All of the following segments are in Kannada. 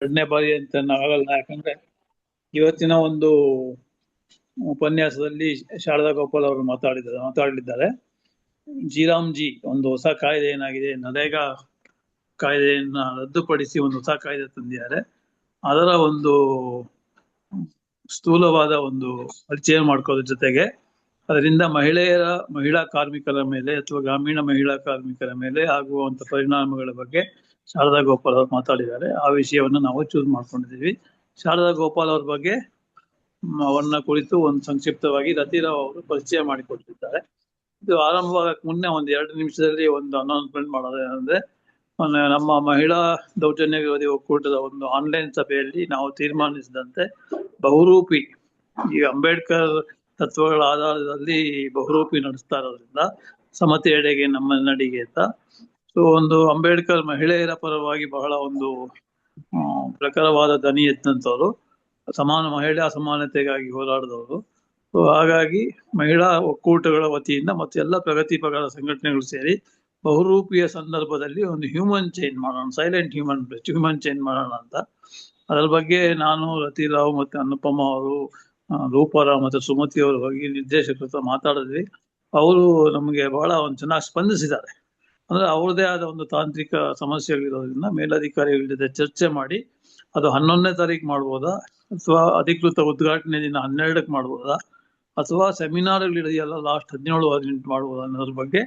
ಎರಡನೇ ಬಾರಿ ಅಂತ ಆಗಲ್ಲ. ಯಾಕಂದ್ರೆ ಇವತ್ತಿನ ಒಂದು ಉಪನ್ಯಾಸದಲ್ಲಿ ಶಾರದಾ ಗೋಪಾಲ್ ಅವರು ಮಾತಾಡಲಿದ್ದಾರೆ. ಜಿ ಒಂದು ಹೊಸ ಕಾಯ್ದೆ ಏನಾಗಿದೆ, ನರೇಗಾ ಕಾಯ್ದೆಯನ್ನ ರದ್ದುಪಡಿಸಿ ಒಂದು ಹೊಸ ಕಾಯ್ದೆ ತಂದಿದ್ದಾರೆ. ಅದರ ಒಂದು ಸ್ಥೂಲವಾದ ಒಂದು ಪರಿಚಯ ಮಾಡ್ಕೋದ್ರ ಜೊತೆಗೆ ಅದರಿಂದ ಮಹಿಳಾ ಕಾರ್ಮಿಕರ ಮೇಲೆ ಅಥವಾ ಗ್ರಾಮೀಣ ಮಹಿಳಾ ಕಾರ್ಮಿಕರ ಮೇಲೆ ಆಗುವಂತ ಪರಿಣಾಮಗಳ ಬಗ್ಗೆ ಶಾರದಾ ಗೋಪಾಲ್ ಅವರು ಮಾತಾಡಿದ್ದಾರೆ. ಆ ವಿಷಯವನ್ನು ನಾವು ಚೂಸ್ ಮಾಡ್ಕೊಂಡಿದ್ದೀವಿ. ಶಾರದಾ ಗೋಪಾಲ್ ಅವ್ರ ಬಗ್ಗೆ ಅವನ್ನ ಕುರಿತು ಒಂದು ಸಂಕ್ಷಿಪ್ತವಾಗಿ ರತಿರಾವ್ ಅವರು ಪರಿಚಯ ಮಾಡಿಕೊಟ್ಟಿದ್ದಾರೆ. ಇದು ಆರಂಭವಾಗಕ್ಕೆ ಮುನ್ನೆ ಒಂದು 2 ನಿಮಿಷದಲ್ಲಿ ಒಂದು ಅನೌನ್ಸ್ಮೆಂಟ್ ಮಾಡೋದೇನಂದ್ರೆ, ನಮ್ಮ ಮಹಿಳಾ ದೌರ್ಜನ್ಯ ವಿರೋಧಿ ಒಕ್ಕೂಟದ ಒಂದು ಆನ್ಲೈನ್ ಸಭೆಯಲ್ಲಿ ನಾವು ತೀರ್ಮಾನಿಸಿದಂತೆ ಬಹುರೂಪಿ ಈ ಅಂಬೇಡ್ಕರ್ ತತ್ವಗಳ ಆಧಾರದಲ್ಲಿ ಬಹುರೂಪಿ ನಡೆಸ್ತಾ ಇರೋದ್ರಿಂದ ಸಮತೆ ಎಡೆಗೆ ನಮ್ಮ ನಡಿಗೆ ಅಂತ. ಸೊ ಒಂದು ಅಂಬೇಡ್ಕರ್ ಮಹಿಳೆಯರ ಪರವಾಗಿ ಬಹಳ ಒಂದು ಪ್ರಖರವಾದ ದನಿ ಎತ್ತಂತವ್ರು, ಮಹಿಳಾ ಸಮಾನತೆಗಾಗಿ ಹೋರಾಡಿದವರು. ಸೊ ಹಾಗಾಗಿ ಮಹಿಳಾ ಒಕ್ಕೂಟಗಳ ವತಿಯಿಂದ ಮತ್ತು ಎಲ್ಲ ಪ್ರಗತಿಪರ ಸಂಘಟನೆಗಳು ಸೇರಿ ಬಹುರೂಪಿಯ ಸಂದರ್ಭದಲ್ಲಿ ಒಂದು ಹ್ಯೂಮನ್ ಚೈನ್ ಮಾಡೋಣ, ಸೈಲೆಂಟ್ ಹ್ಯೂಮನ್ ಚೈನ್ ಮಾಡೋಣ ಅಂತ. ಅದರ ಬಗ್ಗೆ ನಾನು, ರತಿರಾವ್ ಮತ್ತೆ ಅನುಪಮ ಅವರು, ರೂಪಾರಾವ್ ಮತ್ತೆ ಸುಮತಿ ಅವರು ಹೋಗಿ ನಿರ್ದೇಶಕರ ಹತ್ರ ಮಾತಾಡಿದ್ವಿ. ಅವರು ನಮಗೆ ಬಹಳ ಒಂದು ಚೆನ್ನಾಗಿ ಸ್ಪಂದಿಸಿದ್ದಾರೆ. ಅಂದ್ರೆ ಅವ್ರದೇ ಆದ ಒಂದು ತಾಂತ್ರಿಕ ಸಮಸ್ಯೆಗಳಿರೋದ್ರಿಂದ ಮೇಲಧಿಕಾರಿಗಳ ಜೊತೆ ಚರ್ಚೆ ಮಾಡಿ ಅದು 11ನೇ ತಾರೀಕು ಮಾಡ್ಬೋದಾ ಅಥವಾ ಅಧಿಕೃತ ಉದ್ಘಾಟನೆ ದಿನ 12ಕ್ಕೆ ಮಾಡ್ಬೋದಾ ಅಥವಾ ಸೆಮಿನಾರ್ಗಳಿದೆಯಲ್ಲ ಲಾಸ್ಟ್ 17-18 ಮಾಡ್ಬೋದಾ ಅನ್ನೋದ್ರ ಬಗ್ಗೆ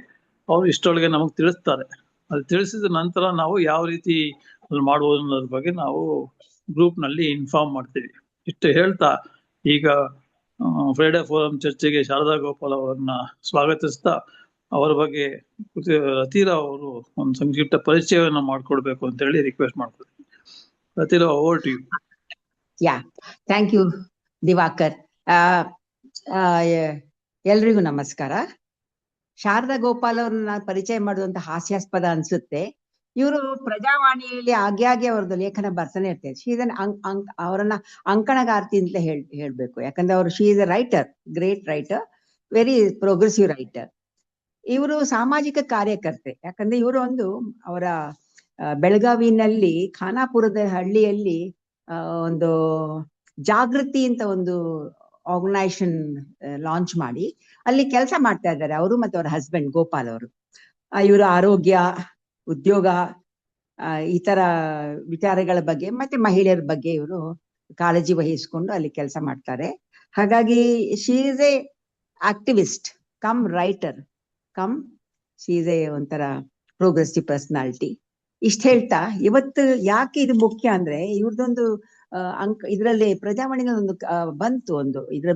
ಅವ್ರು ಇಷ್ಟೊಳಗೆ ನಮಗೆ ತಿಳಿಸ್ತಾರೆ. ಅದು ತಿಳಿಸಿದ ನಂತರ ನಾವು ಯಾವ ರೀತಿ ಅಲ್ಲಿ ಮಾಡ್ಬೋದು ಅನ್ನೋದ್ರ ಬಗ್ಗೆ ನಾವು ಗ್ರೂಪ್ ನಲ್ಲಿ ಇನ್ಫಾರ್ಮ್ ಮಾಡ್ತೀವಿ. ಇಷ್ಟು ಹೇಳ್ತಾ ಈಗ ಫ್ರೈಡೆ ಫೋರಂ ಚರ್ಚೆಗೆ ಶಾರದಾ ಗೋಪಾಲ್ ಅವರನ್ನ ಸ್ವಾಗತಿಸ್ತಾ ಅವರ ಬಗ್ಗೆ ರತಿರಾವ್ ಅವರು ಒಂದು ಸಂಕ್ಷಿಪ್ತ ಪರಿಚಯವನ್ನ ಮಾಡ್ಕೊಡ್ಬೇಕು ಅಂತ ಹೇಳಿ ರಿಕ್ವೆಸ್ಟ್ ಮಾಡ್ಕೊಡ್ತೀನಿ. Rathi Rao, over to you. Thank you Diwakar. ಎಲ್ರಿಗೂ ನಮಸ್ಕಾರ. ಶಾರದಾ ಗೋಪಾಲ್ ಅವ್ರನ್ನ ಪರಿಚಯ ಮಾಡುವಂತ ಹಾಸ್ಯಾಸ್ಪದ ಅನ್ಸುತ್ತೆ. ಇವರು ಪ್ರಜಾವಾಣಿಯಲ್ಲಿ ಆಗಾಗ್ಗೆ ಅವ್ರದ್ದು ಲೇಖನ ಬರ್ತಾನೆ ಇರ್ತೇವೆ. ಶೀಸನ್ ಅವರನ್ನ ಅಂಕಣಗಾರ್ತಿ ಅಂತ ಹೇಳ್ಬೇಕು. ಯಾಕಂದ್ರೆ ಅವರು she is a writer, great writer, very progressive writer. ಇವರು ಸಾಮಾಜಿಕ ಕಾರ್ಯಕರ್ತೆ. ಯಾಕಂದ್ರೆ ಇವರು ಅವರ ಬೆಳಗಾವಿನಲ್ಲಿ ಖಾನಾಪುರದ ಹಳ್ಳಿಯಲ್ಲಿ ಒಂದು ಜಾಗೃತಿ ಅಂತ ಒಂದು ಆರ್ಗನೈಸೇಷನ್ ಲಾಂಚ್ ಮಾಡಿ ಅಲ್ಲಿ ಕೆಲಸ ಮಾಡ್ತಾ ಇದ್ದಾರೆ ಅವರು ಮತ್ತೆ ಅವರ ಹಸ್ಬೆಂಡ್ ಗೋಪಾಲ್ ಅವರು. ಇವರು ಆರೋಗ್ಯ, ಉದ್ಯೋಗ, ಈ ತರ ವಿಚಾರಗಳ ಬಗ್ಗೆ ಮತ್ತೆ ಮಹಿಳೆಯರ ಬಗ್ಗೆ ಇವರು ಕಾಳಜಿ ವಹಿಸ್ಕೊಂಡು ಅಲ್ಲಿ ಕೆಲಸ ಮಾಡ್ತಾರೆ. ಹಾಗಾಗಿ she is A activist come writer come she is A ಒಂಥರ ಪ್ರೋಗ್ರೆಸಿವ್ ಪರ್ಸನಾಲಿಟಿ. ಇಷ್ಟ ಹೇಳ್ತಾ ಇವತ್ತು ಯಾಕೆ ಇದು ಮುಖ್ಯ ಅಂದ್ರೆ ಇವ್ರದೊಂದು ಇದರಲ್ಲಿ ಪ್ರಜಾವಾಣಿಗೆ ಒಂದು ಬಂತು ಒಂದು ಇದ್ರ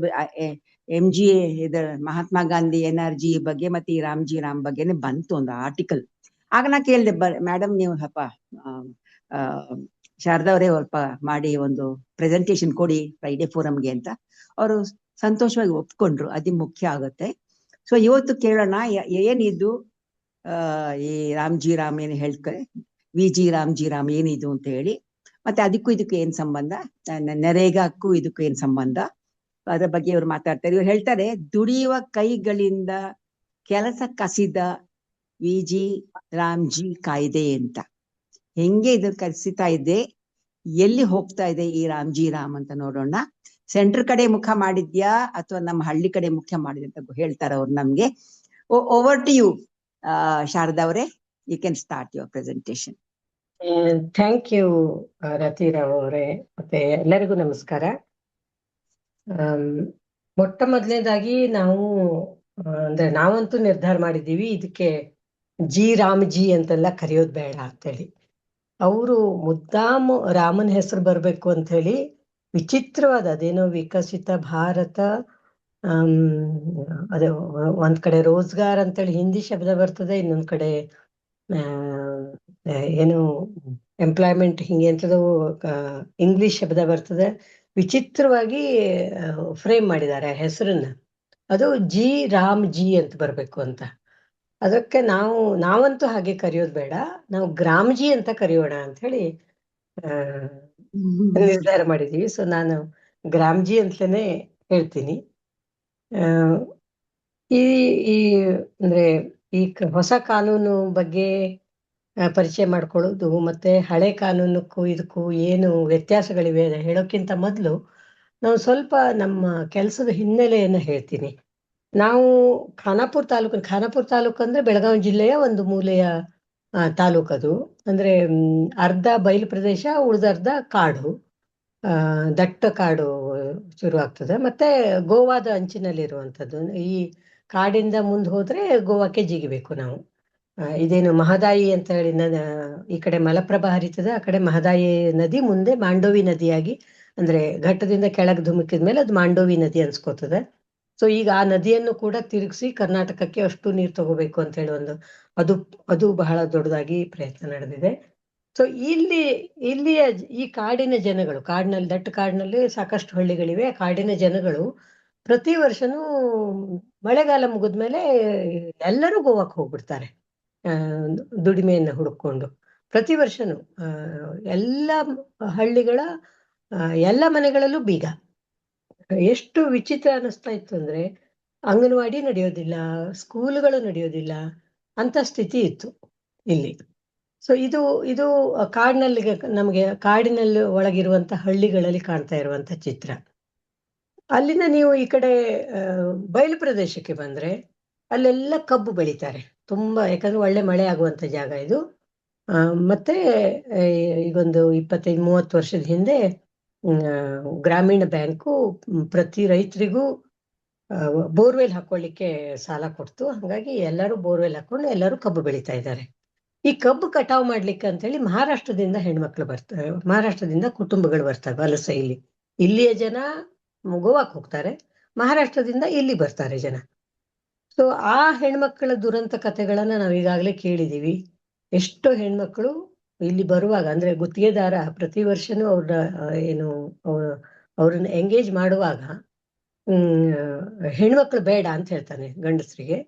MG ಇದರ ಮಹಾತ್ಮ ಗಾಂಧಿ NRG ಬಗ್ಗೆ ಮತ್ತೆ ಈ ರಾಮ್ ಬಗ್ಗೆನೆ ಬಂತು ಒಂದು ಆರ್ಟಿಕಲ್. ಆಗ ನಾ ಕೇಳಿದೆ, ಮೇಡಮ್ ನೀವು ಸ್ವಲ್ಪ ಶಾರದಾ ಅವರೇ ಸ್ವಲ್ಪ ಮಾಡಿ ಒಂದು ಪ್ರೆಸೆಂಟೇಶನ್ ಕೊಡಿ ಫ್ರೈಡೆ ಫೋರಮ್ಗೆ ಅಂತ. ಅವರು ಸಂತೋಷವಾಗಿ ಒಪ್ಕೊಂಡ್ರು. ಅದು ಮುಖ್ಯ ಆಗುತ್ತೆ. ಸೊ ಇವತ್ತು ಕೇಳೋಣ ಏನಿದು ಈ ರಾಮ್ ಏನು ಹೇಳ್ತಾರೆ, VG ರಾಮ್ ಏನಿದು ಅಂತ ಹೇಳಿ, ಮತ್ತೆ ಇದಕ್ಕೂ ಏನ್ ಸಂಬಂಧ, ನರೇಗಾಕ್ಕೂ ಇದಕ್ಕೂ ಏನ್ ಸಂಬಂಧ, ಅದರ ಬಗ್ಗೆ ಇವ್ರು ಮಾತಾಡ್ತಾರೆ. ಇವ್ರು ಹೇಳ್ತಾರೆ, ದುಡಿಯುವ ಕೈಗಳಿಂದ ಕೆಲಸ ಕಸಿದ VG ರಾಮ್ಜಿ ಕಾಯ್ದೆ ಅಂತ. ಹೆಂಗೆ ಇದು ಕಲಿಸ್ತಾ ಇದೆ, ಎಲ್ಲಿ ಹೋಗ್ತಾ ಇದೆ ಈ ರಾಮ್ ಅಂತ ನೋಡೋಣ. ಸೆಂಟರ್ ಕಡೆ ಮುಖ ಮಾಡಿದ್ಯಾ ಅಥವಾ ನಮ್ಮ ಹಳ್ಳಿ ಕಡೆ ಮುಖ್ಯ ಮಾಡಿದ್ಯಾ ಅಂತ ಹೇಳ್ತಾರೆ ಅವ್ರು ನಮ್ಗೆ. ಓವರ್ ಟು ಯು ಶಾರದಾ ಅವರೇ, you can start your presentation. Thank you Rathi Rao ಅವರೇ, ಮತ್ತೆ ಎಲ್ಲರಿಗೂ ನಮಸ್ಕಾರ. ಮೊಟ್ಟ ಮೊದಲನೇದಾಗಿ ಅಂದ್ರೆ ನಾವಂತೂ ನಿರ್ಧಾರ ಮಾಡಿದ್ದೀವಿ ಇದಕ್ಕೆ ರಾಮ್ಜಿ ಅಂತೆಲ್ಲ ಕರೆಯೋದು ಬೇಡ ಅಂತೇಳಿ. ಅವರು ಮುದ್ದಾಮು ರಾಮನ ಹೆಸರು ಬರ್ಬೇಕು ಅಂತ ಹೇಳಿ ವಿಚಿತ್ರವಾದ ಅದೇನೋ ವಿಕಸಿತ ಭಾರತ, ಅದೇ ಒಂದ್ ಕಡೆ ರೋಜ್ಗಾರ್ ಅಂತೇಳಿ ಹಿಂದಿ ಶಬ್ದ ಬರ್ತದೆ, ಇನ್ನೊಂದ್ ಕಡೆ ಏನು ಎಂಪ್ಲಾಯ್ಮೆಂಟ್ ಹಿಂಗೆ ಅಂತದ್ದು ಇಂಗ್ಲಿಷ್ ಶಬ್ದ ಬರ್ತದೆ. ವಿಚಿತ್ರವಾಗಿ ಫ್ರೇಮ್ ಮಾಡಿದ್ದಾರೆ ಹೆಸರನ್ನ. ಅದು ರಾಮ್ಜಿ ಅಂತ ಬರ್ಬೇಕು ಅಂತ. ಅದಕ್ಕೆ ನಾವಂತೂ ಹಾಗೆ ಕರೆಯೋದು ಬೇಡ, ನಾವು ಗ್ರಾಮ್ಜಿ ಅಂತ ಕರೆಯೋಣ ಅಂತ ಹೇಳಿ ನಿರ್ಧಾರ ಮಾಡಿದೀವಿ. ಸೊ ನಾನು ಗ್ರಾಮ್ಜಿ ಅಂತಲೇ ಹೇಳ್ತೀನಿ. ಈ ಅಂದ್ರೆ ಈ ಹೊಸ ಕಾನೂನು ಬಗ್ಗೆ ಪರಿಚಯ ಮಾಡ್ಕೊಳ್ಳೋದು, ಮತ್ತೆ ಹಳೆ ಕಾನೂನಕ್ಕೂ ಇದಕ್ಕೂ ಏನು ವ್ಯತ್ಯಾಸಗಳಿವೆ ಹೇಳೋಕ್ಕಿಂತ ಮೊದಲು ನಾವು ಸ್ವಲ್ಪ ನಮ್ಮ ಕೆಲಸದ ಹಿನ್ನೆಲೆಯನ್ನು ಹೇಳ್ತೀನಿ. ನಾವು ಖಾನಾಪುರ ತಾಲೂಕು ಅಂದ್ರೆ ಬೆಳಗಾವಿ ಜಿಲ್ಲೆಯ ಒಂದು ಮೂಲೆಯ ತಾಲೂಕದು. ಅಂದ್ರೆ ಅರ್ಧ ಬಯಲು ಪ್ರದೇಶ, ಉಳಿದರ್ಧ ಕಾಡು, ದಟ್ಟ ಕಾಡು ಶುರುವಾಗ್ತದೆ. ಮತ್ತೆ ಗೋವಾದ ಅಂಚಿನಲ್ಲಿರುವಂಥದ್ದು. ಈ ಕಾಡಿಂದ ಮುಂದೆ ಹೋದ್ರೆ ಗೋವಾಕ್ಕೆ ಜಿಗಿಬೇಕು ನಾವು. ಇದೇನು ಮಹದಾಯಿ ಅಂತ ಹೇಳಿ ಈ ಕಡೆ ಮಲಪ್ರಭಾ ಹರಿತದೆ, ಆ ಕಡೆ ಮಹದಾಯಿ ನದಿ, ಮುಂದೆ ಮಾಂಡೋವಿ ನದಿಯಾಗಿ, ಅಂದ್ರೆ ಘಟ್ಟದಿಂದ ಕೆಳಗೆ ಧುಮುಕಿದ ಮೇಲೆ ಅದು ಮಾಂಡೋವಿ ನದಿ ಅನ್ಸ್ಕೋತದೆ. ಸೊ ಈಗ ಆ ನದಿಯನ್ನು ಕೂಡ ತಿರುಗಿಸಿ ಕರ್ನಾಟಕಕ್ಕೆ ಅಷ್ಟು ನೀರು ತಗೋಬೇಕು ಅಂತ ಹೇಳಿ ಅದು ಬಹಳ ದೊಡ್ಡದಾಗಿ ಪ್ರಯತ್ನ ನಡೆದಿದೆ. ಸೊ ಇಲ್ಲಿಯ ಈ ಕಾಡಿನ ಜನಗಳು, ದಟ್ಟ ಕಾಡಿನಲ್ಲಿ ಸಾಕಷ್ಟು ಹಳ್ಳಿಗಳಿವೆ. ಕಾಡಿನ ಜನಗಳು ಪ್ರತಿ ವರ್ಷನೂ ಮಳೆಗಾಲ ಮುಗಿದ್ಮೇಲೆ ಎಲ್ಲರೂ ಗೋವಾಕ್ಕೆ ಹೋಗ್ಬಿಡ್ತಾರೆ, ದುಡಿಮೆಯನ್ನ ಹುಡುಕೊಂಡು. ಪ್ರತಿ ವರ್ಷನೂ ಎಲ್ಲ ಹಳ್ಳಿಗಳ ಎಲ್ಲ ಮನೆಗಳಲ್ಲೂ ಬೀಗ. ಎಷ್ಟು ವಿಚಿತ್ರ ಅನ್ನಿಸ್ತಾ ಇತ್ತು ಅಂದ್ರೆ, ಅಂಗನವಾಡಿ ನಡೆಯೋದಿಲ್ಲ, ಸ್ಕೂಲ್ಗಳು ನಡೆಯೋದಿಲ್ಲ ಅಂತ ಸ್ಥಿತಿ ಇತ್ತು ಇಲ್ಲಿ. ಸೊ ಇದು ಕಾಡಿನಲ್ಲಿ ನಮಗೆ ಕಾಡಿನಲ್ಲಿ ಒಳಗಿರುವಂತ ಹಳ್ಳಿಗಳಲ್ಲಿ ಕಾಣ್ತಾ ಇರುವಂತ ಚಿತ್ರ. ಅಲ್ಲಿಂದ ನೀವು ಈ ಕಡೆ ಬಯಲು ಪ್ರದೇಶಕ್ಕೆ ಬಂದ್ರೆ ಅಲ್ಲೆಲ್ಲ ಕಬ್ಬು ಬೆಳೀತಾರೆ ತುಂಬಾ, ಯಾಕಂದ್ರೆ ಒಳ್ಳೆ ಮಳೆ ಆಗುವಂತ ಜಾಗ ಇದು. ಮತ್ತೆ ಈಗೊಂದು 25-30 ವರ್ಷದ ಹಿಂದೆ ಗ್ರಾಮೀಣ ಬ್ಯಾಂಕು ಪ್ರತಿ ರೈತರಿಗೂ ಬೋರ್ವೆಲ್ ಹಾಕೊಳ್ಳಿಕ್ಕೆ ಸಾಲ ಕೊಡ್ತು. ಹಾಗಾಗಿ ಎಲ್ಲರೂ ಬೋರ್ವೆಲ್ ಹಾಕೊಂಡು ಎಲ್ಲರೂ ಕಬ್ಬು ಬೆಳೀತಾ ಇದ್ದಾರೆ. ಈ ಕಬ್ಬು ಕಟಾವು ಮಾಡ್ಲಿಕ್ಕೆ ಅಂತ ಹೇಳಿ ಮಹಾರಾಷ್ಟ್ರದಿಂದ ಹೆಣ್ಮಕ್ಳು ಬರ್ತಾರೆ, ಮಹಾರಾಷ್ಟ್ರದಿಂದ ಕುಟುಂಬಗಳು ಬರ್ತಾರೆ ವಲಸೆ. ಇಲ್ಲಿಯ ಜನ ಗೋವಾಕ್ಕೆ ಹೋಗ್ತಾರೆ, ಮಹಾರಾಷ್ಟ್ರದಿಂದ ಇಲ್ಲಿ ಬರ್ತಾರೆ ಜನ. ಸೊ ಆ ಹೆಣ್ಮಕ್ಳ ದುರಂತ ಕಥೆಗಳನ್ನ ನಾವು ಈಗಾಗಲೇ ಕೇಳಿದೀವಿ. ಎಷ್ಟೋ ಹೆಣ್ಮಕ್ಳು ಇಲ್ಲಿ ಬರುವಾಗ, ಅಂದ್ರೆ ಗುತ್ತಿಗೆದಾರ ಪ್ರತಿ ವರ್ಷನೂ ಅವ್ರನ್ನ ಎಂಗೇಜ್ ಮಾಡುವಾಗ ಹೆಣ್ಮಕ್ಳು ಬೇಡ ಅಂತ ಹೇಳ್ತಾನೆ ಗಂಡಸರಿಗೆ.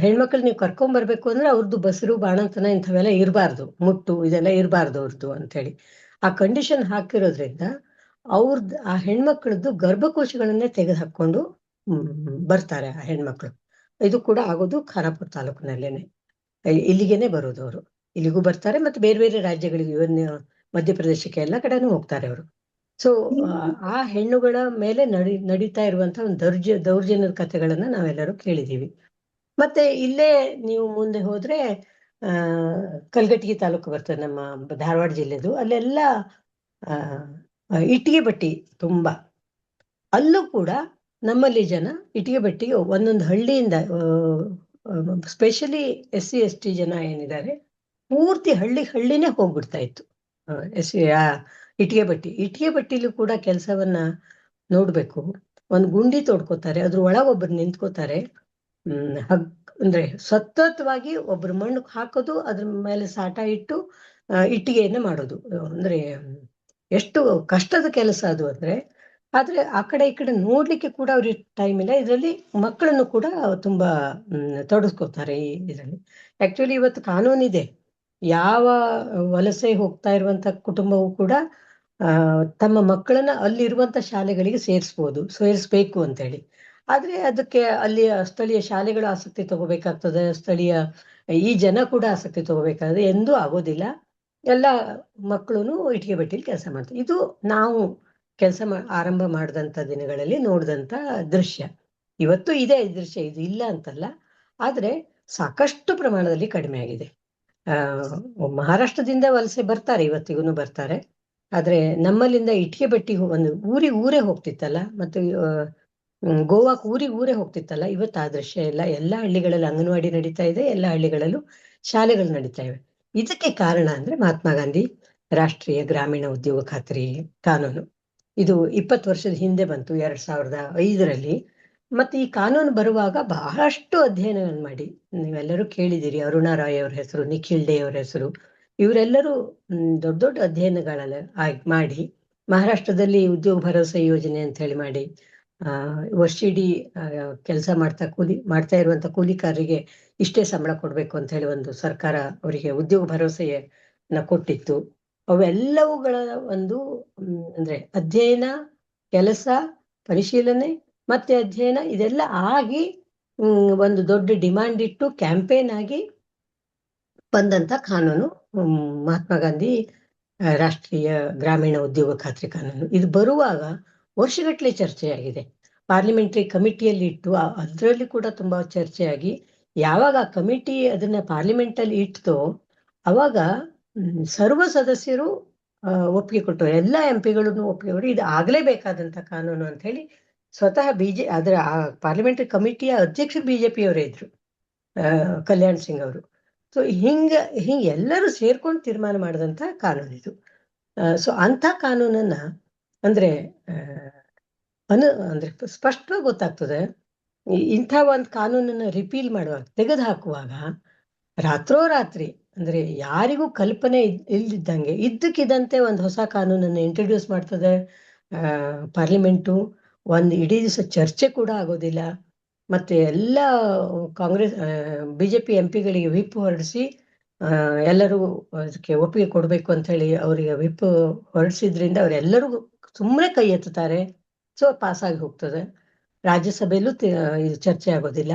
ಹೆಣ್ಮಕ್ಳು ನೀವು ಕರ್ಕೊಂಡ್ಬರ್ಬೇಕು ಅಂದ್ರೆ ಅವ್ರದ್ದು ಬಸರು, ಬಾಣಂತನ ಇಂಥವೆಲ್ಲ ಇರಬಾರ್ದು, ಮುಟ್ಟು ಇದೆಲ್ಲ ಇರಬಾರ್ದು ಅವ್ರದ್ದು ಅಂತ ಹೇಳಿ ಆ ಕಂಡೀಷನ್ ಹಾಕಿರೋದ್ರಿಂದ ಆ ಹೆಣ್ಮಕ್ಳದ್ದು ಗರ್ಭಕೋಶಗಳನ್ನೇ ತೆಗೆದು ಹಾಕೊಂಡು ಬರ್ತಾರೆ ಆ ಹೆಣ್ಮಕ್ಳು. ಇದು ಕೂಡ ಆಗೋದು ಖಾನಾಪುರ ತಾಲೂಕಿನಲ್ಲೇನೆ, ಇಲ್ಲಿಗೇನೆ ಬರೋದು ಅವರು. ಇಲ್ಲಿಗೂ ಬರ್ತಾರೆ, ಮತ್ತೆ ಬೇರೆ ಬೇರೆ ರಾಜ್ಯಗಳಿಗೆ, ಮಧ್ಯಪ್ರದೇಶಕ್ಕೆ ಎಲ್ಲ ಕಡೆನೂ ಹೋಗ್ತಾರೆ ಅವರು. ಸೊ ಆ ಹೆಣ್ಣುಗಳ ಮೇಲೆ ನಡೀತಾ ಇರುವಂತಹ ಒಂದು ದೌರ್ಜನ್ಯದ ಕಥೆಗಳನ್ನ ನಾವೆಲ್ಲರೂ ಕೇಳಿದೀವಿ. ಮತ್ತೆ ಇಲ್ಲೇ ನೀವು ಮುಂದೆ ಹೋದ್ರೆ ಕಲ್ಗಟ್ಟಿಗೆ ತಾಲೂಕು ಬರ್ತದೆ, ನಮ್ಮ ಧಾರವಾಡ ಜಿಲ್ಲೆದು. ಅಲ್ಲೆಲ್ಲ ಇಟ್ಟಿಗೆ ಬಟ್ಟಿ ತುಂಬಾ. ಅಲ್ಲೂ ಕೂಡ ನಮ್ಮಲ್ಲಿ ಜನ ಇಟ್ಟಿಗೆ ಬಟ್ಟಿಗೆ ಒಂದೊಂದು ಹಳ್ಳಿಯಿಂದ, ಸ್ಪೆಷಲಿ SC/ST ಜನ ಏನಿದ್ದಾರೆ, ಪೂರ್ತಿ ಹಳ್ಳಿನೇ ಹೋಗ್ಬಿಡ್ತಾ ಇತ್ತು ಇಟ್ಟಿಗೆ ಬಟ್ಟಿಲೂ ಕೂಡ ಕೆಲಸವನ್ನ ನೋಡ್ಬೇಕು. ಒಂದು ಗುಂಡಿ ತೋಡ್ಕೋತಾರೆ, ಅದ್ರ ಒಳಗೊಬ್ಬರು ನಿಂತ್ಕೋತಾರೆ, ಅಂದ್ರೆ ಸತತವಾಗಿ ಒಬ್ರು ಮಣ್ಣು ಹಾಕೋದು, ಅದ್ರ ಮೇಲೆ ಸಾಟ ಇಟ್ಟು ಇಟ್ಟಿಗೆಯನ್ನ ಮಾಡೋದು. ಅಂದ್ರೆ ಎಷ್ಟು ಕಷ್ಟದ ಕೆಲಸ ಅದು ಅಂದ್ರೆ. ಆದ್ರೆ ಆ ಕಡೆ ಈ ಕಡೆ ನೋಡ್ಲಿಕ್ಕೆ ಕೂಡ ಅವ್ರಿಗೆ ಟೈಮ್ ಇಲ್ಲ. ಇದರಲ್ಲಿ ಮಕ್ಕಳನ್ನು ಕೂಡ ತುಂಬಾ ತೊಡಸ್ಕೋತಾರೆ ಈ ಇದರಲ್ಲಿ. ಆಕ್ಚುಲಿ ಇವತ್ತು ಕಾನೂನಿದೆ, ಯಾವ ವಲಸೆ ಹೋಗ್ತಾ ಇರುವಂತ ಕುಟುಂಬವೂ ಕೂಡ ತಮ್ಮ ಮಕ್ಕಳನ್ನ ಅಲ್ಲಿರುವಂತ ಶಾಲೆಗಳಿಗೆ ಸೇರಿಸ್ಬೇಕು ಅಂತ ಹೇಳಿ. ಆದ್ರೆ ಅದಕ್ಕೆ ಅಲ್ಲಿಯ ಸ್ಥಳೀಯ ಶಾಲೆಗಳು ಆಸಕ್ತಿ ತಗೋಬೇಕಾಗ್ತದೆ, ಸ್ಥಳೀಯ ಈ ಜನ ಕೂಡ ಆಸಕ್ತಿ ತಗೋಬೇಕಾದ್ರೆ ಎಂದೂ ಆಗೋದಿಲ್ಲ. ಎಲ್ಲ ಮಕ್ಕಳು ಇಟ್ಟಿಗೆ ಬಟ್ಟಿಲಿ ಕೆಲಸ ಮಾಡ್ತಾರೆ. ಇದು ನಾವು ಕೆಲಸ ಆರಂಭ ಮಾಡಿದಂತ ದಿನಗಳಲ್ಲಿ ನೋಡಿದಂತ ದೃಶ್ಯ. ಇವತ್ತು ಇದೆ ಈ ದೃಶ್ಯ, ಇದು ಇಲ್ಲ ಅಂತಲ್ಲ, ಆದ್ರೆ ಸಾಕಷ್ಟು ಪ್ರಮಾಣದಲ್ಲಿ ಕಡಿಮೆ ಆಗಿದೆ. ಮಹಾರಾಷ್ಟ್ರದಿಂದ ವಲಸೆ ಬರ್ತಾರೆ, ಇವತ್ತಿಗೂ ಬರ್ತಾರೆ. ಆದ್ರೆ ನಮ್ಮಲ್ಲಿಂದ ಇಟ್ಟಿಗೆ ಬಟ್ಟಿ ಒಂದು ಊರೇ ಹೋಗ್ತಿತ್ತಲ್ಲ, ಮತ್ತೆ ಗೋವಾಕ್ ಊರೇ ಹೋಗ್ತಿತ್ತಲ್ಲ, ಇವತ್ತು ಆ ದೃಶ್ಯ ಇಲ್ಲ. ಎಲ್ಲ ಹಳ್ಳಿಗಳಲ್ಲಿ ಅಂಗನವಾಡಿ ನಡೀತಾ ಇದೆ, ಎಲ್ಲ ಹಳ್ಳಿಗಳಲ್ಲೂ ಶಾಲೆಗಳು ನಡೀತಾ ಇವೆ. ಇದಕ್ಕೆ ಕಾರಣ ಅಂದ್ರೆ ಮಹಾತ್ಮ ಗಾಂಧಿ ರಾಷ್ಟ್ರೀಯ ಗ್ರಾಮೀಣ ಉದ್ಯೋಗ ಖಾತ್ರಿ ಕಾನೂನು. ಇದು 20 ವರ್ಷದ ಹಿಂದೆ ಬಂತು, 2005ರಲ್ಲಿ. ಮತ್ತೆ ಈ ಕಾನೂನು ಬರುವಾಗ ಬಹಳಷ್ಟು ಅಧ್ಯಯನಗಳನ್ನು ಮಾಡಿ, ನೀವೆಲ್ಲರೂ ಕೇಳಿದಿರಿ, ಅರುಣಾ ರಾಯ್ ಅವ್ರ ಹೆಸರು, ನಿಖಿಲ್ ಡೇ ಅವ್ರ ಹೆಸರು, ಇವರೆಲ್ಲರೂ ದೊಡ್ಡ ಅಧ್ಯಯನಗಳೆಲ್ಲ ಮಾಡಿ ಮಹಾರಾಷ್ಟ್ರದಲ್ಲಿ ಉದ್ಯೋಗ ಭರವಸೆ ಯೋಜನೆ ಅಂತ ಹೇಳಿ ಮಾಡಿ, ವರ್ಷಿಡೀ ಕೆಲಸ ಮಾಡ್ತಾ ಇರುವಂತ ಕೂಲಿಕಾರರಿಗೆ ಇಷ್ಟೇ ಸಂಬಳ ಕೊಡ್ಬೇಕು ಅಂತ ಹೇಳಿ ಒಂದು ಸರ್ಕಾರ ಅವರಿಗೆ ಉದ್ಯೋಗ ಭರವಸೆಯನ್ನ ಕೊಟ್ಟಿತ್ತು. ಅವೆಲ್ಲವುಗಳ ಒಂದು ಅಂದ್ರೆ ಅಧ್ಯಯನ, ಕೆಲಸ, ಪರಿಶೀಲನೆ ಮತ್ತೆ ಅಧ್ಯಯನ ಇದೆಲ್ಲ ಆಗಿ ಒಂದು ದೊಡ್ಡ ಡಿಮಾಂಡ್ ಇಟ್ಟು ಕ್ಯಾಂಪೇನ್ ಆಗಿ ಬಂದಂತ ಕಾನೂನು ಮಹಾತ್ಮ ಗಾಂಧಿ ರಾಷ್ಟ್ರೀಯ ಗ್ರಾಮೀಣ ಉದ್ಯೋಗ ಖಾತ್ರಿ ಕಾನೂನು. ಇದು ಬರುವಾಗ ವರ್ಷಗಟ್ಟಲೆ ಚರ್ಚೆಯಾಗಿದೆ. ಪಾರ್ಲಿಮೆಂಟರಿ ಕಮಿಟಿಯಲ್ಲಿ ಇಟ್ಟು ಅದರಲ್ಲಿ ಕೂಡ ತುಂಬಾ ಚರ್ಚೆಯಾಗಿ ಯಾವಾಗ ಆ ಕಮಿಟಿ ಅದನ್ನ ಪಾರ್ಲಿಮೆಂಟ್ ಅಲ್ಲಿ ಇಟ್ಟು ಅವಾಗ ಸರ್ವ ಸದಸ್ಯರು ಒಪ್ಪಿಗೆ ಕೊಟ್ಟರು, ಎಲ್ಲ ಎಂಪಿಗಳನ್ನು ಒಪ್ಪಿಗೆ ಕೊಟ್ಟು ಇದು ಆಗ್ಲೇಬೇಕಾದಂತ ಕಾನೂನು ಅಂತ ಹೇಳಿ ಸ್ವತಃ ಅದರ ಪಾರ್ಲಿಮೆಂಟರಿ ಕಮಿಟಿಯ ಅಧ್ಯಕ್ಷರು ಬಿಜೆಪಿಯವರೇ ಇದ್ರು, ಕಲ್ಯಾಣ್ ಸಿಂಗ್ ಅವರು. ಸೊ ಹಿಂಗ ಎಲ್ಲರೂ ಸೇರ್ಕೊಂಡು ತೀರ್ಮಾನ ಮಾಡಿದಂತ ಕಾನೂನು ಇದು. ಸೊ ಅಂಥ ಕಾನೂನನ್ನ ಅಂದ್ರೆ ಅಂದ್ರೆ ಸ್ಪಷ್ಟವಾಗಿ ಗೊತ್ತಾಗ್ತದೆ. ಇಂಥ ಒಂದು ಕಾನೂನನ್ನ ರಿಪೀಲ್ ಮಾಡುವಾಗ, ತೆಗೆದು ಹಾಕುವಾಗ ರಾತ್ರೋರಾತ್ರಿ ಅಂದ್ರೆ ಯಾರಿಗೂ ಕಲ್ಪನೆ ಇಲ್ದಿದ್ದಂಗೆ ಇದ್ದಕ್ಕಿದ್ದಂತೆ ಒಂದು ಹೊಸ ಕಾನೂನನ್ನು ಇಂಟ್ರೊಡ್ಯೂಸ್ ಮಾಡ್ತದೆ ಪಾರ್ಲಿಮೆಂಟು. ಒಂದು ಇಡೀ ದಿವಸ ಚರ್ಚೆ ಕೂಡ ಆಗೋದಿಲ್ಲ. ಮತ್ತೆ ಎಲ್ಲ ಕಾಂಗ್ರೆಸ್ ಬಿಜೆಪಿ ಎಂಪಿಗಳಿಗೆ ವಿಪ್ ಹೊರಡಿಸಿ ಎಲ್ಲರೂ ಅದಕ್ಕೆ ಒಪ್ಪಿಗೆ ಕೊಡ್ಬೇಕು ಅಂತ ಹೇಳಿ ಅವರಿಗೆ ವಿಪ್ ಹೊರಡಿಸಿದ್ರಿಂದ ಅವರೆಲ್ಲರೂ ಸುಮ್ಮನೆ ಕೈ ಎತ್ತುತ್ತಾರೆ. ಸೊ ಪಾಸ್ ಆಗಿ ಹೋಗ್ತದೆ. ರಾಜ್ಯಸಭೆಯಲ್ಲೂ ಇದು ಚರ್ಚೆ ಆಗೋದಿಲ್ಲ.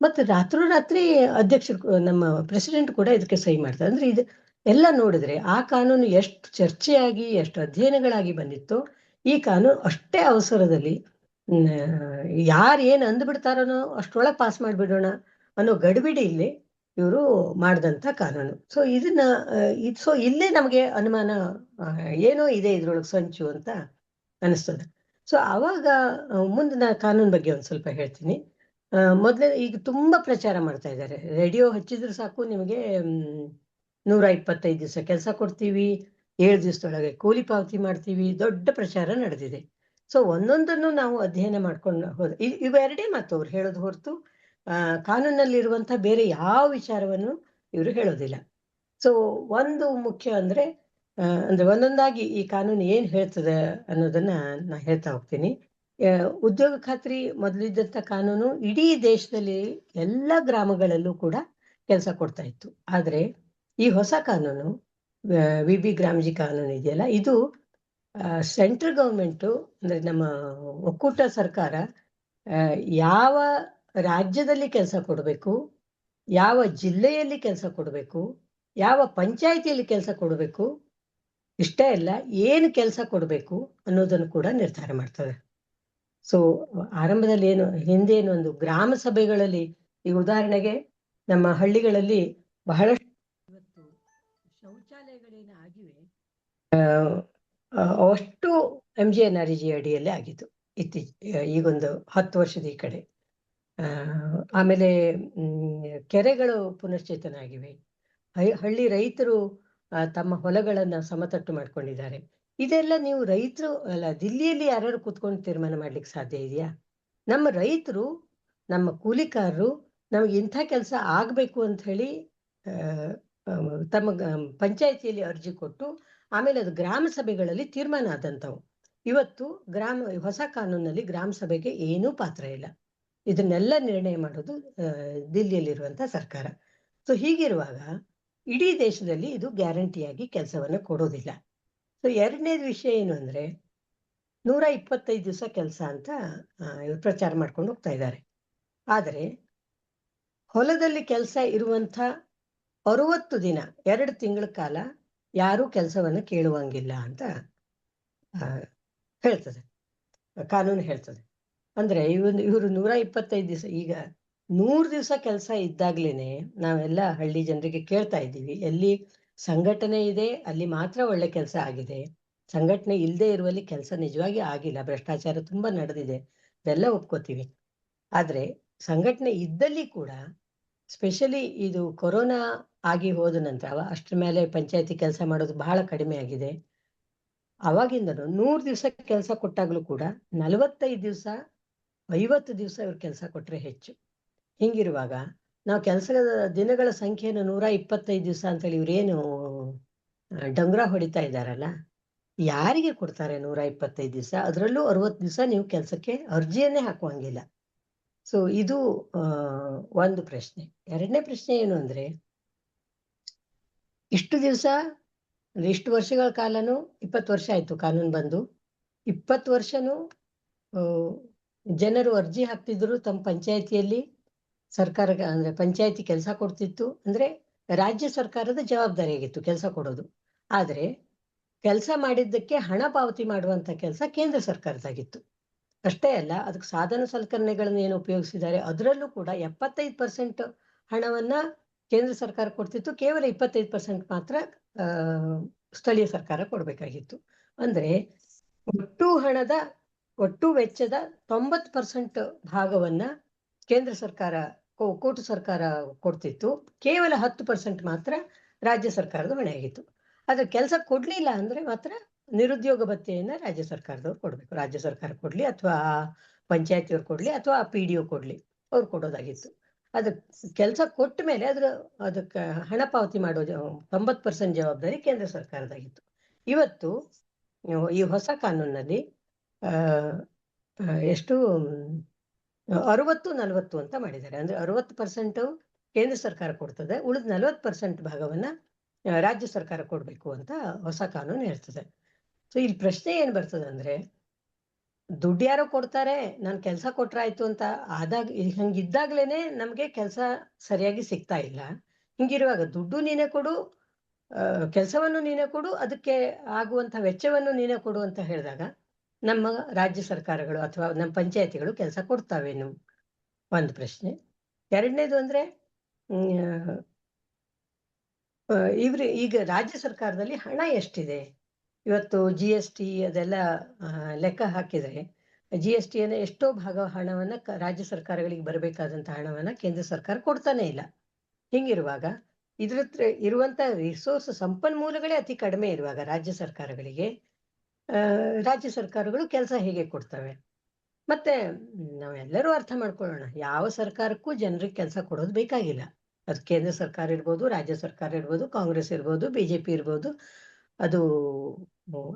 ಮತ್ತೆ ರಾತ್ರೋರಾತ್ರಿ ಅಧ್ಯಕ್ಷರು, ನಮ್ಮ ಪ್ರೆಸಿಡೆಂಟ್ ಕೂಡ ಇದಕ್ಕೆ ಸಹಿ ಮಾಡ್ತಾರೆ. ಅಂದ್ರೆ ಇದು ಎಲ್ಲ ನೋಡಿದ್ರೆ ಆ ಕಾನೂನು ಎಷ್ಟು ಚರ್ಚೆಯಾಗಿ ಎಷ್ಟು ಅಧ್ಯಯನಗಳಾಗಿ ಬಂದಿತ್ತು, ಈ ಕಾನೂನು ಅಷ್ಟೇ ಅವಸರದಲ್ಲಿ ಯಾರು ಏನು ಅಂದ್ಬಿಡ್ತಾರೋ ಅಷ್ಟೊಳಗೆ ಪಾಸ್ ಮಾಡಿಬಿಡೋಣ ಅನ್ನೋ ಗಡಿಬಿಡಿ ಇಲ್ಲಿ ಇವರು ಮಾಡಿದಂಥ ಕಾನೂನು. ಸೊ ಇದನ್ನ ಸೊ ಇಲ್ಲೇ ನಮಗೆ ಅನುಮಾನ ಏನೋ ಇದೆ ಇದ್ರೊಳಗೆ ಸಂಚು ಅಂತ ಅನಿಸ್ತದೆ. ಸೊ ಆವಾಗ ಮುಂದಿನ ಕಾನೂನು ಬಗ್ಗೆ ಒಂದು ಸ್ವಲ್ಪ ಹೇಳ್ತೀನಿ. ಮೊದಲೇ ಈಗ ತುಂಬಾ ಪ್ರಚಾರ ಮಾಡ್ತಾ ಇದ್ದಾರೆ. ರೇಡಿಯೋ ಹಚ್ಚಿದ್ರೆ ಸಾಕು ನಿಮಗೆ 125 ದಿವಸ ಕೆಲಸ ಕೊಡ್ತೀವಿ, 7 ದಿವಸದೊಳಗೆ ಕೂಲಿ ಪಾವತಿ ಮಾಡ್ತೀವಿ, ದೊಡ್ಡ ಪ್ರಚಾರ ನಡೆದಿದೆ. ಸೊ ಒಂದೊಂದನ್ನು ನಾವು ಅಧ್ಯಯನ ಮಾಡ್ಕೊಂಡು ಹೋದ ಇವೆರಡೇ ಮಾತು ಅವ್ರು ಹೇಳೋದು ಹೊರತು ಕಾನೂನಲ್ಲಿರುವಂಥ ಬೇರೆ ಯಾವ ವಿಚಾರವನ್ನು ಇವರು ಹೇಳೋದಿಲ್ಲ. ಸೊ ಒಂದು ಮುಖ್ಯ ಅಂದ್ರೆ ಒಂದೊಂದಾಗಿ ಈ ಕಾನೂನು ಏನ್ ಹೇಳ್ತದೆ ಅನ್ನೋದನ್ನ ನಾ ಹೇಳ್ತಾ ಹೋಗ್ತೀನಿ. ಉದ್ಯೋಗ ಖಾತ್ರಿ ಮೊದಲಿದ್ದಂಥ ಕಾನೂನು ಇಡೀ ದೇಶದಲ್ಲಿ ಎಲ್ಲ ಗ್ರಾಮಗಳಲ್ಲೂ ಕೂಡ ಕೆಲಸ ಕೊಡ್ತಾ ಇತ್ತು. ಆದ್ರೆ ಈ ಹೊಸ ಕಾನೂನು ವಿ ಗ್ರಾಮಜಿ ಕಾನೂನು ಇದೆಯಲ್ಲ, ಇದು ಸೆಂಟ್ರಲ್ ಗೌರ್ಮೆಂಟು ಅಂದ್ರೆ ನಮ್ಮ ಒಕ್ಕೂಟ ಸರ್ಕಾರ ಯಾವ ರಾಜ್ಯದಲ್ಲಿ ಕೆಲಸ ಕೊಡಬೇಕು, ಯಾವ ಜಿಲ್ಲೆಯಲ್ಲಿ ಕೆಲಸ ಕೊಡಬೇಕು, ಯಾವ ಪಂಚಾಯಿತಿಯಲ್ಲಿ ಕೆಲಸ ಕೊಡಬೇಕು, ಇಷ್ಟೇ ಅಲ್ಲ ಏನು ಕೆಲಸ ಕೊಡಬೇಕು ಅನ್ನೋದನ್ನು ಕೂಡ ನಿರ್ಧಾರ ಮಾಡ್ತದೆ. ಸೊ ಆರಂಭದಲ್ಲಿ ಹಿಂದೇನು ಒಂದು ಗ್ರಾಮ ಸಭೆಗಳಲ್ಲಿ, ಈ ಉದಾಹರಣೆಗೆ ನಮ್ಮ ಹಳ್ಳಿಗಳಲ್ಲಿ ಬಹಳಷ್ಟು ಇವತ್ತು ಶೌಚಾಲಯಗಳೇನು ಆಗಿವೆ ಅಷ್ಟು MGNREG ಅಡಿಯಲ್ಲೇ ಆಗಿತ್ತು ಈಗೊಂದು 10 ವರ್ಷದ ಈ ಕಡೆ. ಆಮೇಲೆ ಕೆರೆಗಳು ಪುನಶ್ಚೇತನ ಆಗಿವೆ. ಹಳ್ಳಿ ರೈತರು ತಮ್ಮ ಹೊಲಗಳನ್ನ ಸಮತಟ್ಟು ಮಾಡ್ಕೊಂಡಿದ್ದಾರೆ. ಇದೆಲ್ಲ ನೀವು ರೈತರು ಅಲ್ಲ, ದಿಲ್ಲಿಯಲ್ಲಿ ಯಾರು ಕೂತ್ಕೊಂಡು ತೀರ್ಮಾನ ಮಾಡ್ಲಿಕ್ಕೆ ಸಾಧ್ಯ ಇದೆಯಾ? ನಮ್ಮ ರೈತರು, ನಮ್ಮ ಕೂಲಿಕಾರರು ನಮಗೆ ಇಂಥ ಕೆಲಸ ಆಗ್ಬೇಕು ಅಂತ ಹೇಳಿ ತಮ್ಮ ಪಂಚಾಯಿತಿಯಲ್ಲಿ ಅರ್ಜಿ ಕೊಟ್ಟು ಆಮೇಲೆ ಅದು ಗ್ರಾಮ ಸಭೆಗಳಲ್ಲಿ ತೀರ್ಮಾನ ಆದಂಥವು. ಇವತ್ತು ಹೊಸ ಕಾನೂನಲ್ಲಿ ಗ್ರಾಮ ಸಭೆಗೆ ಏನೂ ಪಾತ್ರ ಇಲ್ಲ. ಇದನ್ನೆಲ್ಲ ನಿರ್ಣಯ ಮಾಡೋದು ದಿಲ್ಲಿಯಲ್ಲಿರುವಂತ ಸರ್ಕಾರ. ಸೊ ಹೀಗಿರುವಾಗ ಇಡೀ ದೇಶದಲ್ಲಿ ಇದು ಗ್ಯಾರಂಟಿಯಾಗಿ ಕೆಲಸವನ್ನು ಕೊಡೋದಿಲ್ಲ. ಸೊ ಎರಡನೇದು ವಿಷಯ ಏನು ಅಂದ್ರೆ 125 ದಿವಸ ಕೆಲಸ ಅಂತ ಇವರು ಪ್ರಚಾರ ಮಾಡ್ಕೊಂಡು ಹೋಗ್ತಾ ಇದ್ದಾರೆ. ಆದರೆ ಹೊಲದಲ್ಲಿ ಕೆಲಸ ಇರುವಂತ 60 ದಿನ 2 ತಿಂಗಳ ಕಾಲ ಯಾರೂ ಕೆಲಸವನ್ನು ಕೇಳುವಂಗಿಲ್ಲ ಅಂತ ಹೇಳ್ತದೆ ಕಾನೂನು ಹೇಳ್ತದೆ. ಅಂದ್ರೆ ಇವರು 125 ದಿವಸ, ಈಗ 100 ದಿವಸ ಕೆಲಸ ಇದ್ದಾಗ್ಲೇನೆ ನಾವೆಲ್ಲ ಹಳ್ಳಿ ಜನರಿಗೆ ಕೇಳ್ತಾ ಇದ್ದೀವಿ, ಎಲ್ಲಿ ಸಂಘಟನೆ ಇದೆ ಅಲ್ಲಿ ಮಾತ್ರ ಒಳ್ಳೆ ಕೆಲಸ ಆಗಿದೆ, ಸಂಘಟನೆ ಇಲ್ಲದೆ ಇರುವಲ್ಲಿ ಕೆಲಸ ನಿಜವಾಗಿ ಆಗಿಲ್ಲ, ಭ್ರಷ್ಟಾಚಾರ ತುಂಬಾ ನಡೆದಿದೆ, ಇದೆಲ್ಲ ಒಪ್ಕೋತೀವಿ. ಆದ್ರೆ ಸಂಘಟನೆ ಇದ್ದಲ್ಲಿ ಕೂಡ ಸ್ಪೆಷಲಿ ಇದು ಕೊರೋನಾ ಆಗಿ ಹೋದ ನಂತರ ಅಷ್ಟರ ಮೇಲೆ ಪಂಚಾಯತಿ ಕೆಲಸ ಮಾಡೋದು ಬಹಳ ಕಡಿಮೆ ಆಗಿದೆ. ಅವಾಗಿಂದನು 100 ದಿವಸ ಕೆಲಸ ಕೊಟ್ಟಾಗ್ಲೂ ಕೂಡ 45 ದಿವಸ 50 ದಿವಸ ಇವ್ರು ಕೆಲಸ ಕೊಟ್ರೆ ಹೆಚ್ಚು. ಹಿಂಗಿರುವಾಗ ನಾವು ಕೆಲಸದ ದಿನಗಳ ಸಂಖ್ಯೆಯನ್ನು 125 ದಿವಸ ಅಂತೇಳಿ ಇವ್ರೇನು ಡಂಗ್ರ ಹೊಡಿತಾ ಇದ್ದಾರಲ್ಲ, ಯಾರಿಗೆ ಕೊಡ್ತಾರೆ 125 ದಿವಸ? ಅದರಲ್ಲೂ 60 ದಿವಸ ನೀವು ಕೆಲಸಕ್ಕೆ ಅರ್ಜಿಯನ್ನೇ ಹಾಕುವಂಗಿಲ್ಲ. ಸೊ ಇದು ಒಂದು ಪ್ರಶ್ನೆ. ಎರಡನೇ ಪ್ರಶ್ನೆ ಏನು ಅಂದ್ರೆ, ಇಷ್ಟು ದಿವಸ ಇಷ್ಟು ವರ್ಷಗಳ ಕಾಲನು 20 ವರ್ಷ ಆಯ್ತು ಕಾನೂನು ಬಂದು, 20 ವರ್ಷನೂ ಜನರು ಅರ್ಜಿ ಹಾಕ್ತಿದ್ರು ತಮ್ಮ ಪಂಚಾಯತಿಯಲ್ಲಿ, ಸರ್ಕಾರ ಅಂದ್ರೆ ಪಂಚಾಯತಿ ಕೆಲಸ ಕೊಡ್ತಿತ್ತು. ಅಂದ್ರೆ ರಾಜ್ಯ ಸರ್ಕಾರದ ಜವಾಬ್ದಾರಿಯಾಗಿತ್ತು ಕೆಲಸ ಕೊಡೋದು. ಆದ್ರೆ ಕೆಲಸ ಮಾಡಿದ್ದಕ್ಕೆ ಹಣ ಪಾವತಿ ಮಾಡುವಂತ ಕೆಲಸ ಕೇಂದ್ರ ಸರ್ಕಾರದಾಗಿತ್ತು. ಅಷ್ಟೇ ಅಲ್ಲ, ಅದಕ್ಕೆ ಸಾಧನ ಸಲಕರಣೆಗಳನ್ನು ಏನು ಉಪಯೋಗಿಸಿದ್ದಾರೆ ಅದರಲ್ಲೂ ಕೂಡ 75% ಹಣವನ್ನ ಕೇಂದ್ರ ಸರ್ಕಾರ ಕೊಡ್ತಿತ್ತು, ಕೇವಲ 25% ಮಾತ್ರ ಸ್ಥಳೀಯ ಸರ್ಕಾರ ಕೊಡಬೇಕಾಗಿತ್ತು. ಅಂದ್ರೆ ಒಟ್ಟು ವೆಚ್ಚದ 90% ಭಾಗವನ್ನ ಕೇಂದ್ರ ಸರ್ಕಾರ ಒಕ್ಕೂಟ ಸರ್ಕಾರ ಕೊಡ್ತಿತ್ತು, ಕೇವಲ 10% ಮಾತ್ರ ರಾಜ್ಯ ಸರ್ಕಾರದ ಹೊಣೆಯಾಗಿತ್ತು. ಆದ್ರೆ ಕೆಲಸ ಕೊಡ್ಲಿಲ್ಲ ಅಂದ್ರೆ ಮಾತ್ರ ನಿರುದ್ಯೋಗ ಭತ್ಯೆಯನ್ನ ರಾಜ್ಯ ಸರ್ಕಾರದವ್ರು ಕೊಡ್ಬೇಕು. ರಾಜ್ಯ ಸರ್ಕಾರ ಕೊಡ್ಲಿ ಅಥವಾ ಪಂಚಾಯತಿಯವ್ರು ಕೊಡ್ಲಿ ಅಥವಾ PDO ಕೊಡ್ಲಿ, ಅವ್ರು ಕೊಡೋದಾಗಿತ್ತು. ಅದ ಕೆಲಸ ಕೊಟ್ಟ ಮೇಲೆ ಅದಕ್ಕೆ ಹಣ ಪಾವತಿ ಮಾಡೋ 90% ಜವಾಬ್ದಾರಿ ಕೇಂದ್ರ ಸರ್ಕಾರದಾಗಿತ್ತು. ಇವತ್ತು ಈ ಹೊಸ ಕಾನೂನಲ್ಲಿ ಎಷ್ಟು 60-40 ಅಂತ ಮಾಡಿದ್ದಾರೆ. ಅಂದ್ರೆ 60% ಕೇಂದ್ರ ಸರ್ಕಾರ ಕೊಡ್ತದೆ, ಉಳಿದ 40% ಭಾಗವನ್ನ ರಾಜ್ಯ ಸರ್ಕಾರ ಕೊಡ್ಬೇಕು ಅಂತ ಹೊಸ ಕಾನೂನು ಹೇಳ್ತದೆ. ಸೊ ಇಲ್ಲಿ ಪ್ರಶ್ನೆ ಏನ್ ಬರ್ತದೆ ಅಂದ್ರೆ, ದುಡ್ಡು ಯಾರೋ ಕೊಡ್ತಾರೆ, ನಾನು ಕೆಲಸ ಕೊಟ್ರಾಯ್ತು ಅಂತ ಹಂಗಿದ್ದಾಗ್ಲೇನೆ ನಮ್ಗೆ ಕೆಲಸ ಸರಿಯಾಗಿ ಸಿಗ್ತಾ ಇಲ್ಲ. ಹಿಂಗಿರುವಾಗ ದುಡ್ಡು ನೀನೇ ಕೊಡು, ಕೆಲಸವನ್ನು ನೀನೇ ಕೊಡು, ಅದಕ್ಕೆ ಆಗುವಂತ ವೆಚ್ಚವನ್ನು ನೀನೇ ಕೊಡು ಅಂತ ಹೇಳಿದಾಗ ನಮ್ಮ ರಾಜ್ಯ ಸರ್ಕಾರಗಳು ಅಥವಾ ನಮ್ಮ ಪಂಚಾಯತಿಗಳು ಕೆಲಸ ಕೊಡ್ತಾವೇನು ಒಂದು ಪ್ರಶ್ನೆ. ಎರಡನೇದು ಅಂದ್ರೆ ಈಗ ರಾಜ್ಯ ಸರ್ಕಾರದಲ್ಲಿ ಹಣ ಎಷ್ಟಿದೆ? ಇವತ್ತು GST ಅದೆಲ್ಲ ಲೆಕ್ಕ ಹಾಕಿದ್ರೆ GSTಯನ್ನ ಎಷ್ಟೋ ಭಾಗ ಹಣವನ್ನ ರಾಜ್ಯ ಸರ್ಕಾರಗಳಿಗೆ ಬರಬೇಕಾದಂತ ಹಣವನ್ನ ಕೇಂದ್ರ ಸರ್ಕಾರ ಕೊಡ್ತಾನೆ ಇಲ್ಲ. ಹಿಂಗಿರುವಾಗ ಇದ್ರ ಇರುವಂತ ರಿಸೋರ್ಸ್ ಸಂಪನ್ಮೂಲಗಳೇ ಅತಿ ಕಡಿಮೆ ಇರುವಾಗ ರಾಜ್ಯ ಸರ್ಕಾರಗಳಿಗೆ ರಾಜ್ಯ ಸರ್ಕಾರಗಳು ಕೆಲಸ ಹೇಗೆ ಕೊಡ್ತವೆ? ಮತ್ತೆ ನಾವೆಲ್ಲರೂ ಅರ್ಥ ಮಾಡ್ಕೊಳ್ಳೋಣ, ಯಾವ ಸರ್ಕಾರಕ್ಕೂ ಜನರಿಗೆ ಕೆಲಸ ಕೊಡೋದು ಬೇಕಾಗಿಲ್ಲ. ಅದು ಕೇಂದ್ರ ಸರ್ಕಾರ ಇರ್ಬೋದು, ರಾಜ್ಯ ಸರ್ಕಾರ ಇರ್ಬೋದು, ಕಾಂಗ್ರೆಸ್ ಇರ್ಬೋದು, BJP ಇರ್ಬೋದು. ಅದು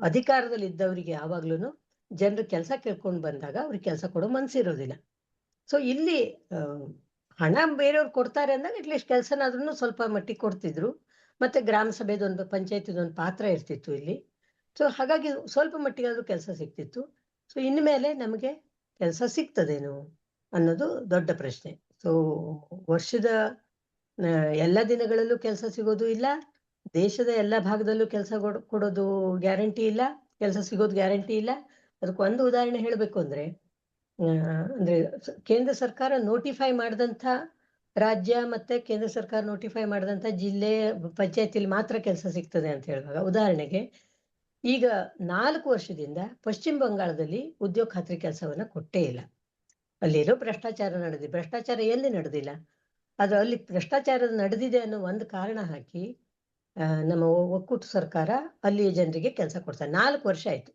ಅಧಿಕಾರದಲ್ಲಿ ಇದ್ದವರಿಗೆ ಯಾವಾಗ್ಲೂ ಜನರ ಕೆಲಸ ಕೇಳ್ಕೊಂಡು ಬಂದಾಗ ಅವ್ರಿಗೆ ಕೆಲಸ ಕೊಡೋ ಮನ್ಸಿರೋದಿಲ್ಲ. ಸೊ ಇಲ್ಲಿ ಹಣ ಬೇರೆಯವ್ರು ಕೊಡ್ತಾರೆ ಅಂದಾಗ ಅಟ್ಲೀಸ್ಟ್ ಕೆಲಸನಾದ್ರೂ ಸ್ವಲ್ಪ ಮಟ್ಟಿಗೆ ಕೊಡ್ತಿದ್ರು. ಮತ್ತೆ ಗ್ರಾಮ ಸಭೆದೊಂದು ಪಂಚಾಯತಿದೊಂದು ಪಾತ್ರ ಇರ್ತಿತ್ತು ಇಲ್ಲಿ. ಸೊ ಹಾಗಾಗಿ ಸ್ವಲ್ಪ ಮಟ್ಟಿಗಾದ್ರೂ ಕೆಲಸ ಸಿಕ್ತಿತ್ತು. ಸೊ ಇನ್ಮೇಲೆ ನಮಗೆ ಕೆಲಸ ಸಿಗ್ತದೇನು ಅನ್ನೋದು ದೊಡ್ಡ ಪ್ರಶ್ನೆ. ಸೊ ವರ್ಷದ ಎಲ್ಲ ದಿನಗಳಲ್ಲೂ ಕೆಲಸ ಸಿಗೋದು ಇಲ್ಲ, ದೇಶದ ಎಲ್ಲ ಭಾಗದಲ್ಲೂ ಕೆಲಸ ಕೊಡೋದು ಗ್ಯಾರಂಟಿ ಇಲ್ಲ, ಕೆಲಸ ಸಿಗೋದು ಗ್ಯಾರಂಟಿ ಇಲ್ಲ. ಅದಕ್ಕೊಂದು ಉದಾಹರಣೆ ಹೇಳಬೇಕು ಅಂದ್ರೆ ಕೇಂದ್ರ ಸರ್ಕಾರ ನೋಟಿಫೈ ಮಾಡಿದಂಥ ರಾಜ್ಯ ಮತ್ತೆ ಕೇಂದ್ರ ಸರ್ಕಾರ ನೋಟಿಫೈ ಮಾಡಿದಂಥ ಜಿಲ್ಲೆ ಪಂಚಾಯತಿಲಿ ಮಾತ್ರ ಕೆಲಸ ಸಿಗ್ತದೆ ಅಂತ ಹೇಳುವಾಗ, ಉದಾಹರಣೆಗೆ ಈಗ 4 ವರ್ಷದಿಂದ ಪಶ್ಚಿಮ ಬಂಗಾಳದಲ್ಲಿ ಉದ್ಯೋಗ ಖಾತ್ರಿ ಕೆಲಸವನ್ನ ಕೊಟ್ಟೇ ಇಲ್ಲ. ಅಲ್ಲೇನೋ ಭ್ರಷ್ಟಾಚಾರ ನಡೆದಿದೆ. ಭ್ರಷ್ಟಾಚಾರ ಎಲ್ಲಿ ನಡೆದಿಲ್ಲ, ಆದ್ರೆ ಅಲ್ಲಿ ಭ್ರಷ್ಟಾಚಾರ ನಡೆದಿದೆ ಅನ್ನೋ ಒಂದು ಕಾರಣ ಹಾಕಿ ನಮ್ಮ ಒಕ್ಕೂಟ ಸರ್ಕಾರ ಅಲ್ಲಿಯ ಜನರಿಗೆ ಕೆಲಸ ಕೊಡ್ತಾರೆ. 4 ವರ್ಷ ಆಯ್ತು.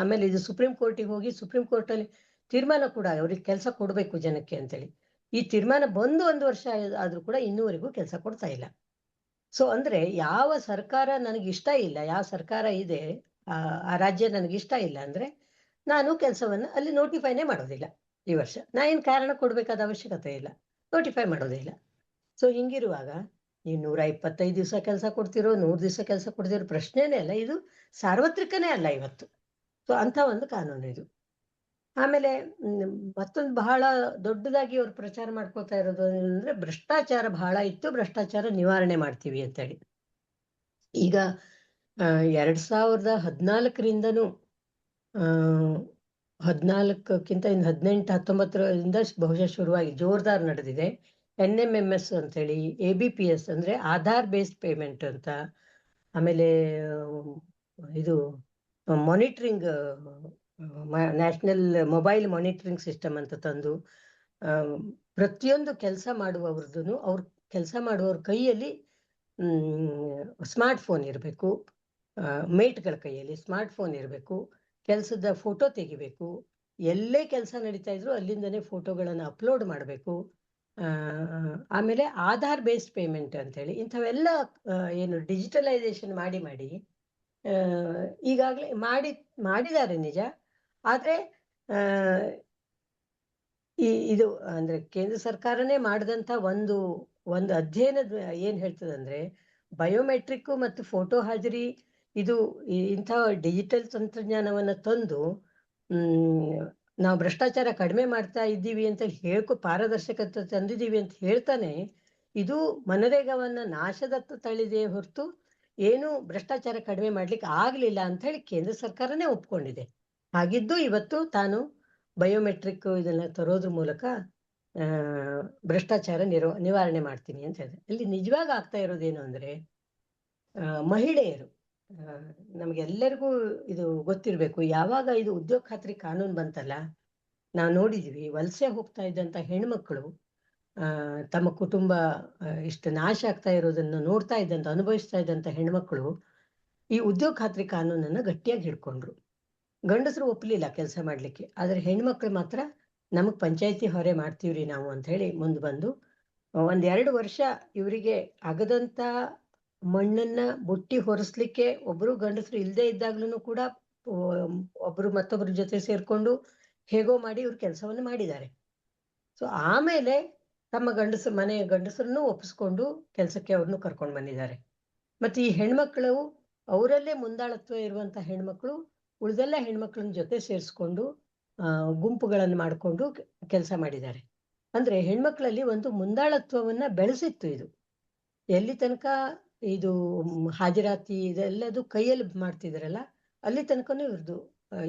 ಆಮೇಲೆ ಇದು ಸುಪ್ರೀಂ ಕೋರ್ಟಿಗೆ ಹೋಗಿ ಸುಪ್ರೀಂ ಕೋರ್ಟ್ ಅಲ್ಲಿ ತೀರ್ಮಾನ ಕೂಡ ಅವ್ರಿಗೆ ಕೆಲಸ ಕೊಡ್ಬೇಕು ಜನಕ್ಕೆ ಅಂತೇಳಿ. ಈ ತೀರ್ಮಾನ ಬಂದು 1 ವರ್ಷ ಆದ್ರೂ ಕೂಡ ಇನ್ನೂವರೆಗೂ ಕೆಲಸ ಕೊಡ್ತಾ ಇಲ್ಲ. ಸೊ ಅಂದ್ರೆ ಯಾವ ಸರ್ಕಾರ ನನಗೆ ಇಷ್ಟ ಇಲ್ಲ, ಯಾವ ಸರ್ಕಾರ ಇದೆ ಆ ರಾಜ್ಯ ನನಗೆ ಇಷ್ಟ ಇಲ್ಲ ಅಂದ್ರೆ ನಾನು ಕೆಲಸವನ್ನ ಅಲ್ಲಿ ನೋಟಿಫೈನೇ ಮಾಡೋದಿಲ್ಲ. ಈ ವರ್ಷ ನಾ ಏನ್ ಕಾರಣ ಕೊಡ್ಬೇಕಾದ ಅವಶ್ಯಕತೆ ಇಲ್ಲ, ನೋಟಿಫೈ ಮಾಡೋದೇ ಇಲ್ಲ. ಸೊ ಹಿಂಗಿರುವಾಗ ನೀವು 125 ದಿವಸ ಕೆಲಸ ಕೊಡ್ತಿರೋ, 100 ದಿವಸ ಕೆಲಸ ಕೊಡ್ತಿರೋ ಪ್ರಶ್ನೆನೇ ಅಲ್ಲ, ಇದು ಸಾರ್ವತ್ರಿಕನೇ ಅಲ್ಲ ಇವತ್ತು. ಸೊ ಅಂತ ಒಂದು ಕಾನೂನು ಇದು. ಆಮೇಲೆ ಮತ್ತೊಂದು ಬಹಳ ದೊಡ್ಡದಾಗಿ ಅವ್ರು ಪ್ರಚಾರ ಮಾಡ್ಕೊತಾ ಇರೋದು ಅಂದ್ರೆ ಭ್ರಷ್ಟಾಚಾರ ಬಹಳ ಇತ್ತು, ಭ್ರಷ್ಟಾಚಾರ ನಿವಾರಣೆ ಮಾಡ್ತೀವಿ ಅಂತೇಳಿ. ಈಗ 2014ರಿಂದನೂ 14ಕ್ಕಿಂತ ಇನ್ನು 18-19ರಿಂದ ಬಹುಶಃ ಶುರುವಾಗಿ ಜೋರ್ದಾರ್ ನಡೆದಿದೆ. NMMS ಅಂತೇಳಿ, ABPS ಅಂದ್ರೆ ಆಧಾರ್ ಬೇಸ್ಡ್ ಪೇಮೆಂಟ್ ಅಂತ, ಆಮೇಲೆ ಇದು monitoring national mobile monitoring system ಅಂತ ತಂದು ಪ್ರತಿಯೊಂದು ಕೆಲಸ ಮಾಡುವವ್ರದ್ದು ಅವ್ರ ಕೆಲಸ ಮಾಡುವವ್ರ ಕೈಯಲ್ಲಿ ಸ್ಮಾರ್ಟ್ ಫೋನ್ ಇರಬೇಕು, ಮೇಟ್ಗಳ ಕೈಯಲ್ಲಿ ಸ್ಮಾರ್ಟ್ ಫೋನ್ ಇರಬೇಕು, ಕೆಲಸದ ಫೋಟೋ ತೆಗಿಬೇಕು, ಎಲ್ಲೇ ಕೆಲಸ ನಡೀತಾ ಇದ್ರು ಅಲ್ಲಿಂದನೇ ಫೋಟೋಗಳನ್ನು ಅಪ್ಲೋಡ್ ಮಾಡಬೇಕು. ಆಮೇಲೆ ಆಧಾರ್ ಬೇಸ್ಡ್ ಪೇಮೆಂಟ್ ಅಂತೇಳಿ ಇಂಥವೆಲ್ಲ ಏನು ಡಿಜಿಟಲೈಸೇಷನ್ ಮಾಡಿ ಈಗಾಗಲೇ ಮಾಡಿದ್ದಾರೆ ನಿಜ. ಆದ್ರೆ ಇದು ಅಂದ್ರೆ ಕೇಂದ್ರ ಸರ್ಕಾರನೇ ಮಾಡಿದಂತ ಒಂದು ಅಧ್ಯಯನದ ಏನ್ ಹೇಳ್ತದಂದ್ರೆ, ಬಯೋಮೆಟ್ರಿಕ್ ಮತ್ತು ಫೋಟೋ ಹಾಜರಿ ಇದು ಇಂಥ ಡಿಜಿಟಲ್ ತಂತ್ರಜ್ಞಾನವನ್ನ ತಂದು ನಾವು ಭ್ರಷ್ಟಾಚಾರ ಕಡಿಮೆ ಮಾಡ್ತಾ ಇದ್ದೀವಿ ಅಂತ ಪಾರದರ್ಶಕತೆ ತಂದಿದ್ದೀವಿ ಅಂತ ಹೇಳ್ತಾನೆ ಇದು ಮನರೇಗಾವನ್ನ ನಾಶದತ್ತ ತಳ್ಳಿದೆ ಹೊರತು ಏನು ಭ್ರಷ್ಟಾಚಾರ ಕಡಿಮೆ ಮಾಡ್ಲಿಕ್ಕೆ ಆಗ್ಲಿಲ್ಲ ಅಂತ ಹೇಳಿ ಕೇಂದ್ರ ಸರ್ಕಾರನೇ ಒಪ್ಕೊಂಡಿದೆ. ಹಾಗಿದ್ದು ಇವತ್ತು ತಾನು ಬಯೋಮೆಟ್ರಿಕ್ ಇದನ್ನ ತರೋದ್ರ ಮೂಲಕ ಭ್ರಷ್ಟಾಚಾರ ನಿವಾರಣೆ ಮಾಡ್ತೀನಿ ಅಂತ ಹೇಳಿದೆ. ಇಲ್ಲಿ ನಿಜವಾಗಿ ಆಗ್ತಾ ಇರೋದೇನು ಅಂದ್ರೆ ಮಹಿಳೆಯರು, ನಮ್ಗೆಲ್ಲರಿಗೂ ಇದು ಗೊತ್ತಿರ್ಬೇಕು, ಯಾವಾಗ ಇದು ಉದ್ಯೋಗ ಖಾತ್ರಿ ಕಾನೂನು ಬಂತಲ್ಲ, ನಾವು ನೋಡಿದ್ವಿ ವಲಸೆ ಹೋಗ್ತಾ ಇದ್ದಂತ ಹೆಣ್ಮಕ್ಳು ತಮ್ಮ ಕುಟುಂಬ ಇಷ್ಟು ನಾಶ ಆಗ್ತಾ ಇರೋದನ್ನು ನೋಡ್ತಾ ಇದ್ದಂತ, ಅನುಭವಿಸ್ತಾ ಇದ್ದಂತ ಹೆಣ್ಮಕ್ಳು ಈ ಉದ್ಯೋಗ ಖಾತ್ರಿ ಕಾನೂನನ್ನ ಗಟ್ಟಿಯಾಗಿ ಹಿಡ್ಕೊಂಡ್ರು. ಗಂಡಸರು ಒಪ್ಪಲಿಲ್ಲ ಕೆಲಸ ಮಾಡ್ಲಿಕ್ಕೆ, ಆದ್ರೆ ಹೆಣ್ಮಕ್ಳು ಮಾತ್ರ ನಮಗ್ ಪಂಚಾಯತಿ ಹೊರೆ ಮಾಡ್ತೀವ್ರಿ ನಾವು ಅಂತ ಹೇಳಿ ಮುಂದೆ ಬಂದು 1-2 ವರ್ಷ ಇವರಿಗೆ ಆಗದಂತ ಮಣ್ಣನ್ನ ಬುಟ್ಟಿ ಹೊರಿಸ್ಲಿಕ್ಕೆ ಒಬ್ರು ಗಂಡಸರು ಇಲ್ಲದೆ ಇದ್ದಾಗ್ಲೂ ಕೂಡ ಒಬ್ರು ಮತ್ತೊಬ್ರ ಜೊತೆ ಸೇರ್ಕೊಂಡು ಹೇಗೋ ಮಾಡಿ ಇವ್ರು ಕೆಲಸವನ್ನು ಮಾಡಿದ್ದಾರೆ. ಸೊ ಆಮೇಲೆ ತಮ್ಮ ಮನೆಯ ಗಂಡಸರನ್ನು ಒಪ್ಪಿಸ್ಕೊಂಡು ಕೆಲಸಕ್ಕೆ ಅವ್ರನ್ನು ಕರ್ಕೊಂಡು ಬಂದಿದ್ದಾರೆ. ಮತ್ತೆ ಈ ಹೆಣ್ಮಕ್ಳು ಅವರಲ್ಲೇ ಮುಂದಾಳತ್ವ ಇರುವಂತ ಹೆಣ್ಮಕ್ಳು ಉಳಿದೆಲ್ಲ ಹೆಣ್ಮಕ್ಳನ್ನ ಜೊತೆ ಸೇರಿಸ್ಕೊಂಡು ಗುಂಪುಗಳನ್ನು ಮಾಡಿಕೊಂಡು ಕೆಲಸ ಮಾಡಿದ್ದಾರೆ. ಅಂದ್ರೆ ಹೆಣ್ಮಕ್ಳಲ್ಲಿ ಒಂದು ಮುಂದಾಳತ್ವವನ್ನ ಬೆಳೆಸಿತ್ತು ಇದು. ಎಲ್ಲಿ ತನಕ ಇದು ಹಾಜರಾತಿ ಇದೆಲ್ಲದು ಕೈಯಲ್ಲಿ ಮಾಡ್ತಿದಾರಲ್ಲ, ಅಲ್ಲಿ ತನಕನೂ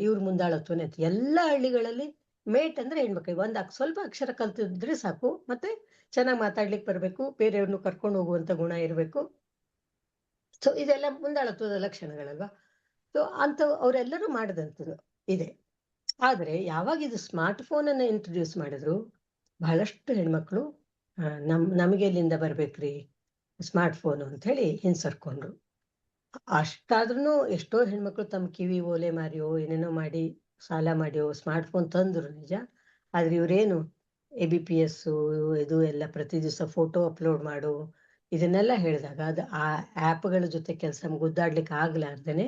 ಇವ್ರ ಮುಂದಾಳತ್ವನೇ ಇತ್ತು. ಎಲ್ಲ ಹಳ್ಳಿಗಳಲ್ಲಿ ಮೇಟ್ ಅಂದ್ರೆ ಹೆಣ್ಮಕ್ಳಿಗೆ ಸ್ವಲ್ಪ ಅಕ್ಷರ ಕಲ್ತಿದ್ರೆ ಸಾಕು, ಮತ್ತೆ ಚೆನ್ನಾಗಿ ಮಾತಾಡ್ಲಿಕ್ಕೆ ಬರ್ಬೇಕು, ಬೇರೆಯವ್ರನ್ನು ಕರ್ಕೊಂಡು ಹೋಗುವಂತ ಗುಣ ಇರಬೇಕು. ಸೊ ಇದೆಲ್ಲ ಮುಂದಾಳತ್ವದ ಲಕ್ಷಣಗಳಲ್ವಾ. ಸೊ ಅಂತ ಅವರೆಲ್ಲರೂ ಮಾಡಿದಂಥದ್ದು ಇದೆ. ಆದ್ರೆ ಯಾವಾಗ ಇದು ಸ್ಮಾರ್ಟ್ ಫೋನ್ ಅನ್ನ ಇಂಟ್ರೊಡ್ಯೂಸ್ ಮಾಡಿದ್ರು, ಬಹಳಷ್ಟು ಹೆಣ್ಮಕ್ಳು ನಮಗೆ ಎಲ್ಲಿಂದ ಬರ್ಬೇಕ್ರಿ ಸ್ಮಾರ್ಟ್ ಫೋನ್ ಅಂತ ಹೇಳಿ ಹಿಂಸರ್ಕೊಂಡ್ರು. ಅಷ್ಟಾದ್ರೂ ಎಷ್ಟೋ ಹೆಣ್ಮಕ್ಳು ತಮ್ಮ ಕಿವಿ ಓಲೆ ಮಾರಿಯೋ ಏನೇನೋ ಮಾಡಿ ಸಾಲ ಮಾಡಿಯೋ ಸ್ಮಾರ್ಟ್ ಫೋನ್ ತಂದ್ರು ನಿಜ. ಆದ್ರೆ ಇವ್ರೇನು ABPS ಇದು ಎಲ್ಲ ಪ್ರತಿ ದಿವಸ ಫೋಟೋ ಅಪ್ಲೋಡ್ ಮಾಡು ಇದನ್ನೆಲ್ಲ ಹೇಳಿದಾಗ ಅದು ಆ ಆ್ಯಪ್ಗಳ ಜೊತೆ ಕೆಲಸ ಗುದ್ದಾಡ್ಲಿಕ್ಕೆ ಆಗ್ಲಾರ್ದೇನೆ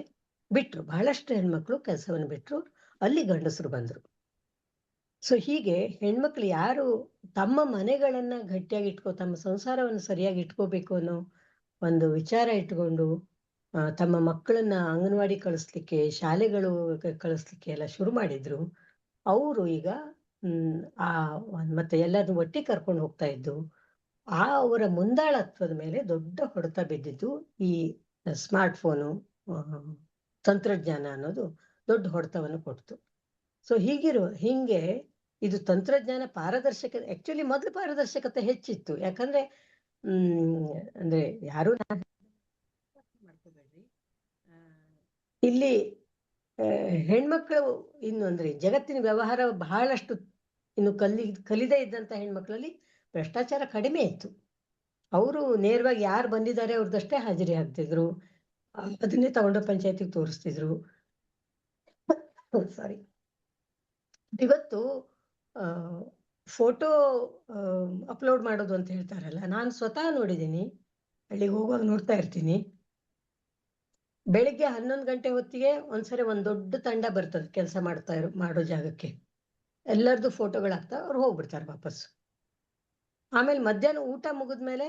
ಬಿಟ್ರು. ಬಹಳಷ್ಟು ಹೆಣ್ಮಕ್ಳು ಕೆಲಸವನ್ನು ಬಿಟ್ರು, ಅಲ್ಲಿ ಗಂಡಸರು ಬಂದ್ರು. ಸೊ ಹೀಗೆ ಹೆಣ್ಮಕ್ಳು ಯಾರು ತಮ್ಮ ಮನೆಗಳನ್ನ ಗಟ್ಟಿಯಾಗಿ ತಮ್ಮ ಸಂಸಾರವನ್ನು ಸರಿಯಾಗಿ ಇಟ್ಕೋಬೇಕು ಅನ್ನೋ ಒಂದು ವಿಚಾರ ಇಟ್ಕೊಂಡು ತಮ್ಮ ಮಕ್ಕಳನ್ನ ಅಂಗನವಾಡಿ ಕಳಿಸ್ಲಿಕ್ಕೆ, ಶಾಲೆಗಳು ಕಳಿಸ್ಲಿಕ್ಕೆ ಎಲ್ಲ ಶುರು ಮಾಡಿದ್ರು. ಅವರು ಈಗ ಮತ್ತೆ ಎಲ್ಲರನ್ನು ಒಟ್ಟಿಗೆ ಕರ್ಕೊಂಡು ಹೋಗ್ತಾ ಇದ್ದು, ಅವರ ಮುಂದಾಳತ್ವದ ಮೇಲೆ ದೊಡ್ಡ ಹೊಡೆತ ಬಿದ್ದಿದ್ದು ಈ ಸ್ಮಾರ್ಟ್ ಫೋನು ತಂತ್ರಜ್ಞಾನ ಅನ್ನೋದು ದೊಡ್ಡ ಹೊಡೆತವನ್ನು ಕೊಡ್ತು. ಸೊ ಹಿಂಗೆ ಇದು ತಂತ್ರಜ್ಞಾನ ಪಾರದರ್ಶಕತೆ, ಆಕ್ಚುಲಿ ಮೊದಲು ಪಾರದರ್ಶಕತೆ ಹೆಚ್ಚಿತ್ತು. ಯಾಕಂದ್ರೆ ಅಂದ್ರೆ ಯಾರು ಮಾಡ್ಕೋಬೇಡ್ರಿ, ಇಲ್ಲಿ ಹೆಣ್ಮಕ್ಳು ಇನ್ನು ಅಂದ್ರೆ ಜಗತ್ತಿನ ವ್ಯವಹಾರ ಬಹಳಷ್ಟು ಇನ್ನು ಕಲಿದೇ ಇದ್ದಂತ ಹೆಣ್ಮಕ್ಳಲ್ಲಿ ಭ್ರಷ್ಟಾಚಾರ ಕಡಿಮೆ ಇತ್ತು. ಅವರು ನೇರವಾಗಿ ಯಾರು ಬಂದಿದ್ದಾರೆ ಅವ್ರದ್ದಷ್ಟೇ ಹಾಜರಿ ಹಾಕ್ತಿದ್ರು, ಅದನ್ನೇ ತಗೊಂಡು ಪಂಚಾಯತಿಗೆ ತೋರಿಸ್ತಿದ್ರು. ಸಾರಿ, ಇವತ್ತು ಫೋಟೋ ಅಪ್ಲೋಡ್ ಮಾಡೋದು ಅಂತ ಹೇಳ್ತಾರಲ್ಲ, ನಾನು ಸ್ವತಃ ನೋಡಿದ್ದೀನಿ, ಅಲ್ಲಿಗೆ ಹೋಗುವಾಗ ನೋಡ್ತಾ ಇರ್ತೀನಿ. ಬೆಳಿಗ್ಗೆ 11 ಗಂಟೆ ಹೊತ್ತಿಗೆ ಒಂದ್ಸರಿ ಒಂದ್ ದೊಡ್ಡ ತಂಡ ಬರ್ತದೆ ಕೆಲಸ ಮಾಡೋ ಜಾಗಕ್ಕೆ. ಎಲ್ಲರದು ಫೋಟೋಗಳಾಗ್ತಾವ, ಅವ್ರು ಹೋಗ್ಬಿಡ್ತಾರೆ ವಾಪಸ್. ಆಮೇಲೆ ಮಧ್ಯಾಹ್ನ ಊಟ ಮುಗಿದ್ಮೇಲೆ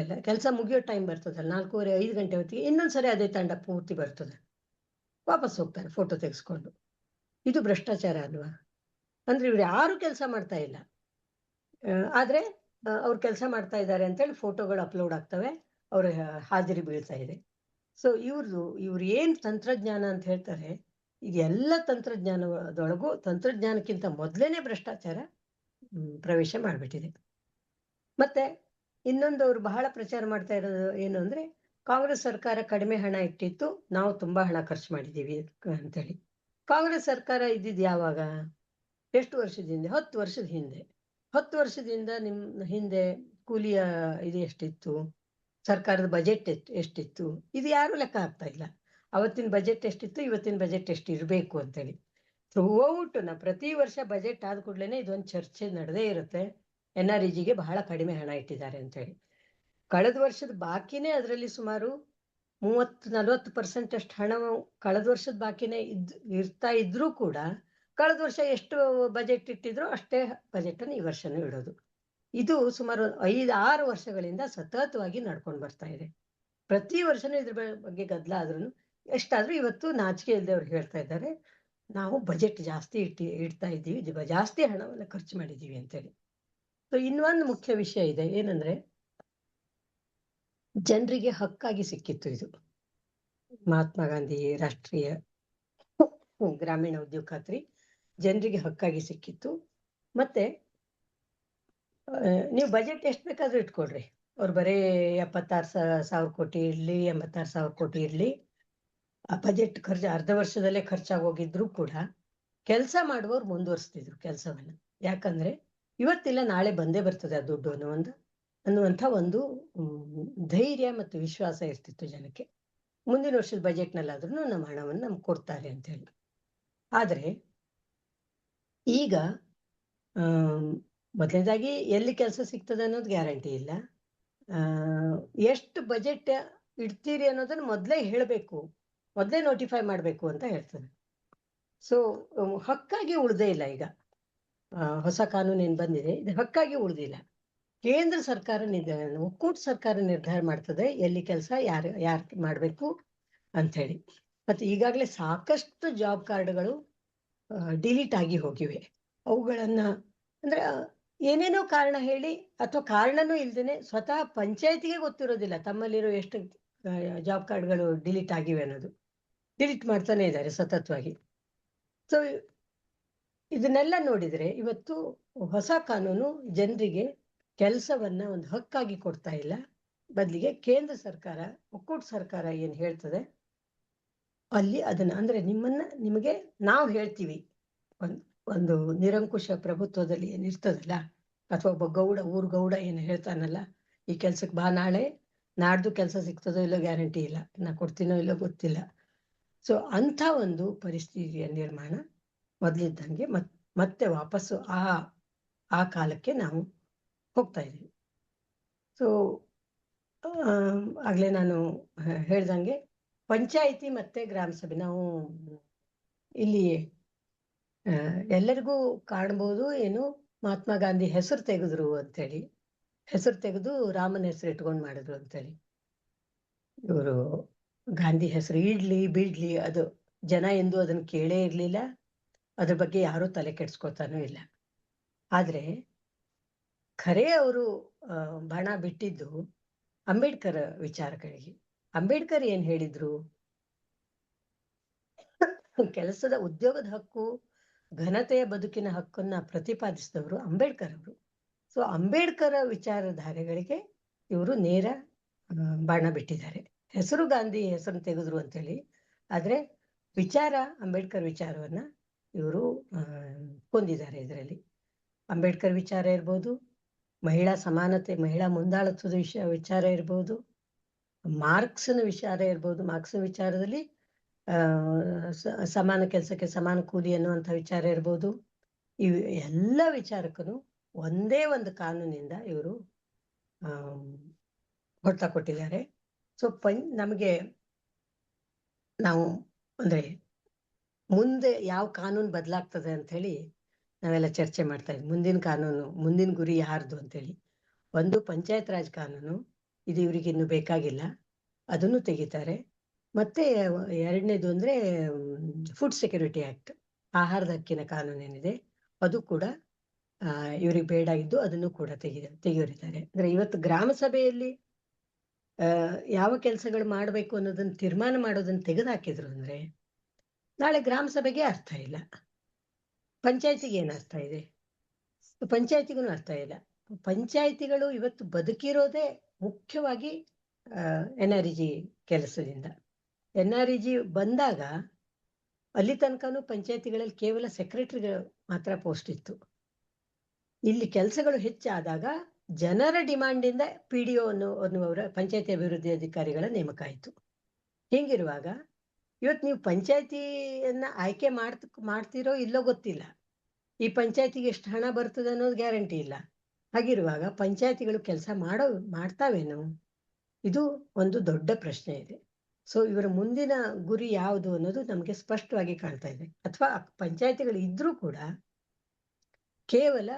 ಎಲ್ಲ ಕೆಲಸ ಮುಗಿಯೋ ಟೈಮ್ ಬರ್ತದಲ್ಲ, 4:30-5 ಗಂಟೆ ಹೊತ್ತಿಗೆ ಇನ್ನೊಂದ್ಸರಿ ಅದೇ ತಂಡ ಪೂರ್ತಿ ಬರ್ತದೆ, ವಾಪಸ್ ಹೋಗ್ತಾರೆ ಫೋಟೋ ತೆಗೆಸ್ಕೊಂಡು. ಇದು ಭ್ರಷ್ಟಾಚಾರ ಅಲ್ವಾ? ಅಂದ್ರೆ ಇವ್ರು ಯಾರು ಕೆಲಸ ಮಾಡ್ತಾ ಇಲ್ಲ, ಆದ್ರೆ ಅವ್ರು ಕೆಲಸ ಮಾಡ್ತಾ ಇದ್ದಾರೆ ಅಂತೇಳಿ ಫೋಟೋಗಳು ಅಪ್ಲೋಡ್ ಆಗ್ತವೆ, ಅವ್ರ ಹಾಜರಿ ಬೀಳ್ತಾ ಇದೆ. ಸೊ ಇವ್ರು ಏನ್ ತಂತ್ರಜ್ಞಾನ ಅಂತ ಹೇಳ್ತಾರೆ, ಇದೆಲ್ಲ ತಂತ್ರಜ್ಞಾನದೊಳಗೂ ತಂತ್ರಜ್ಞಾನಕ್ಕಿಂತ ಮೊದಲೇನೆ ಭ್ರಷ್ಟಾಚಾರ ಪ್ರವೇಶ ಮಾಡ್ಬಿಟ್ಟಿದೆ. ಮತ್ತೆ ಇನ್ನೊಂದು ಅವ್ರು ಬಹಳ ಪ್ರಚಾರ ಮಾಡ್ತಾ ಇರೋದು ಏನು ಅಂದ್ರೆ, ಕಾಂಗ್ರೆಸ್ ಸರ್ಕಾರ ಕಡಿಮೆ ಹಣ ಇಟ್ಟಿತ್ತು, ನಾವು ತುಂಬಾ ಹಣ ಖರ್ಚು ಮಾಡಿದೀವಿ ಅಂತೇಳಿ. ಕಾಂಗ್ರೆಸ್ ಸರ್ಕಾರ ಇದ್ದಿದ್ದು ಯಾವಾಗ? ಎಷ್ಟು ವರ್ಷದಿಂದ? 10 ವರ್ಷದ ಹಿಂದೆ. 10 ವರ್ಷದಿಂದ ಹಿಂದೆ ಕೂಲಿಯ ಇದು ಎಷ್ಟಿತ್ತು, ಸರ್ಕಾರದ ಬಜೆಟ್ ಎಷ್ಟಿತ್ತು, ಇದು ಯಾರು ಲೆಕ್ಕ ಆಗ್ತಾ ಇಲ್ಲ. ಅವತ್ತಿನ ಬಜೆಟ್ ಎಷ್ಟಿತ್ತು, ಇವತ್ತಿನ ಬಜೆಟ್ ಎಷ್ಟು ಇರಬೇಕು ಅಂತೇಳಿ. ಥ್ರೂಔಟ್ ಪ್ರತಿ ವರ್ಷ ಬಜೆಟ್ ಆದ ಕೂಡಲೇ ಇದೊಂದು ಚರ್ಚೆ ನಡೆದೇ ಇರುತ್ತೆ, NREGಗೆ ಬಹಳ ಕಡಿಮೆ ಹಣ ಇಟ್ಟಿದ್ದಾರೆ ಅಂತೇಳಿ. ಕಳೆದ ವರ್ಷದ ಬಾಕಿನೇ ಅದರಲ್ಲಿ ಸುಮಾರು 30-40% ಅಷ್ಟು ಹಣ ಕಳೆದ ವರ್ಷದ ಬಾಕಿನೇ ಇರ್ತಾ ಇದ್ರೂ ಕೂಡ, ಕಳೆದ ವರ್ಷ ಎಷ್ಟು ಬಜೆಟ್ ಇಟ್ಟಿದ್ರು ಅಷ್ಟೇ ಬಜೆಟ್ ಅನ್ನು ಈ ವರ್ಷನೂ ಇಡೋದು. ಇದು ಸುಮಾರು 5-6 ವರ್ಷಗಳಿಂದ ಸತತವಾಗಿ ನಡ್ಕೊಂಡು ಬರ್ತಾ ಇದೆ. ಪ್ರತಿ ವರ್ಷನೂ ಇದ್ರ ಬಗ್ಗೆ ಗದ್ದಲ ಆದ್ರೂ ಎಷ್ಟಾದ್ರೂ ಇವತ್ತು ನಾಚಿಕೆ ಇಲ್ಲದೆ ಅವ್ರು ಹೇಳ್ತಾ ಇದ್ದಾರೆ, ನಾವು ಬಜೆಟ್ ಜಾಸ್ತಿ ಇಡ್ತಾ ಇದ್ದೀವಿ, ಜಾಸ್ತಿ ಹಣವನ್ನು ಖರ್ಚು ಮಾಡಿದ್ದೀವಿ ಅಂತೇಳಿ. ಸೊ ಇನ್ನೊಂದು ಮುಖ್ಯ ವಿಷಯ ಇದೆ, ಏನಂದ್ರೆ ಜನರಿಗೆ ಹಕ್ಕಾಗಿ ಸಿಕ್ಕಿತ್ತು ಇದು. ಮಹಾತ್ಮ ಗಾಂಧಿ ರಾಷ್ಟ್ರೀಯ ಗ್ರಾಮೀಣ ಉದ್ಯೋಗ ಖಾತ್ರಿ ಜನರಿಗೆ ಹಕ್ಕಾಗಿ ಸಿಕ್ಕಿತ್ತು. ಮತ್ತೆ ನೀವು ಬಜೆಟ್ ಎಷ್ಟು ಬೇಕಾದ್ರೂ ಇಟ್ಕೊಳ್ರಿ, ಅವ್ರು ಬರೀ 76,000 ಕೋಟಿ ಇರ್ಲಿ, 86,000 ಕೋಟಿ ಇರ್ಲಿ, ಆ ಬಜೆಟ್ ಖರ್ಚು ಅರ್ಧ ವರ್ಷದಲ್ಲೇ ಖರ್ಚಾಗೋಗಿದ್ರು ಕೂಡ ಕೆಲಸ ಮಾಡುವವ್ರು ಮುಂದುವರಿಸ್ತಿದ್ರು ಕೆಲಸವನ್ನ. ಯಾಕಂದ್ರೆ ಇವತ್ತಿಲ್ಲ ನಾಳೆ ಬಂದೇ ಬರ್ತದೆ ಆ ದುಡ್ಡು ಅನ್ನುವಂಥ ಒಂದು ಧೈರ್ಯ ಮತ್ತು ವಿಶ್ವಾಸ ಇರ್ತಿತ್ತು ಜನಕ್ಕೆ. ಮುಂದಿನ ವರ್ಷದ ಬಜೆಟ್ನಲ್ಲಾದ್ರೂ ನಮ್ಮ ಹಣವನ್ನು ನಮ್ಗೆ ಕೊಡ್ತಾರೆ ಅಂತ ಹೇಳಿ. ಆದ್ರೆ ಈಗ ಮೊದಲನೇದಾಗಿ ಎಲ್ಲಿ ಕೆಲಸ ಸಿಗ್ತದೆ ಅನ್ನೋದು ಗ್ಯಾರಂಟಿ ಇಲ್ಲ. ಎಷ್ಟು ಬಜೆಟ್ ಇಡ್ತೀರಿ ಅನ್ನೋದನ್ನ ಮೊದಲೇ ಹೇಳಬೇಕು, ಮೊದಲೇ ನೋಟಿಫೈ ಮಾಡಬೇಕು ಅಂತ ಹೇಳ್ತದೆ. ಸೊ ಹಕ್ಕಾಗಿ ಉಳ್ದೇ ಇಲ್ಲ. ಈಗ ಹೊಸ ಕಾನೂನು ಏನ್ ಬಂದಿದೆ ಇದು ಹಕ್ಕಾಗಿ ಉಳ್ದಿಲ್ಲ. ಕೇಂದ್ರ ಸರ್ಕಾರ ಒಕ್ಕೂಟ ಸರ್ಕಾರ ನಿರ್ಧಾರ ಮಾಡ್ತದೆ ಎಲ್ಲಿ ಕೆಲಸ ಯಾರು ಮಾಡ್ಬೇಕು ಅಂತ ಹೇಳಿ. ಮತ್ತೆ ಈಗಾಗಲೇ ಸಾಕಷ್ಟು ಜಾಬ್ ಕಾರ್ಡ್ಗಳು ಡಿಲೀಟ್ ಆಗಿ ಹೋಗಿವೆ. ಅವುಗಳನ್ನ ಅಂದ್ರೆ ಏನೇನೋ ಕಾರಣ ಹೇಳಿ ಅಥವಾ ಕಾರಣನೂ ಇಲ್ದೇನೆ ಸ್ವತಃ ಪಂಚಾಯತಿಗೆ ಗೊತ್ತಿರೋದಿಲ್ಲ ತಮ್ಮಲ್ಲಿರೋ ಎಷ್ಟು ಜಾಬ್ ಕಾರ್ಡ್ಗಳು ಡಿಲೀಟ್ ಆಗಿವೆ ಅನ್ನೋದು. ಡಿಲೀಟ್ ಮಾಡ್ತಾನೆ ಇದ್ದಾರೆ ಸತತವಾಗಿ. ಸೊ ಇದನ್ನೆಲ್ಲ ನೋಡಿದ್ರೆ ಇವತ್ತು ಹೊಸ ಕಾನೂನು ಜನರಿಗೆ ಕೆಲಸವನ್ನ ಒಂದು ಹಕ್ಕಾಗಿ ಕೊಡ್ತಾ ಇಲ್ಲ. ಬದಲಿಗೆ ಕೇಂದ್ರ ಸರ್ಕಾರ, ಒಕ್ಕೂಟ ಸರ್ಕಾರ ಏನ್ ಹೇಳ್ತದೆ ಅಲ್ಲಿ ಅದನ್ನ ಅಂದ್ರೆ ನಿಮಗೆ ನಾವು ಹೇಳ್ತೀವಿ. ಒಂದು ನಿರಂಕುಶ ಪ್ರಭುತ್ವದಲ್ಲಿ ಏನಿರ್ತದಲ್ಲ, ಅಥವಾ ಒಬ್ಬ ಊರ್ ಗೌಡ ಏನು ಹೇಳ್ತಾನಲ್ಲ, ಈ ಕೆಲ್ಸಕ್ಕೆ ಬಾ, ನಾಡ್ದು ಕೆಲಸ ಸಿಗ್ತದೋ ಇಲ್ಲೋ ಗ್ಯಾರಂಟಿ ಇಲ್ಲ, ನಾ ಕೊಡ್ತೀನೋ ಇಲ್ಲೋ ಗೊತ್ತಿಲ್ಲ. ಸೊ ಅಂಥ ಒಂದು ಪರಿಸ್ಥಿತಿಯ ನಿರ್ಮಾಣ ಮೊದಲಿದ್ದಂಗೆ ಮತ್ತೆ ವಾಪಸ್ಸು ಆ ಕಾಲಕ್ಕೆ ನಾವು ಹೋಗ್ತಾ ಇದ್ದೀವಿ. ಸೊ ಆಗ್ಲೇ ನಾನು ಹೇಳ್ದಂಗೆ ಪಂಚಾಯಿತಿ ಮತ್ತೆ ಗ್ರಾಮ ಸಭೆ ನಾವು ಇಲ್ಲಿ ಎಲ್ಲರಿಗೂ ಕಾಣ್ಬೋದು, ಏನು ಮಹಾತ್ಮ ಗಾಂಧಿ ಹೆಸರು ತೆಗೆದ್ರು ಅಂತೇಳಿ, ಹೆಸರು ತೆಗೆದು ರಾಮನ ಹೆಸರು ಇಟ್ಕೊಂಡು ಮಾಡಿದ್ರು ಅಂತೇಳಿ. ಇವರು ಗಾಂಧಿ ಹೆಸರು ಇಡ್ಲಿ ಬಿಡ್ಲಿ ಅದು ಜನ ಎಂದು ಅದನ್ನ ಕೇಳೇ ಇರ್ಲಿಲ್ಲ, ಅದ್ರ ಬಗ್ಗೆ ಯಾರೂ ತಲೆ ಕೆಡ್ಸ್ಕೊತಾನೂ ಇಲ್ಲ. ಆದ್ರೆ ಖರೇ ಅವರು ಬಾಣ ಬಿಟ್ಟಿದ್ದು ಅಂಬೇಡ್ಕರ್ ವಿಚಾರಗಳಿಗೆ. ಅಂಬೇಡ್ಕರ್ ಏನ್ ಹೇಳಿದ್ರು, ಕೆಲಸದ ಉದ್ಯೋಗದ ಹಕ್ಕು, ಘನತೆಯ ಬದುಕಿನ ಹಕ್ಕನ್ನ ಪ್ರತಿಪಾದಿಸಿದವರು ಅಂಬೇಡ್ಕರ್ ಅವರು. ಸೊ ಅಂಬೇಡ್ಕರ್ ವಿಚಾರಧಾರೆಗಳಿಗೆ ಇವರು ನೇರ ಬಾಣ ಬಿಟ್ಟಿದ್ದಾರೆ. ಹೆಸರು ಗಾಂಧಿ ಹೆಸರು ತೆಗೆದ್ರು ಅಂತೇಳಿ, ಆದ್ರೆ ವಿಚಾರ ಅಂಬೇಡ್ಕರ್ ವಿಚಾರವನ್ನ ಇವರು ಕೊಂದಿದ್ದಾರೆ. ಇದರಲ್ಲಿ ಅಂಬೇಡ್ಕರ್ ವಿಚಾರ ಇರ್ಬೋದು, ಮಹಿಳಾ ಸಮಾನತೆ, ಮಹಿಳಾ ಮುಂದಾಳತ್ವದ ವಿಚಾರ ಇರ್ಬೋದು, ಮಾರ್ಕ್ಸ್ನ ವಿಚಾರ ಇರ್ಬೋದು. ಮಾರ್ಕ್ಸ್ನ ವಿಚಾರದಲ್ಲಿ ಸಮಾನ ಕೆಲಸಕ್ಕೆ ಸಮಾನ ಕೂಲಿ ಅನ್ನುವಂಥ ವಿಚಾರ ಇರ್ಬೋದು. ಇವು ಎಲ್ಲ ವಿಚಾರಕ್ಕೂ ಒಂದೇ ಒಂದು ಕಾನೂನಿಂದ ಇವರು ಹೊಡ್ತಾ ಕೊಟ್ಟಿದ್ದಾರೆ. ಸೊ ನಮಗೆ ನಾವು ಅಂದ್ರೆ ಮುಂದೆ ಯಾವ ಕಾನೂನು ಬದಲಾಗ್ತದೆ ಅಂತ ಹೇಳಿ ನಾವೆಲ್ಲ ಚರ್ಚೆ ಮಾಡ್ತಾ ಇದ್ವಿ. ಮುಂದಿನ ಕಾನೂನು, ಮುಂದಿನ ಗುರಿ ಯಾರ್ದು ಅಂತೇಳಿ. ಒಂದು ಪಂಚಾಯತ್ ರಾಜ್ ಕಾನೂನು, ಇದು ಇವರಿಗೆ ಇನ್ನು ಬೇಕಾಗಿಲ್ಲ, ಅದನ್ನು ತೆಗಿತಾರೆ. ಮತ್ತೆ ಎರಡನೇದು ಅಂದ್ರೆ ಫುಡ್ ಸೆಕ್ಯೂರಿಟಿ ಆಕ್ಟ್, ಆಹಾರದ ಹಕ್ಕಿನ ಕಾನೂನು ಏನಿದೆ ಅದು ಕೂಡ ಇವ್ರಿಗೆ ಬೇಡ ಇದ್ದು ಅದನ್ನು ಕೂಡ ತೆಗೆಯೋರಿದ್ದಾರೆ. ಅಂದ್ರೆ ಇವತ್ತು ಗ್ರಾಮ ಸಭೆಯಲ್ಲಿ ಯಾವ ಕೆಲಸಗಳು ಮಾಡ್ಬೇಕು ಅನ್ನೋದನ್ನ ತೀರ್ಮಾನ ಮಾಡೋದನ್ನ ತೆಗೆದುಹಾಕಿದ್ರು ಅಂದ್ರೆ ನಾಳೆ ಗ್ರಾಮ ಸಭೆಗೆ ಅರ್ಥ ಇಲ್ಲ, ಪಂಚಾಯತಿಗೆ ಏನ್ ಅರ್ಥ ಇದೆ, ಪಂಚಾಯತಿಗೂ ಅರ್ಥ ಇಲ್ಲ. ಪಂಚಾಯತಿಗಳು ಇವತ್ತು ಬದುಕಿರೋದೇ ಮುಖ್ಯವಾಗಿ NREG ಕೆಲಸದಿಂದ. NREG ಬಂದಾಗ ಅಲ್ಲಿ ತನಕನೂ ಪಂಚಾಯತಿಗಳಲ್ಲಿ ಕೇವಲ ಸೆಕ್ರೆಟರಿಗಳು ಮಾತ್ರ ಪೋಸ್ಟ್ ಇತ್ತು. ಇಲ್ಲಿ ಕೆಲಸಗಳು ಹೆಚ್ಚಾದಾಗ ಜನರ ಡಿಮಾಂಡಿಂದ PDO ಅನ್ನುವರ ಪಂಚಾಯತಿ ಅಭಿವೃದ್ಧಿ ಅಧಿಕಾರಿಗಳ ನೇಮಕ ಆಯಿತು. ಹೀಗಿರುವಾಗ ಇವತ್ತು ನೀವು ಪಂಚಾಯತಿಯನ್ನ ಆಯ್ಕೆ ಮಾಡ್ತಿರೋ ಇಲ್ಲೋ ಗೊತ್ತಿಲ್ಲ, ಈ ಪಂಚಾಯತಿಗೆ ಎಷ್ಟು ಹಣ ಬರ್ತದೆ ಅನ್ನೋದು ಗ್ಯಾರಂಟಿ ಇಲ್ಲ. ಹಾಗಿರುವಾಗ ಪಂಚಾಯತಿಗಳು ಕೆಲಸ ಮಾಡ್ತಾವೇನೋ, ಇದು ಒಂದು ದೊಡ್ಡ ಪ್ರಶ್ನೆ ಇದೆ. ಸೊ ಇವರ ಮುಂದಿನ ಗುರಿ ಯಾವುದು ಅನ್ನೋದು ನಮಗೆ ಸ್ಪಷ್ಟವಾಗಿ ಕಾಣ್ತಾ ಇದೆ. ಅಥವಾ ಪಂಚಾಯತಿಗಳು ಇದ್ರೂ ಕೂಡ ಕೇವಲ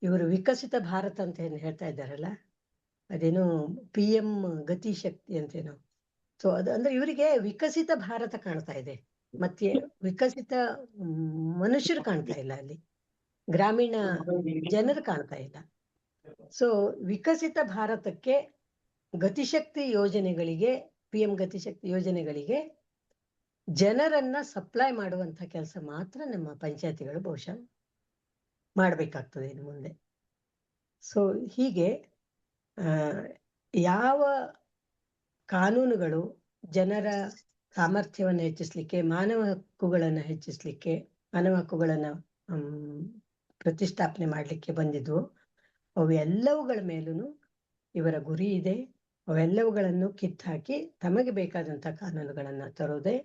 ಇವರು ವಿಕಸಿತ ಭಾರತ ಅಂತ ಏನು ಹೇಳ್ತಾ ಇದ್ದಾರಲ್ಲ, ಅದೇನೋ PM ಗತಿ ಶಕ್ತಿ ಅಂತೇನೋ. ಸೊ ಅದು ಅಂದ್ರೆ ಇವರಿಗೆ ವಿಕಸಿತ ಭಾರತ ಕಾಣ್ತಾ ಇದೆ, ಮತ್ತೆ ವಿಕಸಿತ ಮನುಷ್ಯರು ಕಾಣ್ತಾ ಇಲ್ಲ ಅಲ್ಲಿ. ಗ್ರಾಮೀಣ ಜನರು ಕಾಣ್ತಾ ಇಲ್ಲ. ಸೊ ವಿಕಸಿತ ಭಾರತಕ್ಕೆ ಗತಿಶಕ್ತಿ ಯೋಜನೆಗಳಿಗೆ, PM ಗತಿಶಕ್ತಿ ಯೋಜನೆಗಳಿಗೆ ಜನರನ್ನ ಸಪ್ಲೈ ಮಾಡುವಂತ ಕೆಲಸ ಮಾತ್ರ ನಮ್ಮ ಪಂಚಾಯತಿಗಳು ಬಹುಶಃ ಮಾಡಬೇಕಾಗ್ತದೆ ಇನ್ನು ಮುಂದೆ. ಸೊ ಹೀಗೆ ಯಾವ ಕಾನೂನುಗಳು ಜನರ ಸಾಮರ್ಥ್ಯವನ್ನು ಹೆಚ್ಚಿಸ್ಲಿಕ್ಕೆ, ಮಾನವ ಹಕ್ಕುಗಳನ್ನ ಪ್ರತಿಷ್ಠಾಪನೆ ಮಾಡಲಿಕ್ಕೆ ಬಂದಿದ್ವು, ಅವೆಲ್ಲವುಗಳ ಮೇಲೂ ಇವರ ಗುರಿ ಇದೆ. ಅವೆಲ್ಲವುಗಳನ್ನು ಕಿತ್ತಾಕಿ ತಮಗೆ ಬೇಕಾದಂತ ಕಾನೂನುಗಳನ್ನ ತರೋದೇ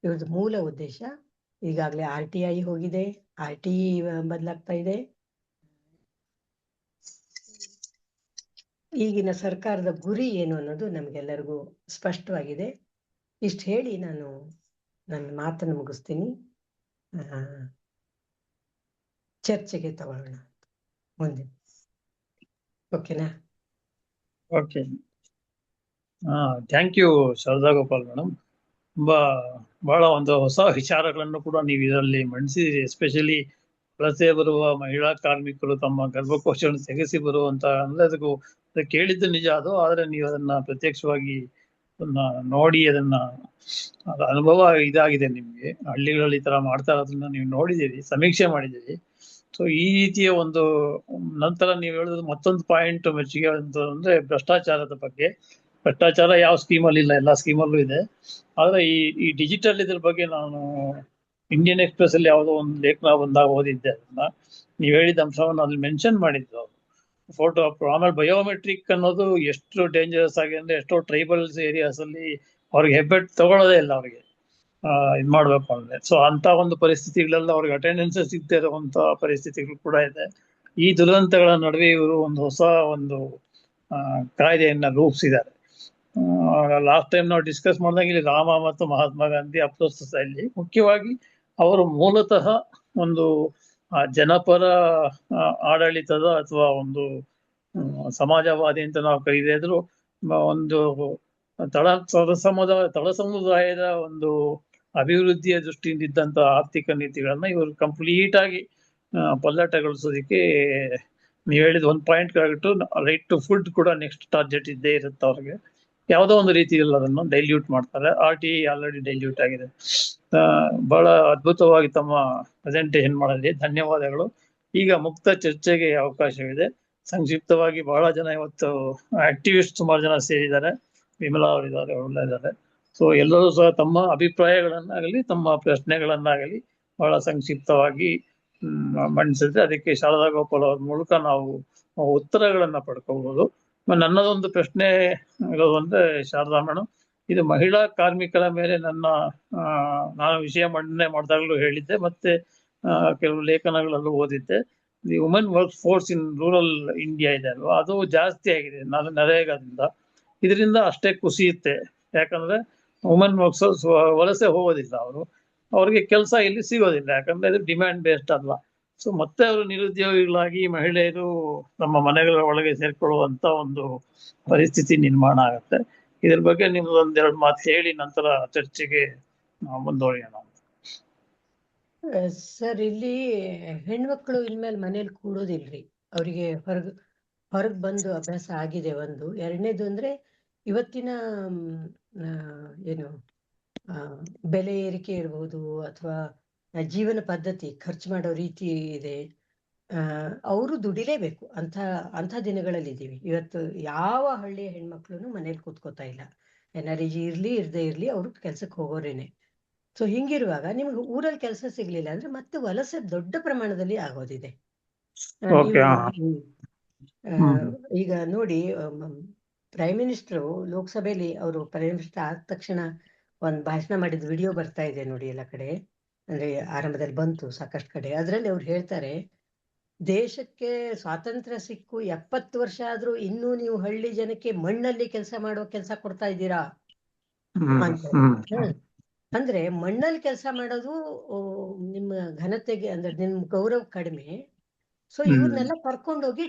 ಇವ್ರದ್ದು ಮೂಲ ಉದ್ದೇಶ. ಈಗಾಗಲೇ RTI ಹೋಗಿದೆ, RTE ಬದಲಾಗ್ತಾ ಇದೆ. ಈಗಿನ ಸರ್ಕಾರದ ಗುರಿ ಏನು ಅನ್ನೋದು ನಮ್ಗೆಲ್ಲರಿಗೂ ಸ್ಪಷ್ಟವಾಗಿದೆ. ಇಷ್ಟು ಹೇಳಿ ನಾನು ನನ್ನ ಮಾತನ್ನು ಮುಗಿಸ್ತೀನಿ. ಚರ್ಚೆಗೆ ತಗೊಳ್ಳೋಣ ಮುಂದೆ. ಓಕೆನಾ? Okay, thank you Sharada Gopal madam. ಬಹಳ ಒಂದು ಹೊಸ ವಿಚಾರಗಳನ್ನು ಕೂಡ ನೀವು ಇದರಲ್ಲಿ ಮಂಡಿಸಿದಿರಿ. ಎಸ್ಪೆಷಲಿ ವಲಸೆ ಬರುವ ಮಹಿಳಾ ಕಾರ್ಮಿಕರು ತಮ್ಮ ಗರ್ಭಕೋಶವನ್ನು ತೆಗೆಸಿ ಬರುವಂತ ಅದಕ್ಕೂ ಕೇಳಿದ್ದು ನಿಜ ಅದು, ಆದ್ರೆ ನೀವು ಅದನ್ನ ಪ್ರತ್ಯಕ್ಷವಾಗಿ ನೋಡಿ ಅದನ್ನ ಅನುಭವ ಇದಾಗಿದೆ ನಿಮ್ಗೆ. ಹಳ್ಳಿಗಳಲ್ಲಿ ಈ ತರ ಮಾಡ್ತಾ ಇರೋದನ್ನ ನೀವು ನೋಡಿದ್ದೀರಿ, ಸಮೀಕ್ಷೆ ಮಾಡಿದ್ದೀರಿ. ಸೊ ಈ ರೀತಿಯ ಒಂದು ನಂತರ ನೀವು ಹೇಳಿದ ಮತ್ತೊಂದು ಪಾಯಿಂಟ್ ಮೆಚ್ಚುಗೆ ಅಂದ್ರೆ ಭ್ರಷ್ಟಾಚಾರದ ಬಗ್ಗೆ. ಭ್ರಷ್ಟಾಚಾರ ಯಾವ ಸ್ಕೀಮಲ್ಲಿ ಇಲ್ಲ, ಎಲ್ಲ ಸ್ಕೀಮಲ್ಲೂ ಇದೆ. ಆದ್ರೆ ಈ ಡಿಜಿಟಲ್ ಇದ್ರ ಬಗ್ಗೆ ನಾನು ಇಂಡಿಯನ್ ಎಕ್ಸ್ಪ್ರೆಸ್ ಅಲ್ಲಿ ಯಾವುದೋ ಒಂದು ಲೇಖನ ಬಂದಾಗ ಓದಿದ್ದೆ. ಅದನ್ನ ನೀವು ಹೇಳಿದ ಅಂಶವನ್ನು ಅಲ್ಲಿ ಮೆನ್ಷನ್ ಮಾಡಿದ್ರು. ಫೋಟೋ ಆಮೇಲೆ ಬಯೋಮೆಟ್ರಿಕ್ ಅನ್ನೋದು ಎಷ್ಟು ಡೇಂಜರಸ್ ಆಗಿದೆ ಅಂದ್ರೆ, ಎಷ್ಟೋ ಟ್ರೈಬಲ್ಸ್ ಏರಿಯಾಸ್ ಅಲ್ಲಿ ಅವ್ರಿಗೆ ಹೆಬ್ಬೆಟ್ ತಗೊಳ್ಳೋದೇ ಇಲ್ಲ ಅವ್ರಿಗೆ ಇದ್ ಮಾಡ್ಬೇಕು ಅಂದ್ರೆ. ಸೊ ಅಂತ ಒಂದು ಪರಿಸ್ಥಿತಿಗಳೆಲ್ಲ ಅವ್ರಿಗೆ ಅಟೆಂಡೆನ್ಸ್ ಸಿಗದೆ ಇರುವಂತ ಪರಿಸ್ಥಿತಿಗಳು ಕೂಡ ಇದೆ. ಈ ದುರಂತಗಳ ನಡುವೆ ಇವರು ಒಂದು ಹೊಸ ಒಂದು ಕಾಯ್ದೆಯನ್ನ ರೂಪಿಸಿದ್ದಾರೆ. ಲಾಸ್ಟ್ ಟೈಮ್ ನಾವು ಡಿಸ್ಕಸ್ ಮಾಡಿದಾಗ ಇಲ್ಲಿ ರಾಮ ಮತ್ತು ಮಹಾತ್ಮ ಗಾಂಧಿ ಅಪ್ರೋತ್ಸಾಹದಲ್ಲಿ ಮುಖ್ಯವಾಗಿ ಅವರು ಮೂಲತಃ ಒಂದು ಜನಪರ ಆಡಳಿತದ ಅಥವಾ ಒಂದು ಸಮಾಜವಾದಿ ಅಂತ ನಾವು ಕರೀದಿದ್ರು, ಒಂದು ತಳ ಸಮುದಾಯದ ಒಂದು ಅಭಿವೃದ್ಧಿಯ ದೃಷ್ಟಿಯಿಂದ ಇದ್ದಂತ ಆರ್ಥಿಕ ನೀತಿಗಳನ್ನ ಇವರು ಕಂಪ್ಲೀಟ್ ಆಗಿ ಪಲ್ಲಟಗೊಳಿಸೋದಕ್ಕೆ ನೀವು ಹೇಳಿದ ಒಂದು ಪಾಯಿಂಟ್ ಆಗಿಟ್ಟು ರೈಟ್ ಟು ಫುಡ್ ಕೂಡ ನೆಕ್ಸ್ಟ್ ಟಾರ್ಗೆಟ್ ಇದ್ದೇ ಇರುತ್ತೆ ಅವ್ರಿಗೆ. ಯಾವುದೋ ಒಂದು ರೀತಿಯಲ್ಲಿ ಅದನ್ನು ಡೈಲ್ಯೂಟ್ ಮಾಡ್ತಾರೆ. RTE ಆಲ್ರೆಡಿ ಡೈಲ್ಯೂಟ್ ಆಗಿದೆ. ಬಹಳ ಅದ್ಭುತವಾಗಿ ತಮ್ಮ ಪ್ರೆಸೆಂಟೇಷನ್ ಮಾಡಲಿ, ಧನ್ಯವಾದಗಳು. ಈಗ ಮುಕ್ತ ಚರ್ಚೆಗೆ ಅವಕಾಶವಿದೆ. ಸಂಕ್ಷಿಪ್ತವಾಗಿ ಬಹಳ ಜನ ಇವತ್ತು ಆಕ್ಟಿವಿಸ್ಟ್ ಸುಮಾರು ಜನ ಸೇರಿದ್ದಾರೆ, ವಿಮಲಾ ಅವರಿದ್ದಾರೆ, ಅವರೆಲ್ಲ ಇದ್ದಾರೆ. ಸೊ ಎಲ್ಲರೂ ಸಹ ತಮ್ಮ ಅಭಿಪ್ರಾಯಗಳನ್ನಾಗಲಿ ತಮ್ಮ ಪ್ರಶ್ನೆಗಳನ್ನಾಗಲಿ ಬಹಳ ಸಂಕ್ಷಿಪ್ತವಾಗಿ ಮಂಡಿಸಿದ್ರೆ ಅದಕ್ಕೆ ಶಾರದಾ ಗೋಪಾಲ್ ಅವ್ರ ಮೂಲಕ ನಾವು ಉತ್ತರಗಳನ್ನ ಪಡ್ಕೋಬಹುದು. ನನ್ನದೊಂದು ಪ್ರಶ್ನೆ ಇರೋದು ಅಂದ್ರೆ, ಶಾರದಾ ಮೇಡಮ್, ಇದು ಮಹಿಳಾ ಕಾರ್ಮಿಕರ ಮೇಲೆ ನಾನು ವಿಷಯ ಮಂಡನೆ ಮಾಡಿದಾಗಲೂ ಹೇಳಿದ್ದೆ, ಮತ್ತೆ ಕೆಲವು ಲೇಖನಗಳಲ್ಲೂ ಓದಿದ್ದೆ. The women work force in rural India ಇದೆ ಅಲ್ವಾ, ಅದು ಜಾಸ್ತಿ ಆಗಿದೆ ನರೇಗಾದಿಂದ. ಇದರಿಂದ ಅಷ್ಟೇ ಕುಸಿಯುತ್ತೆ, ಯಾಕಂದ್ರೆ ವುಮೆನ್ ವರ್ಕ್ಸರ್ಸ್ ವಲಸೆ ಹೋಗೋದಿಲ್ಲ, ಅವ್ರಿಗೆ ಕೆಲಸ ಇಲ್ಲಿ ಸಿಗೋದಿಲ್ಲ, ಯಾಕಂದ್ರೆ ಇದು ಡಿಮ್ಯಾಂಡ್ ಬೇಸ್ಡ್ ಅಲ್ಲ. ಸೊ ಮತ್ತೆ ಅವರು ನಿರುದ್ಯೋಗಿಗಳಾಗಿ ಮಹಿಳೆಯರು ನಮ್ಮ ಮನೆಗಳ ಒಳಗೆ ಸೇರ್ಕೊಳ್ಳುವಂತ ಒಂದು ಪರಿಸ್ಥಿತಿ ನಿರ್ಮಾಣ ಆಗುತ್ತೆ. ಇದ್ರ ಬಗ್ಗೆ ನಿಮ್ದು ಒಂದೆರಡು ಮಾತು ಹೇಳಿ ನಂತರ ಚರ್ಚೆಗೆ ಮುಂದುವರಿಯೋಣ. ಸರ್, ಇಲ್ಲಿ ಹೆಣ್ಮಕ್ಳು ಇನ್ಮೇಲೆ ಮನೇಲಿ ಕೂಡೋದಿಲ್ರಿ. ಅವರಿಗೆ ಹೊರಗ್ ಬಂದು ಅಭ್ಯಾಸ ಆಗಿದೆ. ಒಂದು ಎರಡನೇದು ಅಂದ್ರೆ ಇವತ್ತಿನ ಏನು ಬೆಲೆ ಏರಿಕೆ ಇರ್ಬೋದು ಅಥವಾ ಜೀವನ ಪದ್ಧತಿ, ಖರ್ಚು ಮಾಡೋ ರೀತಿ ಇದೆ. ಅವರು ದುಡಿಲೇಬೇಕು ಅಂಥ ದಿನಗಳಲ್ಲಿ ಇದ್ದೀವಿ ಇವತ್ತು. ಯಾವ ಹಳ್ಳಿಯ ಹೆಣ್ಮಕ್ಳು ಮನೇಲಿ ಕೂತ್ಕೋತಾ ಇಲ್ಲ. NREG ಇರ್ಲಿ ಇರ್ದೇ ಇರ್ಲಿ ಅವ್ರು ಕೆಲ್ಸಕ್ಕೆ ಹೋಗೋರೇನೆ. ಸೊ ಹಿಂಗಿರುವಾಗ ನಿಮ್ಗೆ ಊರಲ್ಲಿ ಕೆಲಸ ಸಿಗ್ಲಿಲ್ಲ ಅಂದ್ರೆ ಮತ್ತೆ ವಲಸೆ ದೊಡ್ಡ ಪ್ರಮಾಣದಲ್ಲಿ ಆಗೋದಿದೆ. ಈಗ ನೋಡಿ, ಪ್ರೈಮ್ ಮಿನಿಸ್ಟರ್ ಲೋಕಸಭೆಯಲ್ಲಿ ಅವರು ಪ್ರೈಮ್ ಮಿನಿಸ್ಟರ್ ಆದ ತಕ್ಷಣ ಒಂದ್ ಭಾಷಣ ಮಾಡಿದ ವಿಡಿಯೋ ಬರ್ತಾ ಇದೆ ನೋಡಿ ಎಲ್ಲ ಕಡೆ. ಅಂದ್ರೆ ಆರಂಭದಲ್ಲಿ ಬಂತು ಸಾಕಷ್ಟು ಕಡೆ. ಅದ್ರಲ್ಲಿ ಅವ್ರು ಹೇಳ್ತಾರೆ, ದೇಶಕ್ಕೆ ಸ್ವಾತಂತ್ರ್ಯ ಸಿಕ್ಕು 70 ವರ್ಷ ಆದ್ರೂ ಇನ್ನೂ ನೀವು ಹಳ್ಳಿ ಜನಕ್ಕೆ ಮಣ್ಣಲ್ಲಿ ಕೆಲಸ ಕೊಡ್ತಾ ಇದ್ದೀರಾ ಅಂತ. ಅಂದ್ರೆ ಮಣ್ಣಲ್ಲಿ ಕೆಲಸ ಮಾಡೋದು ನಿಮ್ಮ ಘನತೆಗೆ, ಅಂದ್ರೆ ನಿಮ್ ಗೌರವ ಕಡಿಮೆ. ಸೊ ಇವ್ರನ್ನೆಲ್ಲ ಕರ್ಕೊಂಡೋಗಿ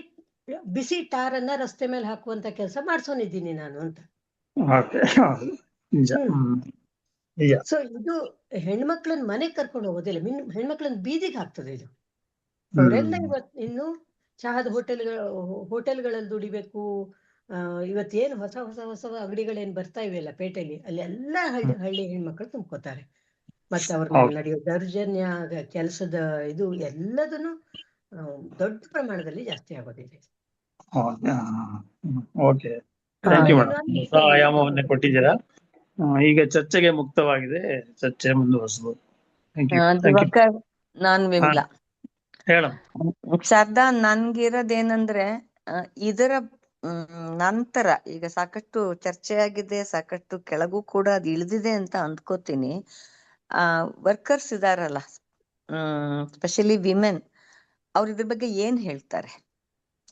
ಬಿಸಿ ಟಾರನ್ನ ರಸ್ತೆ ಮೇಲೆ ಹಾಕುವಂತ ಕೆಲಸ ಮಾಡ್ಸೋನಿದ್ದೀನಿ ನಾನು ಅಂತ. ಸೊ ಇದು ಹೆಣ್ಮಕ್ಳನ್ನ ಮನೆಗ್ ಕರ್ಕೊಂಡು ಹೋಗೋದಿಲ್ಲ, ಹೆಣ್ಮಕ್ಳನ್ನ ಬೀದಿಗೆ ಹಾಕ್ತದೆ ಇದು. ಅವರೆಲ್ಲ ಇನ್ನು ಚಹಾದ ಹೋಟೆಲ್ಗಳಲ್ಲಿ ದುಡಿಬೇಕು. ಇವತ್ತೇನು ಹೊಸ ಹೊಸ ಹೊಸ ಅಂಗಡಿಗಳೇನ್ ಬರ್ತಾ ಇವೆಯಲ್ಲ ಪೇಟೆಯಲ್ಲಿ, ಅಲ್ಲಿ ಎಲ್ಲ ಹಳ್ಳಿ ಹೆಣ್ಮಕ್ಳು ತುಂಬ್ಕೋತಾರೆ. ಮತ್ತೆ ಅವ್ರ ಮೇಲೆ ನಡೆಯೋ ದೌರ್ಜನ್ಯ, ಕೆಲಸದ ಇದು ಎಲ್ಲದನ್ನು ದೊಡ್ಡ ಪ್ರಮಾಣದಲ್ಲಿ ಜಾಸ್ತಿ ಆಗೋದಿದೆ. Okay, thank you madam. ಹೊಸ ಆಯಾಮವನ್ನೇ ಕೊಟ್ಟಿದ್ದೀರಾ. ಈಗ ಚರ್ಚೆಗೆ ಮುಕ್ತವಾಗಿದೆ, ಚರ್ಚೆ ಮುಂದುವರಿಸಬಹುದು. ನಾನ್ ವಿಮಲಾ ಹೇಳಮ್. ಶಾರದಾ, ನನ್ಗಿರೋದೇನಂದ್ರೆ ಇದರ ನಂತರ ಈಗ ಸಾಕಷ್ಟು ಚರ್ಚೆ ಆಗಿದೆ, ಸಾಕಷ್ಟು ಕೆಳಗೂ ಕೂಡ ಅದು ಇಳಿದಿದೆ ಅಂತ ಅಂದ್ಕೋತೀನಿ. ವರ್ಕರ್ಸ್ ಇದಾರಲ್ಲ, ಸ್ಪೆಷಲಿ ವಿಮೆನ್, ಅವ್ರ ಇದ್ರ ಬಗ್ಗೆ ಏನ್ ಹೇಳ್ತಾರೆ?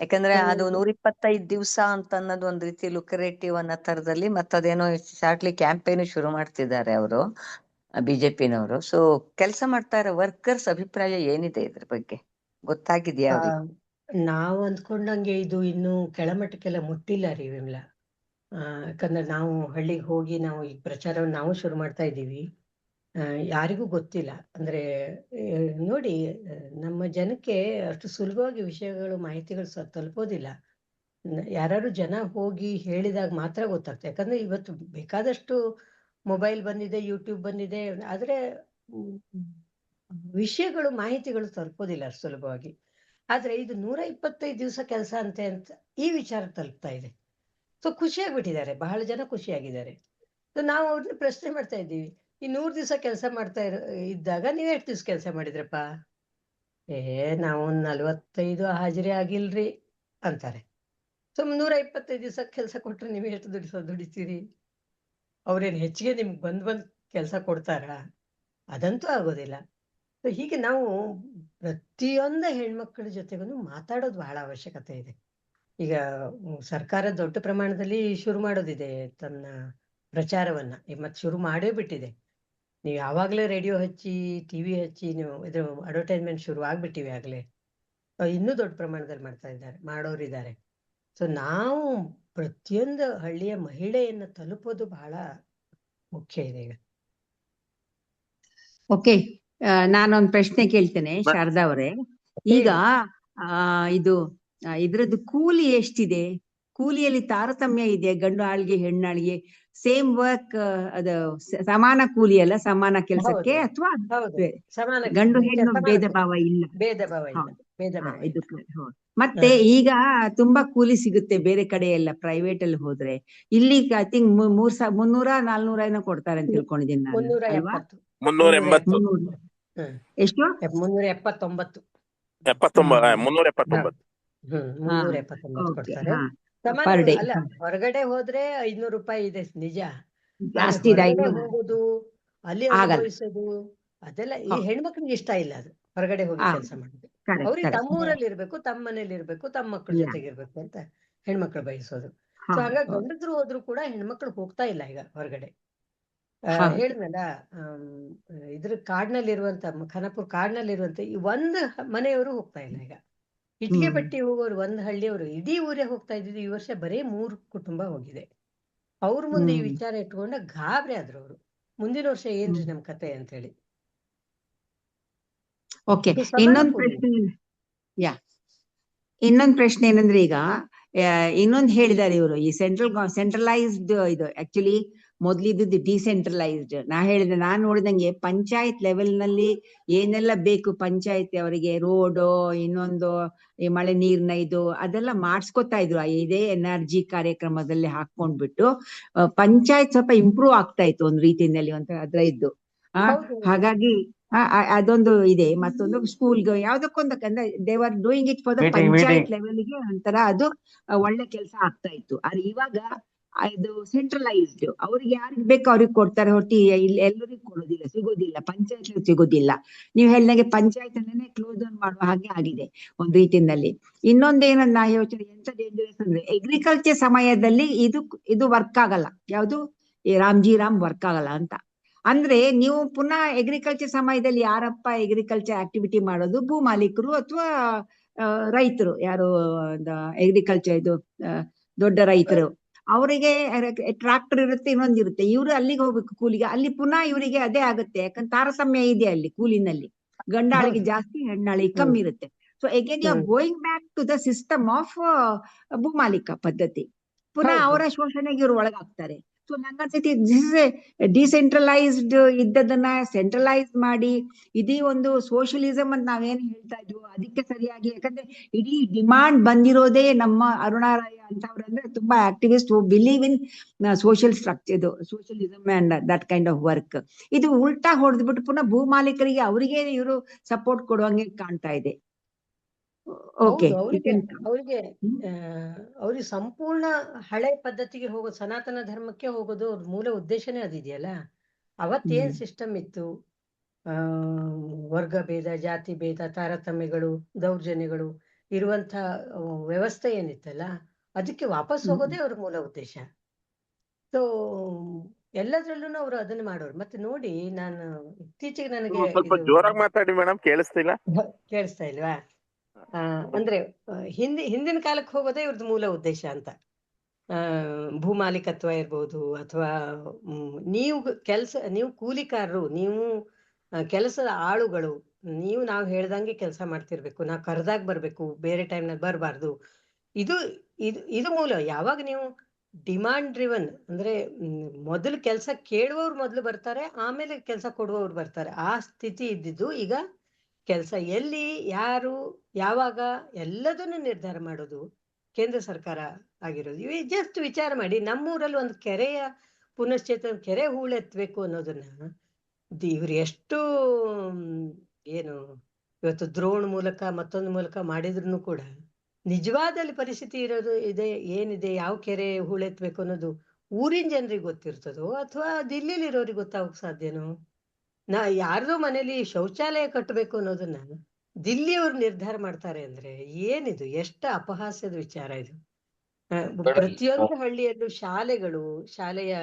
ಯಾಕಂದ್ರೆ ಅದು 125 ದಿವಸ ಅಂತ ಅನ್ನೋದು ಒಂದ್ ರೀತಿ ಲುಕರೇಟಿವ್ ಅನ್ನೋ ತರದಲ್ಲಿ, ಮತ್ತದೇನೋ ಶಾರ್ಟ್ಲಿ ಕ್ಯಾಂಪೇನ್ ಶುರು ಮಾಡ್ತಿದ್ದಾರೆ ಅವರು, ಬಿಜೆಪಿನವರು. ಸೊ ಕೆಲಸ ಮಾಡ್ತಾ ಇರೋ ವರ್ಕರ್ಸ್ ಅಭಿಪ್ರಾಯ ಏನಿದೆ ಇದ್ರ ಬಗ್ಗೆ, ಗೊತ್ತಾಗಿದ್ಯಾ ಅವ್ರಿಗೆ? ನಾವು ಅಂದ್ಕೊಂಡಂಗೆ ಇದು ಇನ್ನು ಕೆಳಮಟ್ಟಕ್ಕೆಲ್ಲ ಮುಟ್ಟಿಲ್ಲ ರೀ ವಿಮಲಾ. ಯಾಕಂದ್ರೆ ನಾವು ಹಳ್ಳಿಗೆ ಹೋಗಿ ನಾವು ಈ ಪ್ರಚಾರವನ್ನು ನಾವು ಶುರು ಮಾಡ್ತಾ ಇದ್ದೀವಿ. ಯಾರಿಗೂ ಗೊತ್ತಿಲ್ಲ. ಅಂದ್ರೆ ನೋಡಿ, ನಮ್ಮ ಜನಕ್ಕೆ ಅಷ್ಟು ಸುಲಭವಾಗಿ ವಿಷಯಗಳು, ಮಾಹಿತಿಗಳು ತಲುಪೋದಿಲ್ಲ. ಯಾರು ಜನ ಹೋಗಿ ಹೇಳಿದಾಗ ಮಾತ್ರ ಗೊತ್ತಾಗ್ತದೆ. ಯಾಕಂದ್ರೆ ಇವತ್ತು ಬೇಕಾದಷ್ಟು ಮೊಬೈಲ್ ಬಂದಿದೆ, ಯೂಟ್ಯೂಬ್ ಬಂದಿದೆ, ಆದ್ರೆ ವಿಷಯಗಳು, ಮಾಹಿತಿಗಳು ತಲುಪೋದಿಲ್ಲ ಅಷ್ಟು ಸುಲಭವಾಗಿ. ಆದ್ರೆ ಇದು 125 ದಿವಸ ಕೆಲಸ ಅಂತ ಈ ವಿಚಾರ ತಲುಪ್ತಾ ಇದೆ. ಸೊ ಖುಷಿಯಾಗ್ಬಿಟ್ಟಿದ್ದಾರೆ, ಬಹಳ ಜನ ಖುಷಿಯಾಗಿದ್ದಾರೆ. ಸೊ ನಾವು ಅವ್ರನ್ನ ಪ್ರಶ್ನೆ ಮಾಡ್ತಾ ಇದ್ದೀವಿ, ಈ 100 ದಿವಸ ಕೆಲಸ ಮಾಡ್ತಾ ಇದ್ದಾಗ ನೀವ್ ಎಷ್ಟು ದಿವ್ಸ ಕೆಲಸ ಮಾಡಿದ್ರಪ್ಪ? ನಾವು 45 ಹಾಜರಿ ಆಗಿಲ್ರಿ ಅಂತಾರೆ. ಸೊ 125 ದಿವಸ ಕೆಲಸ ಕೊಟ್ರೆ ನೀವ್ ಎಷ್ಟು ದುಡಿತೀರಿ? ಅವ್ರೇನ್ ಹೆಚ್ಚಿಗೆ ನಿಮ್ಗೆ ಬಂದ್ ಕೆಲಸ ಕೊಡ್ತಾರಾ? ಅದಂತೂ ಆಗೋದಿಲ್ಲ. ಸೊ ಹೀಗೆ ನಾವು ಪ್ರತಿಯೊಂದು ಹೆಣ್ಮಕ್ಳ ಜೊತೆಗೂ ಮಾತಾಡೋದು ಬಹಳ ಅವಶ್ಯಕತೆ ಇದೆ. ಈಗ ಸರ್ಕಾರ ದೊಡ್ಡ ಪ್ರಮಾಣದಲ್ಲಿ ಶುರು ಮಾಡೋದಿದೆ ತನ್ನ ಪ್ರಚಾರವನ್ನ, ಮತ್ತೆ ಶುರು ಮಾಡೇ ಬಿಟ್ಟಿದೆ. ನೀವು ಯಾವಾಗ್ಲೇ ರೇಡಿಯೋ ಹಚ್ಚಿ, ಟಿವಿ ಹಚ್ಚಿ, ನೀವು ಇದು ಅಡ್ವರ್ಟೈಸ್ಮೆಂಟ್ ಶುರು ಆಗ್ಬಿಟ್ಟಿವೆ ಆಗ್ಲೇ. ಇನ್ನೂ ದೊಡ್ಡ ಪ್ರಮಾಣದಲ್ಲಿ ಮಾಡೋರಿದ್ದಾರೆ. ಸೊ ನಾವು ಪ್ರತಿಯೊಂದು ಹಳ್ಳಿಯ ಮಹಿಳೆಯನ್ನ ತಲುಪೋದು ಬಹಳ ಮುಖ್ಯ ಇದೆ ಈಗ. ಓಕೆ, ನಾನೊಂದ್ ಪ್ರಶ್ನೆ ಕೇಳ್ತೇನೆ ಶಾರದಾ ಅವರೇ. ಈಗ ಇದ್ರದ್ದು ಕೂಲಿ ಎಷ್ಟಿದೆ? ಕೂಲಿಯಲ್ಲಿ ತಾರತಮ್ಯ ಇದೆ? ಗಂಡು ಆಳಿಗೆ ಹೆಣ್ಣಾಳಿಗೆ ಸೇಮ್ ವರ್ಕ್, ಅದು ಸಮಾನ ಕೂಲಿ ಅಲ್ಲ, ಸಮಾನ ಕೆಲಸಕ್ಕೆ, ಅಥವಾ ಗಂಡು ಹೆಣ್ಣು ಭೇದ ಭಾವ ಇಲ್ಲ? ಮತ್ತೆ ಈಗ ತುಂಬಾ ಕೂಲಿ ಸಿಗುತ್ತೆ ಬೇರೆ ಕಡೆ ಎಲ್ಲ, ಪ್ರೈವೇಟ್ ಅಲ್ಲಿ ಹೋದ್ರೆ. ಇಲ್ಲಿ ಐ ಥಿಂಕ್ 300-400 ಏನೋ ಕೊಡ್ತಾರೆ ಅಂತ ತಿಳ್ಕೊಂಡಿದ್ದೀನಿ ನಾನು, ಅಲ್ವಾ? 380. ಎಷ್ಟು? 379 ಕೊಡ್ತಾರೆ. ಅಲ್ಲ, ಹೊರಗಡೆ ಹೋದ್ರೆ 500 ರೂಪಾಯಿ ಇದೆ, ನಿಜ. ಜಾಸ್ತಿ ಹೋಗೋದು, ಅಲ್ಲಿ ಅನುಭವಿಸೋದು, ಅದೆಲ್ಲ ಈ ಹೆಣ್ಮಕ್ಳಿಗೆ ಇಷ್ಟ ಇಲ್ಲ. ಅದು ಹೊರಗಡೆ ಹೋಗಿ ಕೆಲಸ ಮಾಡೋದು, ಅವ್ರಿಗೆ ತಮ್ಮೂರಲ್ಲಿ ಇರ್ಬೇಕು, ತಮ್ಮ ಮನೇಲಿ ಇರ್ಬೇಕು, ತಮ್ಮ ಮಕ್ಕಳ ಜೊತೆಗೆ ಇರ್ಬೇಕು ಅಂತ ಹೆಣ್ಮಕ್ಳು ಬಯಸೋದು. ಸೊ ಹಾಗಾಗಿ ಗಂಡದ್ರು ಹೋದ್ರು ಕೂಡ ಹೆಣ್ಮಕ್ಳು ಹೋಗ್ತಾ ಇಲ್ಲ ಈಗ ಹೊರಗಡೆ. ಹೇಳಿದ್ನಲ್ಲ, ಇದ್ರ ಕಾಡ್ನಲ್ಲಿರುವಂತ, ಖಾನಾಪುರ್ ಕಾಡ್ನಲ್ಲಿರುವಂತ ಈ ಒಂದು ಮನೆಯವರು ಹೋಗ್ತಾ ಇಲ್ಲ ಈಗ. ಇಟ್ಟಿಗೆ ಪಟ್ಟಿ ಹೋಗೋರು, ಒಂದು ಹಳ್ಳಿಯವರು ಇಡೀ ಊರೇ ಹೋಗ್ತಾ ಇದ್ದಿದ್ದು. ಈ ವರ್ಷ ಬರೀ 3 ಕುಟುಂಬ ಹೋಗಿದೆ. ಅವ್ರ ಮುಂದೆ ಈ ವಿಚಾರ ಇಟ್ಕೊಂಡ ಗಾಬರಿ ಆದ್ರು ಅವರು. ಮುಂದಿನ ವರ್ಷ ಏನ್ರಿ ನಮ್ ಕತೆ ಅಂತ ಹೇಳಿ. ಓಕೆ, ಇನ್ನೊಂದ್ ಪ್ರಶ್ನೆ ಏನಂದ್ರೆ, ಈಗ ಇನ್ನೊಂದ್ ಹೇಳಿದಾರೆ ಇವರು, ಈ ಸೆಂಟ್ರಲೈಸ್ಡ್ ಇದು ಆಕ್ಚುಲಿ ಮೊದ್ಲಿದ್ದು ಡಿಸೆಂಟ್ರಲೈಸ್ಡ್. ನಾನ್ ನೋಡಿದಂಗೆ ಪಂಚಾಯತ್ ಲೆವೆಲ್ ನಲ್ಲಿ ಏನೆಲ್ಲ ಬೇಕು ಪಂಚಾಯತ್ ಅವರಿಗೆ, ರೋಡು, ಇನ್ನೊಂದು ಈ ಮಳೆ ನೀರ್ನ ಇದು ಅದೆಲ್ಲ ಮಾಡ್ಸ್ಕೊತಾ ಇದ್ರು. ಇದೇ ಎನರ್ಜಿ ಕಾರ್ಯಕ್ರಮದಲ್ಲಿ ಹಾಕೊಂಡ್ಬಿಟ್ಟು ಪಂಚಾಯತ್ ಸ್ವಲ್ಪ ಇಂಪ್ರೂವ್ ಆಗ್ತಾ ಇತ್ತು ಒಂದ್ ರೀತಿಯಲ್ಲಿ ಅಂತ ಅದ್ರ ಇದ್ದು. ಹಾಗಾಗಿ ಅದೊಂದು ಇದೆ. ಮತ್ತೊಂದು ಸ್ಕೂಲ್ಗೆ ಯಾವ್ದಕ್ಕೊಂದಕ್ಕಂದ್ರೆ ದೇವರ್ doing it for the panchayat ಲೆವೆಲ್ಗೆ ಒಂಥರ ಅದು ಒಳ್ಳೆ ಕೆಲಸ ಆಗ್ತಾ ಇತ್ತು. ಆದ್ರೆ ಇವಾಗ ಇದು ಸೆಂಟ್ರಲೈಸ್ಡ್, ಅವ್ರಿಗೆ ಯಾರಿಗ್ ಬೇಕು ಅವ್ರಿಗೆ ಕೊಡ್ತಾರೆ, ಹೊಟ್ಟಿ ಇಲ್ಲಿ ಎಲ್ಲರಿಗೂ ಕೊಡೋದಿಲ್ಲ, ಸಿಗೋದಿಲ್ಲ, ಪಂಚಾಯತ್ ಸಿಗೋದಿಲ್ಲ. ನೀವು ಹೇಳಿದಾಗೆ ಪಂಚಾಯತ್ ಅಲ್ಲೇ ಕ್ಲೋಸ್ ಡೌನ್ ಮಾಡುವ ಹಾಗೆ ಆಗಿದೆ ಒಂದ್ ರೀತಿಯಲ್ಲಿ. ಇನ್ನೊಂದೇನ ನಾ ಯೋಚನೆ ಎಂತ ಡೇಂಜರಸ್ ಅಂದ್ರೆ, ಅಗ್ರಿಕಲ್ಚರ್ ಸಮಯದಲ್ಲಿ ಇದು ವರ್ಕ್ ಆಗಲ್ಲ, ಯಾವ್ದು ಈ ರಾಮ್ ವರ್ಕ್ ಆಗಲ್ಲ ಅಂತ. ಅಂದ್ರೆ ನೀವು ಪುನಃ ಅಗ್ರಿಕಲ್ಚರ್ ಸಮಯದಲ್ಲಿ ಯಾರಪ್ಪ ಅಗ್ರಿಕಲ್ಚರ್ ಆಕ್ಟಿವಿಟಿ ಮಾಡೋದು? ಭೂ ಮಾಲೀಕರು ಅಥವಾ ರೈತರು, ಯಾರು ಅಗ್ರಿಕಲ್ಚರ್ ಇದು ದೊಡ್ಡ ರೈತರು. ಅವರಿಗೆ ಟ್ರಾಕ್ಟರ್ ಇರುತ್ತೆ, ಇನ್ನೊಂದಿರುತ್ತೆ. ಇವ್ರು ಅಲ್ಲಿಗೆ ಹೋಗ್ಬೇಕು ಕೂಲಿಗೆ, ಅಲ್ಲಿ ಪುನಃ ಇವರಿಗೆ ಅದೇ ಆಗುತ್ತೆ. ಯಾಕಂದ್ರೆ ತಾರತಮ್ಯ ಇದೆ ಅಲ್ಲಿ ಕೂಲಿನಲ್ಲಿ, ಗಂಡಾಳಿಗೆ ಜಾಸ್ತಿ, ಹೆಣ್ಣಾಳಿಗೆ ಕಮ್ಮಿ ಇರುತ್ತೆ. So again you are going back to the system of ಭೂಮಾಲಿಕ ಪದ್ಧತಿ. ಪುನಃ ಅವರ ಶೋಷಣೆಗೆ ಇವ್ರು ಒಳಗಾಗ್ತಾರೆ. ಸೊ ನಂಗನ್ಸೈತಿ ಡಿಸೆಂಟ್ರಲೈಸ್ಡ್ ಇದ್ದದನ್ನ ಸೆಂಟ್ರಲೈಸ್ ಮಾಡಿ ಇಡೀ ಒಂದು ಸೋಷಿಯಲಿಸಂ ಅಂತ ನಾವೇನ್ ಹೇಳ್ತಾ ಇದ್ವು ಅದಕ್ಕೆ ಸರಿಯಾಗಿ, ಯಾಕಂದ್ರೆ ಇಡೀ ಡಿಮಾಂಡ್ ಬಂದಿರೋದೇ ನಮ್ಮ ಅರುಣಾ ರಾಯ್ ಅಂತವ್ರಂದ್ರೆ ತುಂಬಾ activist who believe in social structure, ಇದು socialism and that kind of work. ಇದು ಉಲ್ಟಾ ಹೊಡೆದ್ಬಿಟ್ಟು ಪುನಃ ಭೂಮಾಲೀಕರಿಗೆ ಅವರಿಗೆ ಇವರು ಸಪೋರ್ಟ್ ಕೊಡುವಂಗೆ ಕಾಣ್ತಾ ಇದೆ. ಓಕೆ, ಅವ್ರಿಗೆ ಸಂಪೂರ್ಣ ಹಳೆ ಪದ್ಧತಿಗೆ ಹೋಗೋದು, ಸನಾತನ ಧರ್ಮಕ್ಕೆ ಹೋಗೋದು ಅವ್ರ ಮೂಲ ಉದ್ದೇಶನೇ ಅದಿದೆಯಲ್ಲ. ಅವತ್ತೇನ್ ಸಿಸ್ಟಮ್ ಇತ್ತು, ವರ್ಗ ಭೇದ, ಜಾತಿ ಭೇದ, ತಾರತಮ್ಯಗಳು, ದೌರ್ಜನ್ಯಗಳು ಇರುವಂತ ವ್ಯವಸ್ಥೆ ಏನಿತ್ತಲ್ಲ, ಅದಕ್ಕೆ ವಾಪಸ್ ಹೋಗೋದೇ ಅವ್ರ ಮೂಲ ಉದ್ದೇಶ. ಸೊ ಎಲ್ಲದ್ರಲ್ಲೂ ಅವ್ರು ಅದನ್ನ ಮಾಡೋರು. ಮತ್ತೆ ನೋಡಿ, ನಾನು ಇತ್ತೀಚೆಗೆ ನನಗೆ ಸ್ವಲ್ಪ ಜೋರಾಗಿ ಮಾತಾಡಿ ಮೇಡಮ್, ಕೇಳಿಸ್ತಾ ಇಲ್ವಾ? ಅಂದ್ರೆ ಹಿಂದಿನ ಕಾಲಕ್ಕೆ ಹೋಗೋದೇ ಇವ್ರದ್ದು ಮೂಲ ಉದ್ದೇಶ ಅಂತ. ಭೂಮಾಲೀಕತ್ವ ಇರ್ಬೋದು, ಅಥವಾ ನೀವು ಕೂಲಿಕಾರರು, ನೀವು ಕೆಲಸದ ಆಳುಗಳು, ನಾವು ಹೇಳ್ದಂಗೆ ಕೆಲಸ ಮಾಡ್ತಿರ್ಬೇಕು, ನಾವು ಕರೆದಾಗ ಬರ್ಬೇಕು, ಬೇರೆ ಟೈಮ್ನಲ್ಲಿ ಬರಬಾರ್ದು. ಇದು ಇದು ಇದು ಮೂಲ. ಯಾವಾಗ ನೀವು ಡಿಮಾಂಡ್ ಡ್ರಿವನ್ ಅಂದ್ರೆ ಮೊದಲು ಕೆಲಸ ಕೇಳುವವ್ರು ಮೊದಲು ಬರ್ತಾರೆ, ಆಮೇಲೆ ಕೆಲಸ ಕೊಡುವವ್ರು ಬರ್ತಾರೆ, ಆ ಸ್ಥಿತಿ ಇದ್ದಿದ್ದು ಈಗ ಕೆಲಸ ಎಲ್ಲಿ, ಯಾರು, ಯಾವಾಗ ಎಲ್ಲದನ್ನು ನಿರ್ಧಾರ ಮಾಡೋದು ಕೇಂದ್ರ ಸರ್ಕಾರ ಆಗಿರೋದು. ಇವು ಜಸ್ಟ್ ವಿಚಾರ ಮಾಡಿ, ನಮ್ಮೂರಲ್ಲಿ ಒಂದು ಕೆರೆಯ ಪುನಶ್ಚೇತನ, ಕೆರೆ ಹೂಳೆತ್ಬೇಕು ಅನ್ನೋದನ್ನ ಇವ್ರು ಎಷ್ಟು ಏನು ಇವತ್ತು ದ್ರೋಣ್ ಮೂಲಕ ಮತ್ತೊಂದು ಮೂಲಕ ಮಾಡಿದ್ರು ಕೂಡ ನಿಜವಾದಲ್ಲಿ ಪರಿಸ್ಥಿತಿ ಇರೋದು ಏನಿದೆ, ಯಾವ ಕೆರೆ ಹೂಳೆತ್ಬೇಕು ಅನ್ನೋದು ಊರಿನ ಜನರಿಗೆ ಗೊತ್ತಿರ್ತದೋ ಅಥವಾ ದಿಲ್ಲಿಲಿ ಇರೋರಿಗೆ ಗೊತ್ತಾಗಕ್ ಸಾಧ್ಯನೋ? ಯಾರ್ದೋ ಮನೇಲಿ ಶೌಚಾಲಯ ಕಟ್ಟಬೇಕು ಅನ್ನೋದನ್ನ ದಿಲ್ಲಿಯವ್ರು ನಿರ್ಧಾರ ಮಾಡ್ತಾರೆ ಅಂದ್ರೆ ಏನಿದು, ಎಷ್ಟು ಅಪಹಾಸ್ಯದ ವಿಚಾರ ಇದು. ಪ್ರತಿಯೊಂದು ಹಳ್ಳಿಯಲ್ಲೂ ಶಾಲೆಗಳು, ಶಾಲೆಯ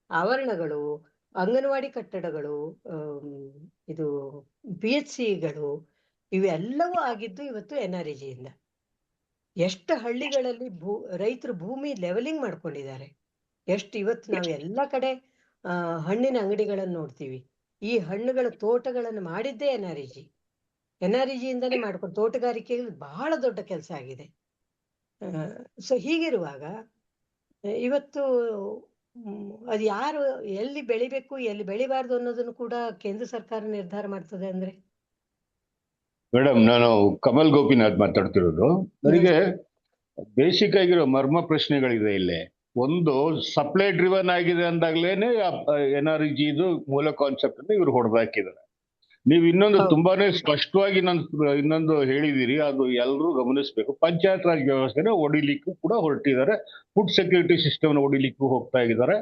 ಆವರಣಗಳು, ಅಂಗನವಾಡಿ ಕಟ್ಟಡಗಳು, ಇದು PHCಗಳು ಇವೆಲ್ಲವೂ ಆಗಿದ್ದು ಇವತ್ತು NREG ಇಂದ. ಎಷ್ಟು ಹಳ್ಳಿಗಳಲ್ಲಿ ರೈತರು ಭೂಮಿ ಲೆವೆಲಿಂಗ್ ಮಾಡ್ಕೊಂಡಿದ್ದಾರೆ. ಎಷ್ಟು ಇವತ್ತು ನಾವು ಎಲ್ಲ ಕಡೆ ಹಣ್ಣಿನ ಅಂಗಡಿಗಳನ್ನು ನೋಡ್ತೀವಿ. ಈ ಹಣ್ಣುಗಳ ತೋಟಗಳನ್ನು ಮಾಡಿದ್ದೇ NREG ಇಂದಾನೇ ಮಾಡ್ಕೊಂಡು, ತೋಟಗಾರಿಕೆ ಬಹಳ ದೊಡ್ಡ ಕೆಲಸ ಆಗಿದೆ. ಸೊ ಹೀಗಿರುವಾಗ ಇವತ್ತು ಅದು ಯಾರು ಎಲ್ಲಿ ಬೆಳಿಬೇಕು ಎಲ್ಲಿ ಬೆಳಿಬಾರ್ದು ಅನ್ನೋದನ್ನು ಕೂಡ ಕೇಂದ್ರ ಸರ್ಕಾರ ನಿರ್ಧಾರ ಮಾಡ್ತದೆ ಅಂದ್ರೆ. ಮೇಡಮ್, ನಾನು ಕಮಲ್ ಗೋಪಿನಾಥ್ ಮಾತಾಡ್ತಿರೋದು. ನನಗೆ ಬೇಸಿಕ್ ಆಗಿರೋ ಮರ್ಮ ಪ್ರಶ್ನೆಗಳಿದೆ ಇಲ್ಲಿ. ಒಂದು, ಸಪ್ಲೈ ಡ್ರಿವನ್ ಆಗಿದೆ ಅಂದಾಗ್ಲೇನೆ NREG ಇದು ಮೂಲ ಕಾನ್ಸೆಪ್ಟ್ ಅನ್ನು ಇವ್ರು ಹೊಡೆದಾಕಿದ್ದಾರೆ. ನೀವು ಇನ್ನೊಂದು ತುಂಬಾನೇ ಸ್ಪಷ್ಟವಾಗಿ ಇನ್ನೊಂದು ಹೇಳಿದಿರಿ, ಅದು ಎಲ್ಲರೂ ಗಮನಿಸಬೇಕು. ಪಂಚಾಯತ್ ರಾಜ್ ವ್ಯವಸ್ಥೆನ ಒಡಿಲಿಕ್ಕೂ ಕೂಡ ಹೊರಟಿದ್ದಾರೆ, ಫುಡ್ ಸೆಕ್ಯೂರಿಟಿ ಸಿಸ್ಟಮ್ ಒಡಿಲಿಕ್ಕೂ ಹೋಗ್ತಾ ಇದ್ದಾರೆ.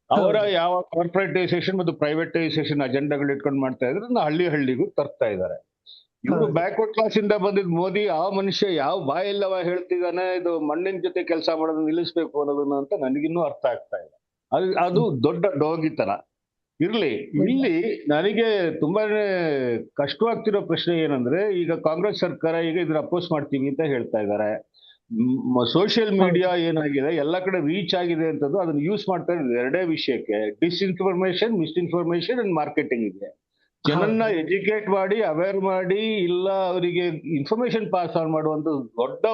ಅವರ ಯಾವ ಕಾರ್ಪೊರೇಟೈಸೇಷನ್ ಮತ್ತು ಪ್ರೈವೇಟೈಸೇಷನ್ ಅಜೆಂಡಾಗಳು ಇಟ್ಕೊಂಡು ಮಾಡ್ತಾ ಇದ್ರೆ ಹಳ್ಳಿಗೂ ತರ್ತಾ ಇದ್ದಾರೆ. ಇವರು ಬ್ಯಾಕ್ವರ್ಡ್ ಕ್ಲಾಸ್ ಇಂದ ಬಂದಿದ್ ಮೋದಿ, ಆ ಮನುಷ್ಯ ಯಾವ ಬಾಯೆಲ್ಲವ ಹೇಳ್ತಿದ್ದಾನೆ ಇದು ಮಣ್ಣಿನ ಜೊತೆ ಕೆಲಸ ಮಾಡೋದನ್ನ ನಿಲ್ಲಿಸ್ಬೇಕು ಅನ್ನೋದನ್ನ ಅಂತ ನನಗಿನ್ನೂ ಅರ್ಥ ಆಗ್ತಾ ಇಲ್ಲ. ಅದು ದೊಡ್ಡ ಡೋಗಿತನ ಇರ್ಲಿ. ಇಲ್ಲಿ ನನಗೆ ತುಂಬಾನೇ ಕಷ್ಟವಾಗ್ತಿರೋ ಪ್ರಶ್ನೆ ಏನಂದ್ರೆ, ಈಗ ಕಾಂಗ್ರೆಸ್ ಸರ್ಕಾರ ಈಗ ಇದ್ರ ಅಪೋಸ್ ಮಾಡ್ತೀವಿ ಅಂತ ಹೇಳ್ತಾ ಇದ್ದಾರೆ. ಸೋಷಿಯಲ್ ಮೀಡಿಯಾ ಏನಾಗಿದೆ, ಎಲ್ಲ ಕಡೆ ರೀಚ್ ಆಗಿದೆ ಅಂತದ್ದು, ಅದನ್ನ ಯೂಸ್ ಮಾಡ್ತಾ ಇದ್ದಾರೆ ಎರಡೇ ವಿಷಯಕ್ಕೆ: ಡಿಸ್ಇನ್ಫಾರ್ಮೇಶನ್, ಮಿಸ್ಇನ್ಫಾರ್ಮೇಶನ್ ಅಂಡ್ ಮಾರ್ಕೆಟಿಂಗ್ ಇದೆ. ಜನನ್ನ ಎಜುಕೇಟ್ ಮಾಡಿ, ಅವೇರ್ ಮಾಡಿ, ಇಲ್ಲ ಅವರಿಗೆ ಇನ್ಫಾರ್ಮೇಶನ್ ಪಾಸ್ ಆನ್ ಮಾಡುವಂತ ದೊಡ್ಡ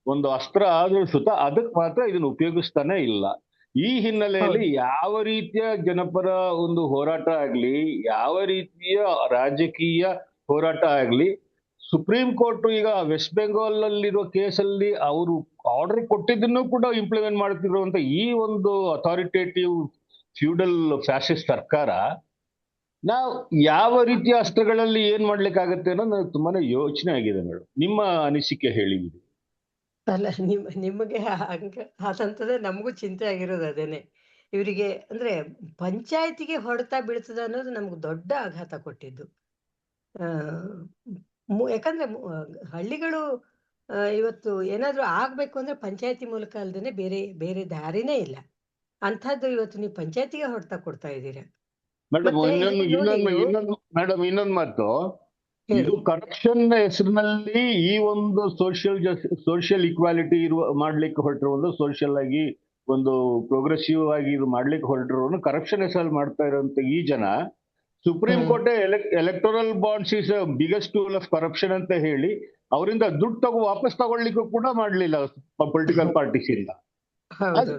ಒಂದು ಅಸ್ತ್ರ ಆದ್ರೂ ಸುತ ಅದಕ್ಕೆ ಮಾತ್ರ ಇದನ್ನ ಉಪಯೋಗಿಸ್ತಾನೆ ಇಲ್ಲ. ಈ ಹಿನ್ನೆಲೆಯಲ್ಲಿ ಯಾವ ರೀತಿಯ ಜನಪರ ಒಂದು ಹೋರಾಟ ಆಗ್ಲಿ, ಯಾವ ರೀತಿಯ ರಾಜಕೀಯ ಹೋರಾಟ ಆಗ್ಲಿ, ಸುಪ್ರೀಂ ಕೋರ್ಟ್ ಈಗ ವೆಸ್ಟ್ ಬೆಂಗಾಲ್ ಅಲ್ಲಿರೋ ಕೇಸಲ್ಲಿ ಅವರು ಆರ್ಡರ್ ಕೊಟ್ಟಿದ್ದನ್ನು ಕೂಡ ಇಂಪ್ಲಿಮೆಂಟ್ ಮಾಡ್ತಿರುವಂತ ಈ ಒಂದು ಅಥಾರಿಟೇಟಿವ್ ಫ್ಯೂಡಲ್ ಫ್ಯಾಸಿಸ್ಟ್ ಸರ್ಕಾರ ನಾವು ಯಾವ ರೀತಿಯ ಅಸ್ತ್ರಗಳಲ್ಲಿ ಏನ್ ಮಾಡ್ಲಿಕ್ಕಾಗತ್ತೆ ಅನ್ನೋದು ನನಗೆ ತುಂಬಾನೇ ಯೋಚನೆ ಆಗಿದೆ ಮೇಡಮ್. ನಿಮ್ಮ ಅನಿಸಿಕೆ ಹೇಳಿದ್ದೀರಿ. ಅಲ್ಲ, ನಿಮಗೆ ಅದಂತದೇ ನಮಗೂ ಚಿಂತೆ ಆಗಿರೋದು ಅದೇನೆ. ಇವರಿಗೆ ಅಂದ್ರೆ ಪಂಚಾಯತಿಗೆ ಹೊಡೆತ ಬೀಳ್ತದ ಅನ್ನೋದು ನಮ್ಗೆ ದೊಡ್ಡ ಆಘಾತ ಕೊಟ್ಟಿದ್ದು. ಯಾಕಂದ್ರೆ ಹಳ್ಳಿಗಳು ಇವತ್ತು ಏನಾದ್ರು ಆಗ್ಬೇಕು ಅಂದ್ರೆ ಪಂಚಾಯತಿ ಮೂಲಕ ಅಲ್ದೇನೆ ಬೇರೆ ದಾರಿನೇ ಇಲ್ಲ. ಅಂಥದ್ದು ಇವತ್ತು ನೀವು ಪಂಚಾಯತಿಗೆ ಹೊಡೆತ ಕೊಡ್ತಾ ಇದ್ದೀರಾ. ಮೇಡಮ್ ಇನ್ನೊಂದು ಮಾತು, ಇದು ಕರಪ್ಷನ್ ಹೆಸರಿನಲ್ಲಿ ಈ ಒಂದು ಸೋಷಿಯಲ್ ಈಕ್ವಾಲಿಟಿ ಮಾಡ್ಲಿಕ್ಕೆ ಹೊರಟಿರೋ, ಒಂದು ಸೋಷಿಯಲ್ ಆಗಿ ಒಂದು ಪ್ರೋಗ್ರೆಸಿವ್ ಆಗಿ ಇದು ಮಾಡ್ಲಿಕ್ಕೆ ಹೊರಟಿರೋ ಕರಪ್ಷನ್ ಹೆಸರಲ್ಲಿ ಮಾಡ್ತಾ ಇರೋಂತ ಈ ಜನ supreme court electoral bonds is biggest tool of corruption ಅಂತ ಹೇಳಿ ಅವರಿಂದ ದುಡ್ಡು ವಾಪಸ್ ತಗೊಳ್ಲಿಕ್ಕೂ ಕೂಡ ಮಾಡ್ಲಿಲ್ಲ ಪೊಲಿಟಿಕಲ್ ಪಾರ್ಟೀಸ್ ಇಂದ. ಹೌದು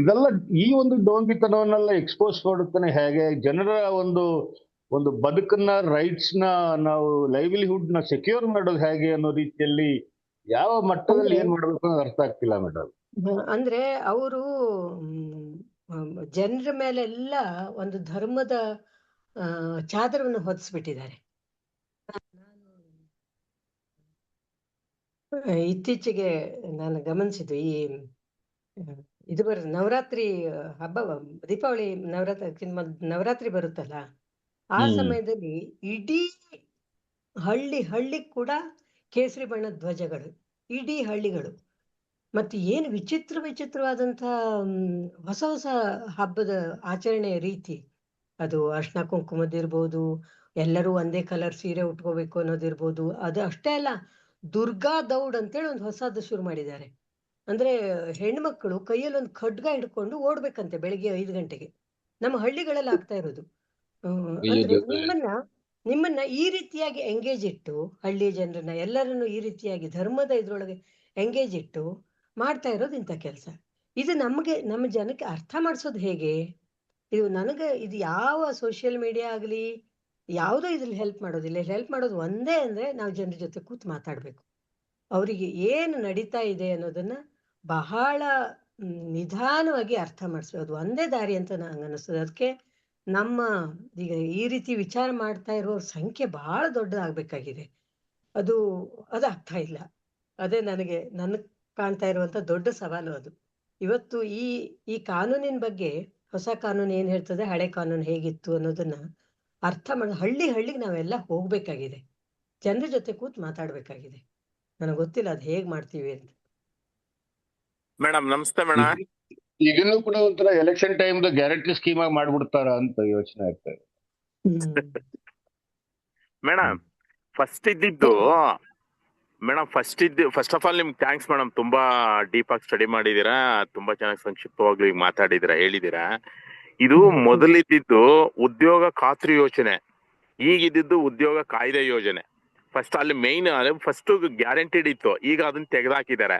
ಇದೆಲ್ಲ ಈ ಒಂದು ಡೋಂಗಿತನವನ್ನೆಲ್ಲ ಎಕ್ಸ್ಪೋಸ್ ಮಾಡುತ್ತಾನೆ. ಹೇಗೆ ಜನರ ಒಂದು ಬದುಕನ್ನ, ರೈಟ್ಸ್ ನ, ನಾವು ಲೈವ್ಲಿಹುಡ್ ನ ಸೆಕ್ಯೂರ್ ಮಾಡೋದು ಹೇಗೆ ಅನ್ನೋ ರೀತಿಯಲ್ಲಿ ಯಾವ ಮಟ್ಟದಲ್ಲಿ ಏನ್ ಮಾಡ್ಬೇಕು ಅನ್ನೋದು ಅರ್ಥ ಆಗ್ತಿಲ್ಲ ಮೇಡಮ್. ಅಂದ್ರೆ ಅವರು ಜನರ ಮೇಲೆಲ್ಲ ಒಂದು ಧರ್ಮದ ಚಾದರವನ್ನು ಹೊದಿಸ್ಬಿಟ್ಟಿದ್ದಾರೆ. ಇತ್ತೀಚೆಗೆ ನಾನು ಗಮನಿಸಿದ್ದು ಈ ಇದು ನವರಾತ್ರಿ ಹಬ್ಬ, ದೀಪಾವಳಿ ನವರಾತ್ರಿ ಬರುತ್ತಲ್ಲ, ಆ ಸಮಯದಲ್ಲಿ ಇಡೀ ಹಳ್ಳಿ ಕೂಡ ಕೇಸರಿ ಬಣ್ಣದ ಧ್ವಜಗಳು, ಇಡೀ ಹಳ್ಳಿಗಳು. ಮತ್ತೆ ಏನು ವಿಚಿತ್ರವಾದಂತ ಹೊಸ ಹಬ್ಬದ ಆಚರಣೆಯ ರೀತಿ, ಅದು ಅರ್ಶಿನ ಕುಂಕುಮದಿರ್ಬೋದು, ಎಲ್ಲರೂ ಒಂದೇ ಕಲರ್ ಸೀರೆ ಉಟ್ಕೋಬೇಕು ಅನ್ನೋದಿರ್ಬೋದು. ಅದು ಅಷ್ಟೇ ಅಲ್ಲ, ದುರ್ಗಾ ದೌಡ್ ಅಂತೇಳಿ ಒಂದು ಹೊಸದು ಶುರು ಮಾಡಿದ್ದಾರೆ. ಅಂದ್ರೆ ಹೆಣ್ಮಕ್ಳು ಕೈಯಲ್ಲಿ ಒಂದು ಖಡ್ಗ ಹಿಡ್ಕೊಂಡು ಓಡ್ಬೇಕಂತೆ ಬೆಳಿಗ್ಗೆ 5 ಗಂಟೆಗೆ. ನಮ್ಮ ಹಳ್ಳಿಗಳಲ್ಲಿ ಆಗ್ತಾ ಇರೋದು. ಅಂದ್ರೆ ನಿಮ್ಮನ್ನ ಈ ರೀತಿಯಾಗಿ ಎಂಗೇಜ್ ಇಟ್ಟು, ಹಳ್ಳಿ ಜನರನ್ನ ಎಲ್ಲರನ್ನು ಈ ರೀತಿಯಾಗಿ ಧರ್ಮದ ಇದ್ರೊಳಗೆ ಎಂಗೇಜ್ ಇಟ್ಟು ಮಾಡ್ತಾ ಇರೋದು ಇಂಥ ಕೆಲಸ. ಇದು ನಮ್ಮ ಜನಕ್ಕೆ ಅರ್ಥ ಮಾಡಿಸೋದು ಹೇಗೆ? ಇದು ಯಾವ ಸೋಷಿಯಲ್ ಮೀಡಿಯಾ ಆಗಲಿ ಯಾವುದೋ ಇದ್ರಲ್ಲಿ ಹೆಲ್ಪ್ ಮಾಡೋದಿಲ್ಲ. ಹೆಲ್ಪ್ ಮಾಡೋದು ಒಂದೇ ಅಂದ್ರೆ ನಾವು ಜನರ ಜೊತೆ ಕೂತು ಮಾತಾಡ್ಬೇಕು. ಅವರಿಗೆ ಏನು ನಡೀತಾ ಇದೆ ಅನ್ನೋದನ್ನ ಬಹಳ ನಿಧಾನವಾಗಿ ಅರ್ಥ ಮಾಡಿಸೋದು ಒಂದೇ ದಾರಿ ಅಂತ ನಂಗೆ ಅನಿಸ್ತದೆ. ಅದಕ್ಕೆ ಈಗ ಈ ರೀತಿ ವಿಚಾರ ಮಾಡ್ತಾ ಇರೋ ಸಂಖ್ಯೆ ಬಹಳ ದೊಡ್ಡದಾಗಬೇಕಾಗಿದೆ. ಅದು ಆಗ್ತಾ ಇಲ್ಲ. ಅದೇ ನನಗೆ ಕಾಣ್ತಾ ಇರುವಂತ ದೊಡ್ಡ ಸವಾಲು ಅದು. ಇವತ್ತು ಈ ಕಾನೂನಿನ ಬಗ್ಗೆ, ಹೊಸ ಕಾನೂನು ಏನ್ ಹೇಳ್ತದೆ, ಹಳೆ ಕಾನೂನು ಹೇಗಿತ್ತು ಅನ್ನೋದನ್ನ ಅರ್ಥ ಮಾಡಿ ಹಳ್ಳಿಗೆ ನಾವೆಲ್ಲ ಹೋಗ್ಬೇಕಾಗಿದೆ. ಜನರ ಜೊತೆ ಕೂತ್ ಮಾತಾಡ್ಬೇಕಾಗಿದೆ. ನನಗೆ ಗೊತ್ತಿಲ್ಲ ಅದು ಹೇಗ್ ಮಾಡ್ತೀವಿ ಅಂತ. ಮೇಡಮ್ ನಮಸ್ತೆ ಮೇಡಮ್. ಇದನ್ನು ಕೂಡ ಒಂಥರ ಎಲೆಕ್ಷನ್ ಟೈಮ್ ಗ್ಯಾರಂಟಿ ಸ್ಕೀಮ್ ಆಗಿ ಮಾಡ್ಬಿಡ್ತಾರ ಅಂತ ಯೋಚನೆ ಆಗ್ತಾ ಇದೆ ಮೇಡಮ್. ಫಸ್ಟ್ ಆಫ್ ಆಲ್ ನಿಮ್ಗೆ ಥ್ಯಾಂಕ್ಸ್ ಮೇಡಮ್. ತುಂಬಾ ಡೀಪ್ ಆಗಿ ಸ್ಟಡಿ ಮಾಡಿದೀರಾ, ತುಂಬಾ ಚೆನ್ನಾಗಿ ಸಂಕ್ಷಿಪ್ತವಾಗ್ಲಿ ಮಾತಾಡಿದಿರಾ, ಹೇಳಿದಿರಾ. ಇದು ಮೊದಲಿದ್ದು ಉದ್ಯೋಗ ಖಾತ್ರಿ ಯೋಜನೆ, ಈಗಿದ್ದು ಉದ್ಯೋಗ ಕಾಯ್ದೆ ಯೋಜನೆ. ಫಸ್ಟ್ ಅಲ್ಲಿ ಮೇನ್ ಫಸ್ಟ್ ಗ್ಯಾರಂಟಿಡ್ ಇತ್ತು, ಈಗ ಅದನ್ನ ತೆಗೆದಾಕಿದ್ದಾರೆ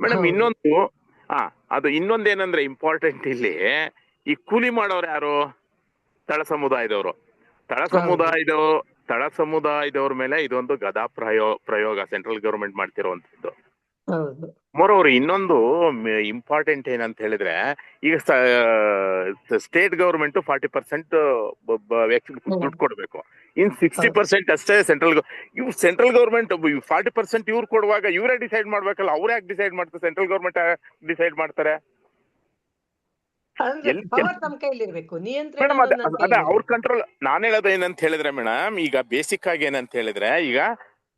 ಮೇಡಮ್. ಇನ್ನೊಂದೇನಂದ್ರೆ ಇಂಪಾರ್ಟೆಂಟ್ ಇಲ್ಲಿ, ಈ ಕೂಲಿ ಮಾಡೋರು ಯಾರು? ತಳ ಸಮುದಾಯದವರು. ತಳ ಸಮುದಾಯದವ್ರ ಮೇಲೆ ಇದೊಂದು ಗದಾ ಪ್ರಯೋಗ ಸೆಂಟ್ರಲ್ ಗವರ್ಮೆಂಟ್ ಮಾಡ್ತಿರುವಂತದ್ದು. ಮೋರೋವರು ಇನ್ನೊಂದು ಇಂಪಾರ್ಟೆಂಟ್ ಏನಂತ ಹೇಳಿದ್ರೆ, ಈಗ ಸ್ಟೇಟ್ ಗವರ್ಮೆಂಟ್ 40% ದುಡ್ಡು ಕೊಡ್ಬೇಕು, ಇನ್ 60% ಅಷ್ಟೇ ಸೆಂಟ್ರಲ್ ಗವರ್ಮೆಂಟ್ 40% ಇವ್ರು ಕೊಡುವಾಗ ಇವರೇ ಡಿಸೈಡ್ ಮಾಡ್ಬೇಕಲ್ಲ. ಅವ್ರು ಯಾಕೆ ಡಿಸೈಡ್ ಮಾಡ್ತಾರೆ? ಸೆಂಟ್ರಲ್ ಗವರ್ಮೆಂಟ್ ಡಿಸೈಡ್ ಮಾಡ್ತಾರೆ? ಮೇಡಮ್ ಅದೇ ಅವ್ರ ಕಂಟ್ರೋಲ್. ನಾನ್ ಹೇಳೋದು ಏನಂತ ಹೇಳಿದ್ರೆ ಮೇಡಮ್, ಈಗ ಬೇಸಿಕ್ ಆಗಿ ಏನಂತ ಹೇಳಿದ್ರೆ, ಈಗ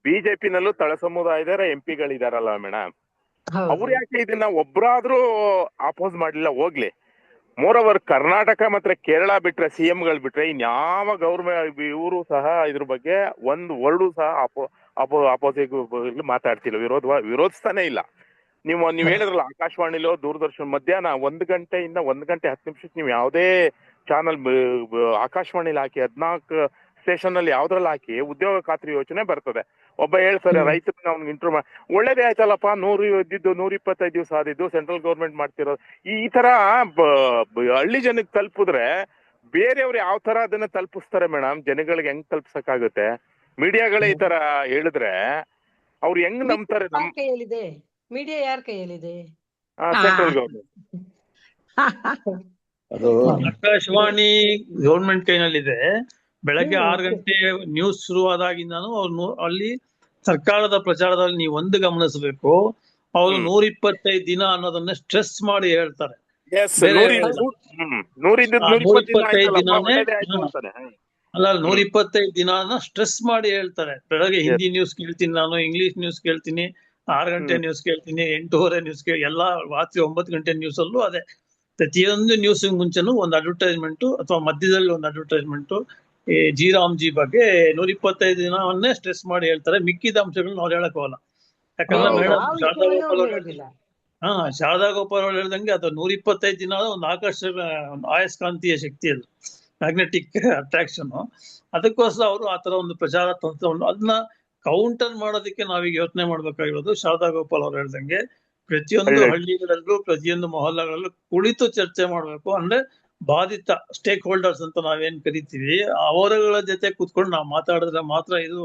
ಬಿಜೆಪಿನಲ್ಲೂ ತಳ ಸಮುದಾಯದ MP ಗಳಿದಾರಲ್ಲ ಮೇಡಮ್, ಅವ್ರು ಯಾಕೆ ಇದನ್ನ ಒಬ್ರಾದ್ರೂ ಅಪೋಸ್ ಮಾಡ್ಲಿಲ್ಲ? ಹೋಗ್ಲಿ. ಮೋರೋವರ್ ಕರ್ನಾಟಕ ಮತ್ತೆ ಕೇರಳ ಬಿಟ್ರೆ, CM ಗಳು ಬಿಟ್ರೆ, ಇನ್ಯಾವ ಗೌರ್ಮೆಂಟ್ ಇವರು ಸಹ ಇದ್ರ ಬಗ್ಗೆ ಒಂದು ವರ್ಡು ಸಹ ಅಪೋಸಿಟ್ ಮಾತಾಡ್ತಿಲ್ಲ, ವಿರೋಧಿಸ್ತಾನೆ ಇಲ್ಲ. ನೀವು ಹೇಳಿದ್ರಲ್ಲ, ಆಕಾಶವಾಣಿಲೋ ದೂರದರ್ಶನ ಮಧ್ಯಾಹ್ನ 1 ಗಂಟೆಯಿಂದ 1 ಗಂಟೆ 10 ನಿಮಿಷಕ್ಕೆ ನೀವು ಯಾವುದೇ ಚಾನಲ್ ಆಕಾಶವಾಣಿಲಿ ಹಾಕಿ, 14 ಸ್ಟೇಷನ್ ಅಲ್ಲಿ ಯಾವ್ದ್ರಲ್ಲಿ ಹಾಕಿ ಉದ್ಯೋಗ ಖಾತ್ರಿ ಯೋಜನೆ ಬರ್ತದೆ. ಒಬ್ಬ ಹೇಳ್ತಾರೆ ರೈತರನ್ನ ಅವ್ನಿಗೆ ಇಂಟ್ರೂ ಒಳ್ಳೇದೇ ಆಯ್ತಲ್ಲಪ್ಪ, 125 ದಿವಸ ಆದಿದ್ದು ಸೆಂಟ್ರಲ್ ಗೌರ್ಮೆಂಟ್ ಮಾಡ್ತಿರೋದು. ಈ ತರ ಹಳ್ಳಿ ಜನಕ್ಕೆ ತಲುಪಿದ್ರೆ ಬೇರೆಯವ್ರು ಯಾವ ತರ ಅದನ್ನ ತಲುಪಿಸ್ತಾರೆ ಮೇಡಮ್? ಜನಗಳಿಗೆ ಹೆಂಗ್ ತಲುಪ್ಸಕ್ಕಾಗುತ್ತೆ? ಮೀಡಿಯಾಗಳೇ ಈ ತರ ಹೇಳಿದ್ರೆ ಅವ್ರು ಹೆಂಗ್ ನಂಬ್ತಾರೆ? ಮೀಡಿಯಾ ಯಾರ ಕೈಯಲ್ಲಿದೆ? Central government. ಅದು ಆಕಾಶವಾಣಿ ಗವರ್ಮೆಂಟ್ ಕೈನಲ್ಲಿದೆ. ಬೆಳಗ್ಗೆ 6 ಗಂಟೆ ನ್ಯೂಸ್ ಶುರುವಾದಾಗಿಂದಾನು ಅವ್ರು ಅಲ್ಲಿ ಸರ್ಕಾರದ ಪ್ರಚಾರದಲ್ಲಿ ನೀವು ಒಂದು ಗಮನಿಸಬೇಕು, ಅವರು 125 ದಿನ ಅನ್ನೋದನ್ನ ಸ್ಟ್ರೆಸ್ ಮಾಡಿ ಹೇಳ್ತಾರೆ. 125 ದಿನಾನ ಸ್ಟ್ರೆಸ್ ಮಾಡಿ ಹೇಳ್ತಾರೆ. ಬೆಳಗ್ಗೆ ಹಿಂದಿ ನ್ಯೂಸ್ ಕೇಳ್ತೀನಿ, ನಾನು ಇಂಗ್ಲಿಷ್ ನ್ಯೂಸ್ ಕೇಳ್ತೀನಿ, 6 ಗಂಟೆ ನ್ಯೂಸ್ ಕೇಳ್ತೀನಿ, 8:15 ನ್ಯೂಸ್ ಎಲ್ಲಾ ರಾತ್ರಿ 9 ಗಂಟೆ ನ್ಯೂಸ್ ಅಲ್ಲೂ ಅದೇ. ಪ್ರತಿಯೊಂದು ನ್ಯೂಸ್ ಮುಂಚೆನೂ ಒಂದು ಅಡ್ವರ್ಟೈಸ್ಮೆಂಟ್ ಅಥವಾ ಮಧ್ಯದಲ್ಲಿ ಒಂದು ಅಡ್ವರ್ಟೈಸ್ಮೆಂಟ್ ಈ ಜಿ ಬಗ್ಗೆ 125 ದಿನವನ್ನೇ ಸ್ಟ್ರೆಸ್ ಮಾಡಿ ಹೇಳ್ತಾರೆ. ಮಿಕ್ಕಿದ ಅಂಶಗಳನ್ನ ಅವ್ರು ಹೇಳಕ್ ಹೋಗಲ್ಲ. ಯಾಕಂದ್ರೆ ಮೇಡಮ್ ಶಾರದಾ ಗೋಪಾಲ್ ಅವ್ರು ಹೇಳ್ದಂಗೆ ಅದು 125 ದಿನ ಒಂದು ಆಯಸ್ಕಾಂತೀಯ ಶಕ್ತಿ ಅದು. Magnetic attraction. ಅದಕ್ಕೋಸ್ಕರ ಅವರು ಆ ತರ ಒಂದು ಪ್ರಚಾರ ತಂತ್ರವನ್ನು ಅದನ್ನ ಕೌಂಟರ್ ಮಾಡೋದಕ್ಕೆ ನಾವೀಗ ಯೋಚನೆ ಮಾಡ್ಬೇಕಾಗಿರೋದು. ಶಾರದಾ ಗೋಪಾಲ್ ಅವ್ರು ಹೇಳ್ದಂಗೆ ಪ್ರತಿಯೊಂದು ಹಳ್ಳಿಗಳಲ್ಲೂ ಪ್ರತಿಯೊಂದು ಮೊಹಲ್ಲಾಗಳಲ್ಲೂ ಕುಳಿತು ಚರ್ಚೆ ಮಾಡ್ಬೇಕು. ಅಂದ್ರೆ ಬಾಧಿತ ಸ್ಟೇಕ್ ಹೋಲ್ಡರ್ಸ್ ಅಂತ ನಾವೇನ್ ಕರಿತೀವಿ, ಅವರುಗಳ ಜೊತೆ ಕೂತ್ಕೊಂಡು ನಾವು ಮಾತಾಡಿದ್ರೆ ಮಾತ್ರ ಇದು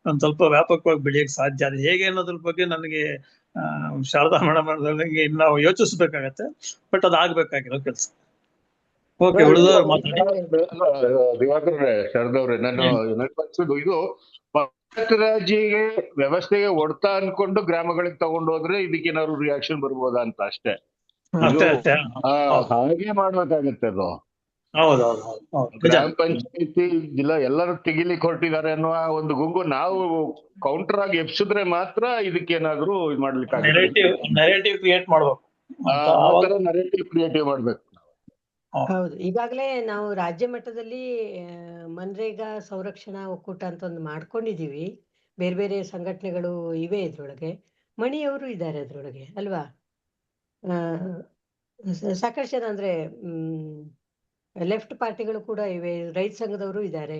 ಒಂದ್ ಸ್ವಲ್ಪ ವ್ಯಾಪಕವಾಗಿ ಬೆಳೆಯಕ್ ಸಾಧ್ಯ. ಅದು ಹೇಗೆ ಅನ್ನೋದ್ರ ಬಗ್ಗೆ ನನಗೆ ಶಾರದಾ ಮೇಡಮ್ ಹೇಳ್ದಂಗೆ ಇನ್ನು ನಾವು ಯೋಚಿಸ್ಬೇಕಾಗತ್ತೆ. ಬಟ್ ಅದಾಗ್ಬೇಕಾಗಿರೋ ಕೆಲಸ. ಓಕೆ, ಉಳಿದವ್ರು ಮಾತಾಡಿ. ದಿವಾಕರ್ ಶಾರದವ್ರೆ, ನಾನು ನೆನಪನ್ಸೋದು ಇದು ಪಂಚಾಯತ್ ರಾಜಿಗೆ ವ್ಯವಸ್ಥೆಗೆ ಹೊಡ್ತಾ ಅನ್ಕೊಂಡು ಗ್ರಾಮಗಳಿಗೆ ತಗೊಂಡೋದ್ರೆ ಇದಕ್ಕೇನಾದ್ರು ರಿಯಾಕ್ಷನ್ ಬರ್ಬೋದಾ ಅಂತ ಅಷ್ಟೇ. ಅಷ್ಟೇ ಅಷ್ಟೇ. ಹಾಗೆ ಮಾಡ್ಬೇಕಾಗತ್ತೆ ಅದು. ಹೌದೌದು. ಗ್ರಾಮ ಪಂಚಾಯತಿ ಜಿಲ್ಲಾ ಎಲ್ಲರೂ ತೆಗಿಲಿಕ್ಕೆ ಹೊರಟಿದ್ದಾರೆ ಅನ್ನುವ ಒಂದು ಗುಂಗು ನಾವು ಕೌಂಟರ್ ಆಗಿ ಎಬ್ಸಿದ್ರೆ ಮಾತ್ರ ಇದಕ್ಕೇನಾದ್ರೂ ಮಾಡ್ಲಿಕ್ಕೆ ನರೇಟಿವ್ ಕ್ರಿಯೇಟ್ ಮಾಡ್ಬೇಕು. ನರೇಟಿವ್ ಕ್ರಿಯೇಟಿವ್ ಮಾಡ್ಬೇಕು. ಹೌದು, ಈಗಾಗಲೇ ನಾವು ರಾಜ್ಯ ಮಟ್ಟದಲ್ಲಿ ಮನ್ರೇಗಾ ಸಂರಕ್ಷಣಾ ಒಕ್ಕೂಟ ಅಂತ ಒಂದು ಮಾಡ್ಕೊಂಡಿದೀವಿ. ಬೇರೆ ಬೇರೆ ಸಂಘಟನೆಗಳು ಇವೆ ಇದ್ರೊಳಗೆ. ಮಣಿಯವರು ಇದ್ದಾರೆ ಅದ್ರೊಳಗೆ ಅಲ್ವಾ? ಸಾಕಷ್ಟು ಜನ ಅಂದ್ರೆ ಲೆಫ್ಟ್ ಪಾರ್ಟಿಗಳು ಕೂಡ ಇವೆ, ರೈತ ಸಂಘದವರು ಇದ್ದಾರೆ.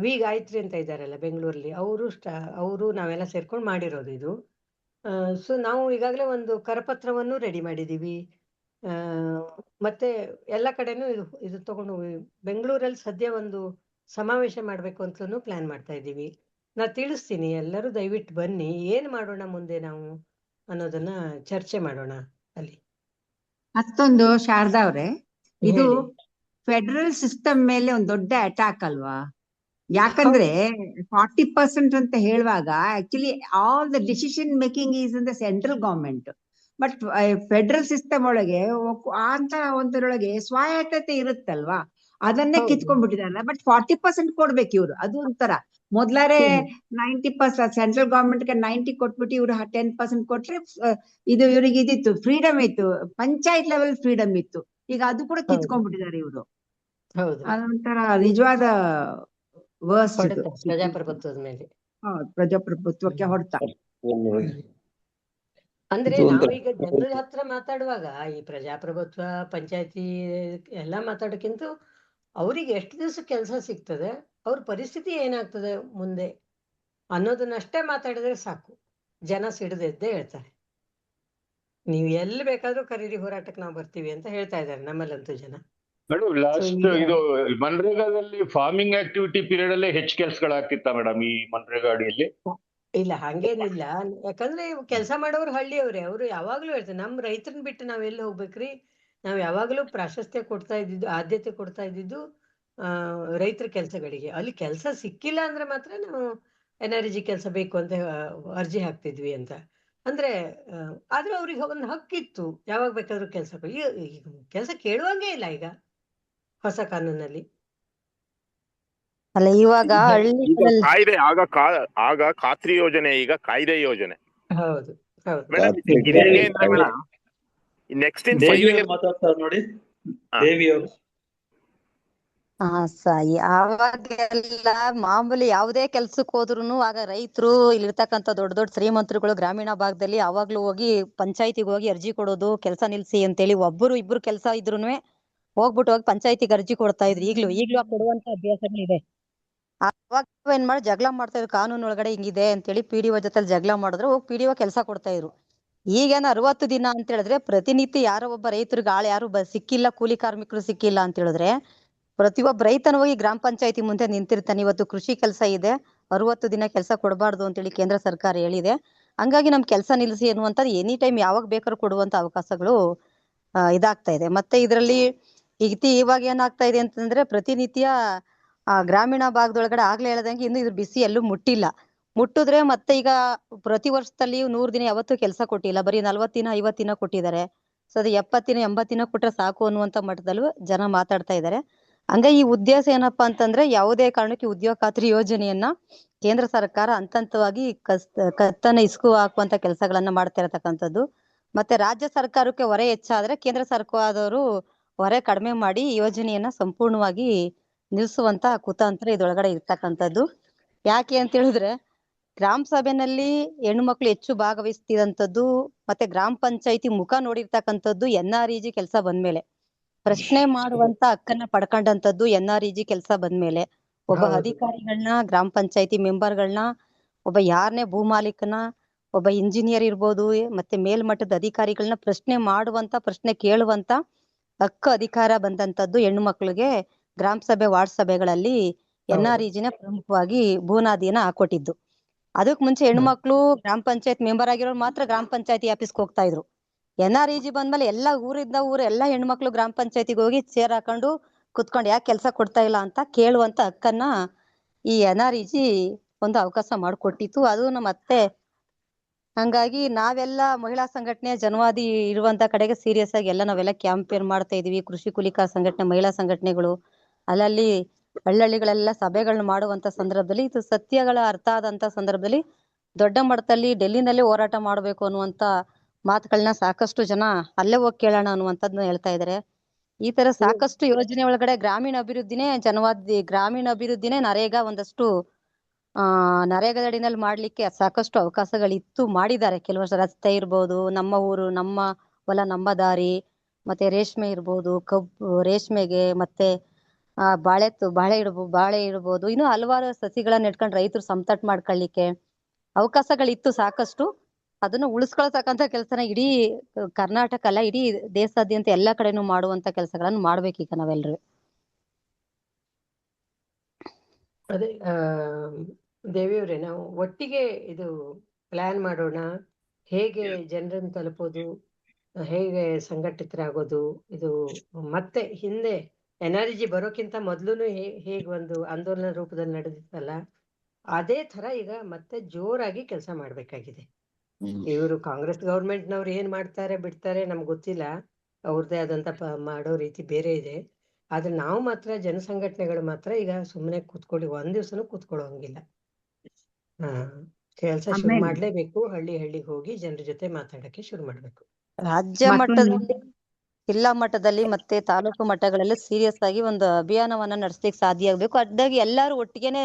ವಿ ಗಾಯತ್ರಿ ಅಂತ ಇದ್ದಾರಲ್ಲ ಬೆಂಗಳೂರಲ್ಲಿ, ಅವರು ನಾವೆಲ್ಲ ಸೇರ್ಕೊಂಡು ಮಾಡಿರೋದು ಇದು. ಸೊ ನಾವು ಈಗಾಗಲೇ ಒಂದು ಕರಪತ್ರವನ್ನು ರೆಡಿ ಮಾಡಿದೀವಿ. ಮತ್ತೆ ಎಲ್ಲ ಕಡೆನೂ ಇದು ತಗೊಂಡು ಬೆಂಗಳೂರಲ್ಲಿ ಸದ್ಯ ಒಂದು ಸಮಾವೇಶ ಮಾಡ್ಬೇಕು ಅಂತಲೂ ಪ್ಲಾನ್ ಮಾಡ್ತಾ ಇದ್ದೀವಿ. ನಾ ತಿಳಿಸ್ತೀನಿ, ಎಲ್ಲರೂ ದಯವಿಟ್ಟು ಬನ್ನಿ, ಏನ್ ಮಾಡೋಣ ಮುಂದೆ ನಾವು ಅನ್ನೋದನ್ನ ಚರ್ಚೆ ಮಾಡೋಣ ಅಲ್ಲಿ. ಮತ್ತೊಂದು ಶಾರದಾ ಅವ್ರೆ, ಇದು ಫೆಡರಲ್ ಸಿಸ್ಟಮ್ ಮೇಲೆ ಒಂದು ದೊಡ್ಡ ಅಟ್ಯಾಕ್ ಅಲ್ವಾ? ಯಾಕಂದ್ರೆ 40% ಅಂತ ಹೇಳುವಾಗ actually all the decision making is in the central government. But federal system ಒಳಗೆ ಅಂತ ಒಂದರೊಳಗೆ ಸ್ವಾಯತ್ತತೆ ಇರುತ್ತಲ್ವಾ, ಅದನ್ನೇ ಕಿತ್ಕೊಂಡ್ಬಿಟ್ಟಿದಾರಲ್ಲ. ಬಟ್ 40% ಕೊಡ್ಬೇಕು ಇವ್ರು. ಅದು ಒಂಥರ ಮೊದ್ಲಾರೆ 90% ಸೆಂಟ್ರಲ್ ಗವರ್ಮೆಂಟ್ ಗೆ 90 ಕೊಟ್ಬಿಟ್ಟು ಇವ್ರು 10% ಕೊಟ್ರೆ ಇದು ಇವ್ರಿಗೆ ಇದಿತ್ತು, ಫ್ರೀಡಮ್ ಇತ್ತು, ಪಂಚಾಯತ್ ಲೆವೆಲ್ ಫ್ರೀಡಮ್ ಇತ್ತು. ಈಗ ಅದು ಕೂಡ ಕಿತ್ಕೊಂಡ್ಬಿಟ್ಟಿದ್ದಾರೆ ಇವ್ರು. ಅದೊಂಥರ ನಿಜವಾದ ಪ್ರಜಾಪ್ರಭುತ್ವದ ಮೇಲೆ. ಪ್ರಜಾಪ್ರಭುತ್ವಕ್ಕೆ ಹೊಡ್ತ. ಅಂದ್ರೆ ನಾವೀಗ ಜನರ ಹತ್ರ ಮಾತಾಡುವಾಗ ಈ ಪ್ರಜಾಪ್ರಭುತ್ವ ಪಂಚಾಯತಿ ಎಲ್ಲಾ ಮಾತಾಡೋಕ್ಕಿಂತ ಅವ್ರಿಗೆ ಎಷ್ಟು ದಿವಸ ಕೆಲಸ ಸಿಗ್ತದೆ, ಅವ್ರ ಪರಿಸ್ಥಿತಿ ಏನಾಗ್ತದೆ ಮುಂದೆ ಅನ್ನೋದನ್ನಷ್ಟೇ ಮಾತಾಡಿದ್ರೆ ಸಾಕು. ಜನ ಸಿಡದೆದ್ದೇ ಹೇಳ್ತಾರೆ. ನೀವ್ ಎಲ್ಲಿ ಬೇಕಾದ್ರೂ ಕರೀರಿ, ಹೋರಾಟಕ್ಕೆ ನಾವು ಬರ್ತೀವಿ ಅಂತ ಹೇಳ್ತಾ ಇದ್ದಾರೆ ನಮ್ಮಲ್ಲಂತೂ ಜನ. ಮೇಡಮ್, ಲಾಸ್ಟ್ ಇದು ಮನ್ರೇಗಾದಲ್ಲಿ ಫಾರ್ಮಿಂಗ್ ಆಕ್ಟಿವಿಟಿ ಪೀರಿಯಡ್ ಅಲ್ಲೇ ಹೆಚ್ಚು ಕೆಲಸಗಳಾಗ್ತಿತ್ತ ಮೇಡಮ್ ಈ ಮನ್ರೇಗಾ ಅಡಿಯಲ್ಲಿ? ಇಲ್ಲ, ಹಂಗೇನಿಲ್ಲ. ಯಾಕಂದ್ರೆ ಕೆಲಸ ಮಾಡೋರು ಹಳ್ಳಿಯವ್ರೆ, ಅವ್ರು ಯಾವಾಗ್ಲೂ ಹೇಳ್ತಾರೆ ನಮ್ ರೈತರನ್ನ ಬಿಟ್ಟು ನಾವ್ ಎಲ್ಲಿ ಹೋಗ್ಬೇಕ್ರಿ, ನಾವ್ ಯಾವಾಗ್ಲೂ ಪ್ರಾಶಸ್ತ್ಯ ಕೊಡ್ತಾ ಇದ್ದಿದ್ದು, ಆದ್ಯತೆ ಕೊಡ್ತಾ ಇದ್ದಿದ್ದು ರೈತರ ಕೆಲಸಗಳಿಗೆ. ಅಲ್ಲಿ ಕೆಲಸ ಸಿಕ್ಕಿಲ್ಲ ಅಂದ್ರೆ ಮಾತ್ರ ನಾವು NRG ಕೆಲಸ ಬೇಕು ಅಂತ ಅರ್ಜಿ ಹಾಕ್ತಿದ್ವಿ ಅಂತ. ಅಂದ್ರೆ ಆದ್ರೆ ಅವ್ರಿಗೆ ಒಂದು ಹಕ್ಕಿತ್ತು, ಯಾವಾಗ ಬೇಕಾದ್ರೂ ಕೆಲಸ ಕೆಲಸ ಕೇಳುವಂಗೆ ಇಲ್ಲ ಈಗ ಹೊಸ ಕಾನೂನಲ್ಲಿ. ಅಲ್ಲ, ಇವಾಗ ಕಾಯ್ದೆ ಆಗ ಖಾತ್ರಿ ಯೋಜನೆ, ಈಗ ಕಾಯ್ದೆ ಯೋಜನೆ. ಹೌದು ಹೌದು. ನೆಕ್ಸ್ಟ್ ಮಾತಾಡ್ತಾರೆ ನೋಡಿ ದೇವಿ ಅವರು. ಅವಾಗೆಲ್ಲ ಮಾಮೂಲಿ ಯಾವುದೇ ಕೆಲ್ಸಕ್ಕೆ ಹೋದ್ರು ಆಗ ರೈತರು, ಇಲ್ಲಿರ್ತಕ್ಕಂಥ ದೊಡ್ಡ ದೊಡ್ಡ ಶ್ರೀಮಂತರುಗಳು ಗ್ರಾಮೀಣ ಭಾಗದಲ್ಲಿ ಯಾವಾಗ್ಲೂ ಹೋಗಿ ಪಂಚಾಯತಿಗೆ ಹೋಗಿ ಅರ್ಜಿ ಕೊಡೋದು, ಕೆಲಸ ನಿಲ್ಸಿ ಅಂತೇಳಿ. ಒಬ್ಬರು ಇಬ್ರು ಕೆಲಸ ಇದ್ರುನು ಹೋಗ್ಬಿಟ್ಟು ಹೋಗಿ ಪಂಚಾಯತಿಗೆ ಅರ್ಜಿ ಕೊಡ್ತಾ ಇದ್ರು. ಈಗ್ಲೂ ಕೊಡುವಂತ ಅಭ್ಯಾಸಗಳಿದೆ. ಅವಾಗ ಏನ್ ಮಾಡಿ ಜಗಳ ಮಾಡ್ತಾ ಇದ್ರು, ಕಾನೂನು ಒಳಗಡೆ ಹಿಂಗಿದೆ ಅಂತೇಳಿ PDO ಜೊತೆ ಜಗಳ ಮಾಡಿದ್ರೆ ಹೋಗಿ PDO ಕೆಲಸ ಕೊಡ್ತಾ ಇದ್ರು. ಈಗೇನ 60 ದಿನ ಅಂತ ಹೇಳಿದ್ರೆ ಪ್ರತಿನಿತ್ಯ ಯಾರೋ ಒಬ್ಬ ರೈತರಿಗೆ ಆಳು ಯಾರು ಸಿಕ್ಕಿಲ್ಲ, ಕೂಲಿ ಕಾರ್ಮಿಕರು ಸಿಕ್ಕಿಲ್ಲ ಅಂತ ಹೇಳಿದ್ರೆ ಪ್ರತಿಯೊಬ್ಬ ರೈತನ ಹೋಗಿ ಗ್ರಾಮ ಪಂಚಾಯತಿ ಮುಂದೆ ನಿಂತಿರ್ತಾನೆ. ಇವತ್ತು ಕೃಷಿ ಕೆಲಸ ಇದೆ, 60 ದಿನ ಕೆಲಸ ಕೊಡಬಾರ್ದು ಅಂತೇಳಿ ಕೇಂದ್ರ ಸರ್ಕಾರ ಹೇಳಿದೆ. ಹಂಗಾಗಿ ನಮ್ ಕೆಲಸ ನಿಲ್ಸಿ ಅನ್ನುವಂಥದ್ದು ಎನಿ ಟೈಮ್ ಯಾವಾಗ ಬೇಕಾದ್ರೂ ಕೊಡುವಂತ ಅವಕಾಶಗಳು ಇದಾಗ್ತಾ ಇದೆ. ಮತ್ತೆ ಇದರಲ್ಲಿ ಇವಾಗ ಏನಾಗ್ತಾ ಇದೆ ಅಂತಂದ್ರೆ ಪ್ರತಿನಿತ್ಯ ಗ್ರಾಮೀಣ ಭಾಗದೊಳಗಡೆ ಆಗ್ಲೇ ಹೇಳ್ದಂಗೆ ಇನ್ನು ಇದ್ರ ಬಿಸಿ ಎಲ್ಲೂ ಮುಟ್ಟಿಲ್ಲ. ಮುಟ್ಟಿದ್ರೆ ಮತ್ತೆ ಈಗ ಪ್ರತಿ ವರ್ಷದಲ್ಲಿ 100 ದಿನ ಯಾವತ್ತೂ ಕೆಲಸ ಕೊಟ್ಟಿಲ್ಲ, ಬರೀ 40 ದಿನ 50 ದಿನ ಕೊಟ್ಟಿದ್ದಾರೆ. ಸೊ ಅದು 70 ದಿನ 80 ದಿನ ಕೊಟ್ರೆ ಸಾಕು ಅನ್ನುವಂತ ಮಟ್ಟದಲ್ಲೂ ಜನ ಮಾತಾಡ್ತಾ ಇದ್ದಾರೆ. ಹಂಗಾಗಿ ಈ ಉದ್ದೇಶ ಏನಪ್ಪಾ ಅಂತಂದ್ರೆ ಯಾವುದೇ ಕಾರಣಕ್ಕೆ ಉದ್ಯೋಗ ಖಾತ್ರಿ ಯೋಜನೆಯನ್ನ ಕೇಂದ್ರ ಸರ್ಕಾರ ಹಂತವಾಗಿ ಕತ್ತನ್ನ ಇಸ್ಕು ಹಾಕುವಂತ ಕೆಲಸಗಳನ್ನ ಮಾಡ್ತಾ ಇರತಕ್ಕಂಥದ್ದು. ಮತ್ತೆ ರಾಜ್ಯ ಸರ್ಕಾರಕ್ಕೆ ಹೊರೆ ಹೆಚ್ಚಾದ್ರೆ ಕೇಂದ್ರ ಸರ್ಕಾರದವರು ಹೊರೆ ಕಡಿಮೆ ಮಾಡಿ ಯೋಜನೆಯನ್ನ ಸಂಪೂರ್ಣವಾಗಿ ನಿಲ್ಲಿಸುವಂತ ಕುತಂತ್ರ ಇದ್ರೊಳಗಡೆ ಇರ್ತಕ್ಕಂಥದ್ದು. ಯಾಕೆ ಅಂತ ಹೇಳಿದ್ರೆ ಗ್ರಾಮ ಸಭೆನಲ್ಲಿ ಹೆಣ್ಣು ಮಕ್ಳು ಹೆಚ್ಚು ಭಾಗವಹಿಸ್ತಿದಂಥದ್ದು, ಮತ್ತೆ ಗ್ರಾಮ ಪಂಚಾಯತಿ ಮುಖ ನೋಡಿರ್ತಕ್ಕಂಥದ್ದು NREG ಕೆಲಸ ಬಂದ್ಮೇಲೆ. ಪ್ರಶ್ನೆ ಮಾಡುವಂತ ಹಕ್ಕನ್ನ ಪಡ್ಕೊಂಡಂತದ್ದು NREG ಕೆಲಸ ಬಂದ್ಮೇಲೆ ಒಬ್ಬ ಹೌದು. ಅಧಿಕಾರಿಗಳನ್ನ, ಗ್ರಾಮ ಪಂಚಾಯತಿ ಮೆಂಬರ್ಗಳನ್ನ, ಒಬ್ಬ ಯಾರನ್ನೇ ಭೂಮಾಲೀಕನ, ಒಬ್ಬ ಇಂಜಿನಿಯರ್ ಇರ್ಬೋದು, ಮತ್ತೆ ಮೇಲ್ಮಟ್ಟದ ಅಧಿಕಾರಿಗಳನ್ನ ಪ್ರಶ್ನೆ ಮಾಡುವಂತ, ಪ್ರಶ್ನೆ ಕೇಳುವಂತ ಹಕ್ಕು ಅಧಿಕಾರ ಬಂದಂತದ್ದು ಹೆಣ್ಣು ಮಕ್ಳಿಗೆ ಗ್ರಾಮ ಸಭೆ, ವಾರ್ಡ್ ಸಭೆಗಳಲ್ಲಿ NREGನ ಪ್ರಮುಖವಾಗಿ ಬೂನಾದಿಯನ್ನ ಹಾಕೊಟ್ಟಿದ್ದು. ಅದಕ್ ಮುಂಚೆ ಹೆಣ್ಮಕ್ಳು ಗ್ರಾಮ ಪಂಚಾಯತ್ ಮೆಂಬರ್ ಆಗಿರೋರು ಮಾತ್ರ ಗ್ರಾಮ ಪಂಚಾಯತಿ ಆಫೀಸ್ಗೆ ಹೋಗ್ತಾ ಇದ್ರು. NREG ಬಂದ್ಮೇಲೆ ಎಲ್ಲಾ ಊರಿಂದ ಊರು ಎಲ್ಲಾ ಹೆಣ್ಮಕ್ಳು ಗ್ರಾಮ ಪಂಚಾಯತಿಗೆ ಹೋಗಿ ಚೇರ್ ಹಾಕೊಂಡು ಕುತ್ಕೊಂಡು ಯಾಕೆ ಕೆಲಸ ಕೊಡ್ತಾ ಇಲ್ಲ ಅಂತ ಕೇಳುವಂತ ಹಕ್ಕನ್ನ ಈ NREG ಒಂದು ಅವಕಾಶ ಮಾಡಿಕೊಟ್ಟಿತ್ತು. ಅದು ಮತ್ತೆ ಹಂಗಾಗಿ ನಾವೆಲ್ಲ ಮಹಿಳಾ ಸಂಘಟನೆ ಜನವಾದಿ ಇರುವಂತ ಕಡೆಗೆ ಸೀರಿಯಸ್ ಆಗಿ ಎಲ್ಲ ನಾವೆಲ್ಲ ಕ್ಯಾಂಪೇನ್ ಮಾಡ್ತಾ ಇದೀವಿ. ಕೃಷಿ ಕೂಲಿಕಾ ಸಂಘಟನೆ, ಮಹಿಳಾ ಸಂಘಟನೆಗಳು ಅಲ್ಲಲ್ಲಿ ಹಳ್ಳಹಳ್ಳಿಗಳೆಲ್ಲ ಸಭೆಗಳನ್ನ ಮಾಡುವಂತ ಸಂದರ್ಭದಲ್ಲಿ ಇದು ಸತ್ಯಗಳ ಅರ್ಥ ಆದಂತ ಸಂದರ್ಭದಲ್ಲಿ ದೊಡ್ಡ ಮಟ್ಟದಲ್ಲಿ ಡೆಲ್ಲಿನಲ್ಲಿ ಹೋರಾಟ ಮಾಡ್ಬೇಕು ಅನ್ನುವಂತ ಮಾತುಗಳನ್ನ ಸಾಕಷ್ಟು ಜನ ಅಲ್ಲೇ ಹೋಗಿ ಕೇಳೋಣ ಅನ್ನುವಂಥದ್ನ ಹೇಳ್ತಾ ಇದಾರೆ. ಈ ತರ ಸಾಕಷ್ಟು ಯೋಜನೆ ಒಳಗಡೆ ಗ್ರಾಮೀಣ ಅಭಿವೃದ್ಧಿನೇ ನರೇಗಾ ಒಂದಷ್ಟು ನರೇಗಾದಡಿನಲ್ಲಿ ಮಾಡ್ಲಿಕ್ಕೆ ಸಾಕಷ್ಟು ಅವಕಾಶಗಳಿತ್ತು, ಮಾಡಿದ್ದಾರೆ. ಕೆಲವು ರಸ್ತೆ ಇರ್ಬೋದು, ನಮ್ಮ ಊರು ನಮ್ಮ ಹೊಲ ನಮ್ಮ ದಾರಿ, ಮತ್ತೆ ರೇಷ್ಮೆ ಇರ್ಬೋದು, ಕಬ್ಬು ರೇಷ್ಮೆಗೆ, ಮತ್ತೆ ಬಾಳೆ ಇಡ್ಬೋದು, ಇನ್ನು ಹಲವಾರು ಸಸಿಗಳನ್ನ ನೆಟ್ಕೊಂಡು ರೈತರು ಸಮತಟ್ಟು ಮಾಡ್ಕೊಳ್ಳಿಕ್ಕೆ ಅವಕಾಶಗಳಿತ್ತು ಸಾಕಷ್ಟು. ಅದನ್ನ ಉಳಿಸ್ಕೊಳ್ತಕ್ಕಂಥ ಕೆಲಸನ ಇಡೀ ಕರ್ನಾಟಕ ಅಲ್ಲ, ಇಡೀ ದೇಶಾದ್ಯಂತ ಎಲ್ಲಾ ಕಡೆನೂ ಮಾಡುವಂತ ಕೆಲಸಗಳನ್ನ ಮಾಡ್ಬೇಕೀಗ ನಾವೆಲ್ಲರೂ. ಅದೇ ದೇವಿಯವ್ರೆ, ನಾವು ಒಟ್ಟಿಗೆ ಇದು ಪ್ಲಾನ್ ಮಾಡೋಣ. ಹೇಗೆ ಜನರನ್ನು ತಲುಪೋದು, ಹೇಗೆ ಸಂಘಟಿತರಾಗೋದು, ಇದು ಮತ್ತೆ ಹಿಂದೆ NREG ಬರೋಕ್ಕಿಂತ ಮೊದ್ಲುನು ಹೇಗೆ ಒಂದು ಆಂದೋಲನ ರೂಪದಲ್ಲಿ ನಡೆದಿತ್ತಲ್ಲ, ಅದೇ ತರ ಈಗ ಮತ್ತೆ ಜೋರಾಗಿ ಕೆಲಸ ಮಾಡ್ಬೇಕಾಗಿದೆ. ಇವರು ಕಾಂಗ್ರೆಸ್ ಗೌರ್ಮೆಂಟ್ನವ್ರು ಏನ್ ಮಾಡ್ತಾರೆ ಬಿಡ್ತಾರೆ ನಮ್ಗೆ ಗೊತ್ತಿಲ್ಲ, ಅವ್ರದ್ದೇ ಆದಂತ ಮಾಡೋ ರೀತಿ ಬೇರೆ ಇದೆ. ಆದ್ರೆ ನಾವು ಮಾತ್ರ ಜನಸಂಘಟನೆಗಳು ಮಾತ್ರ ಈಗ ಸುಮ್ಮನೆ ಕೂತ್ಕೊಳ್ಳಿ, ಒಂದ್ ದಿವ್ಸನೂ ಕೂತ್ಕೊಳ್ಳೋಂಗಿಲ್ಲ. ಕೆಲಸ ಶುರು ಮಾಡ್ಲೇಬೇಕು. ಹಳ್ಳಿಗೆ ಹೋಗಿ ಜನರ ಜೊತೆ ಮಾತಾಡಕ್ಕೆ ಶುರು ಮಾಡ್ಬೇಕು. ರಾಜ್ಯ ಮಟ್ಟದಲ್ಲಿ, ಜಿಲ್ಲಾ ಮಟ್ಟದಲ್ಲಿ ಮತ್ತೆ ತಾಲೂಕು ಮಟ್ಟಗಳಲ್ಲಿ ಸೀರಿಯಸ್ ಆಗಿ ಒಂದು ಅಭಿಯಾನವನ್ನ ನಡೆಸ್ಲಿಕ್ಕೆ ಸಾಧ್ಯ ಆಗ್ಬೇಕು. ಅದಾಗಿ ಎಲ್ಲಾರು ಒಟ್ಟಿಗೆನೆ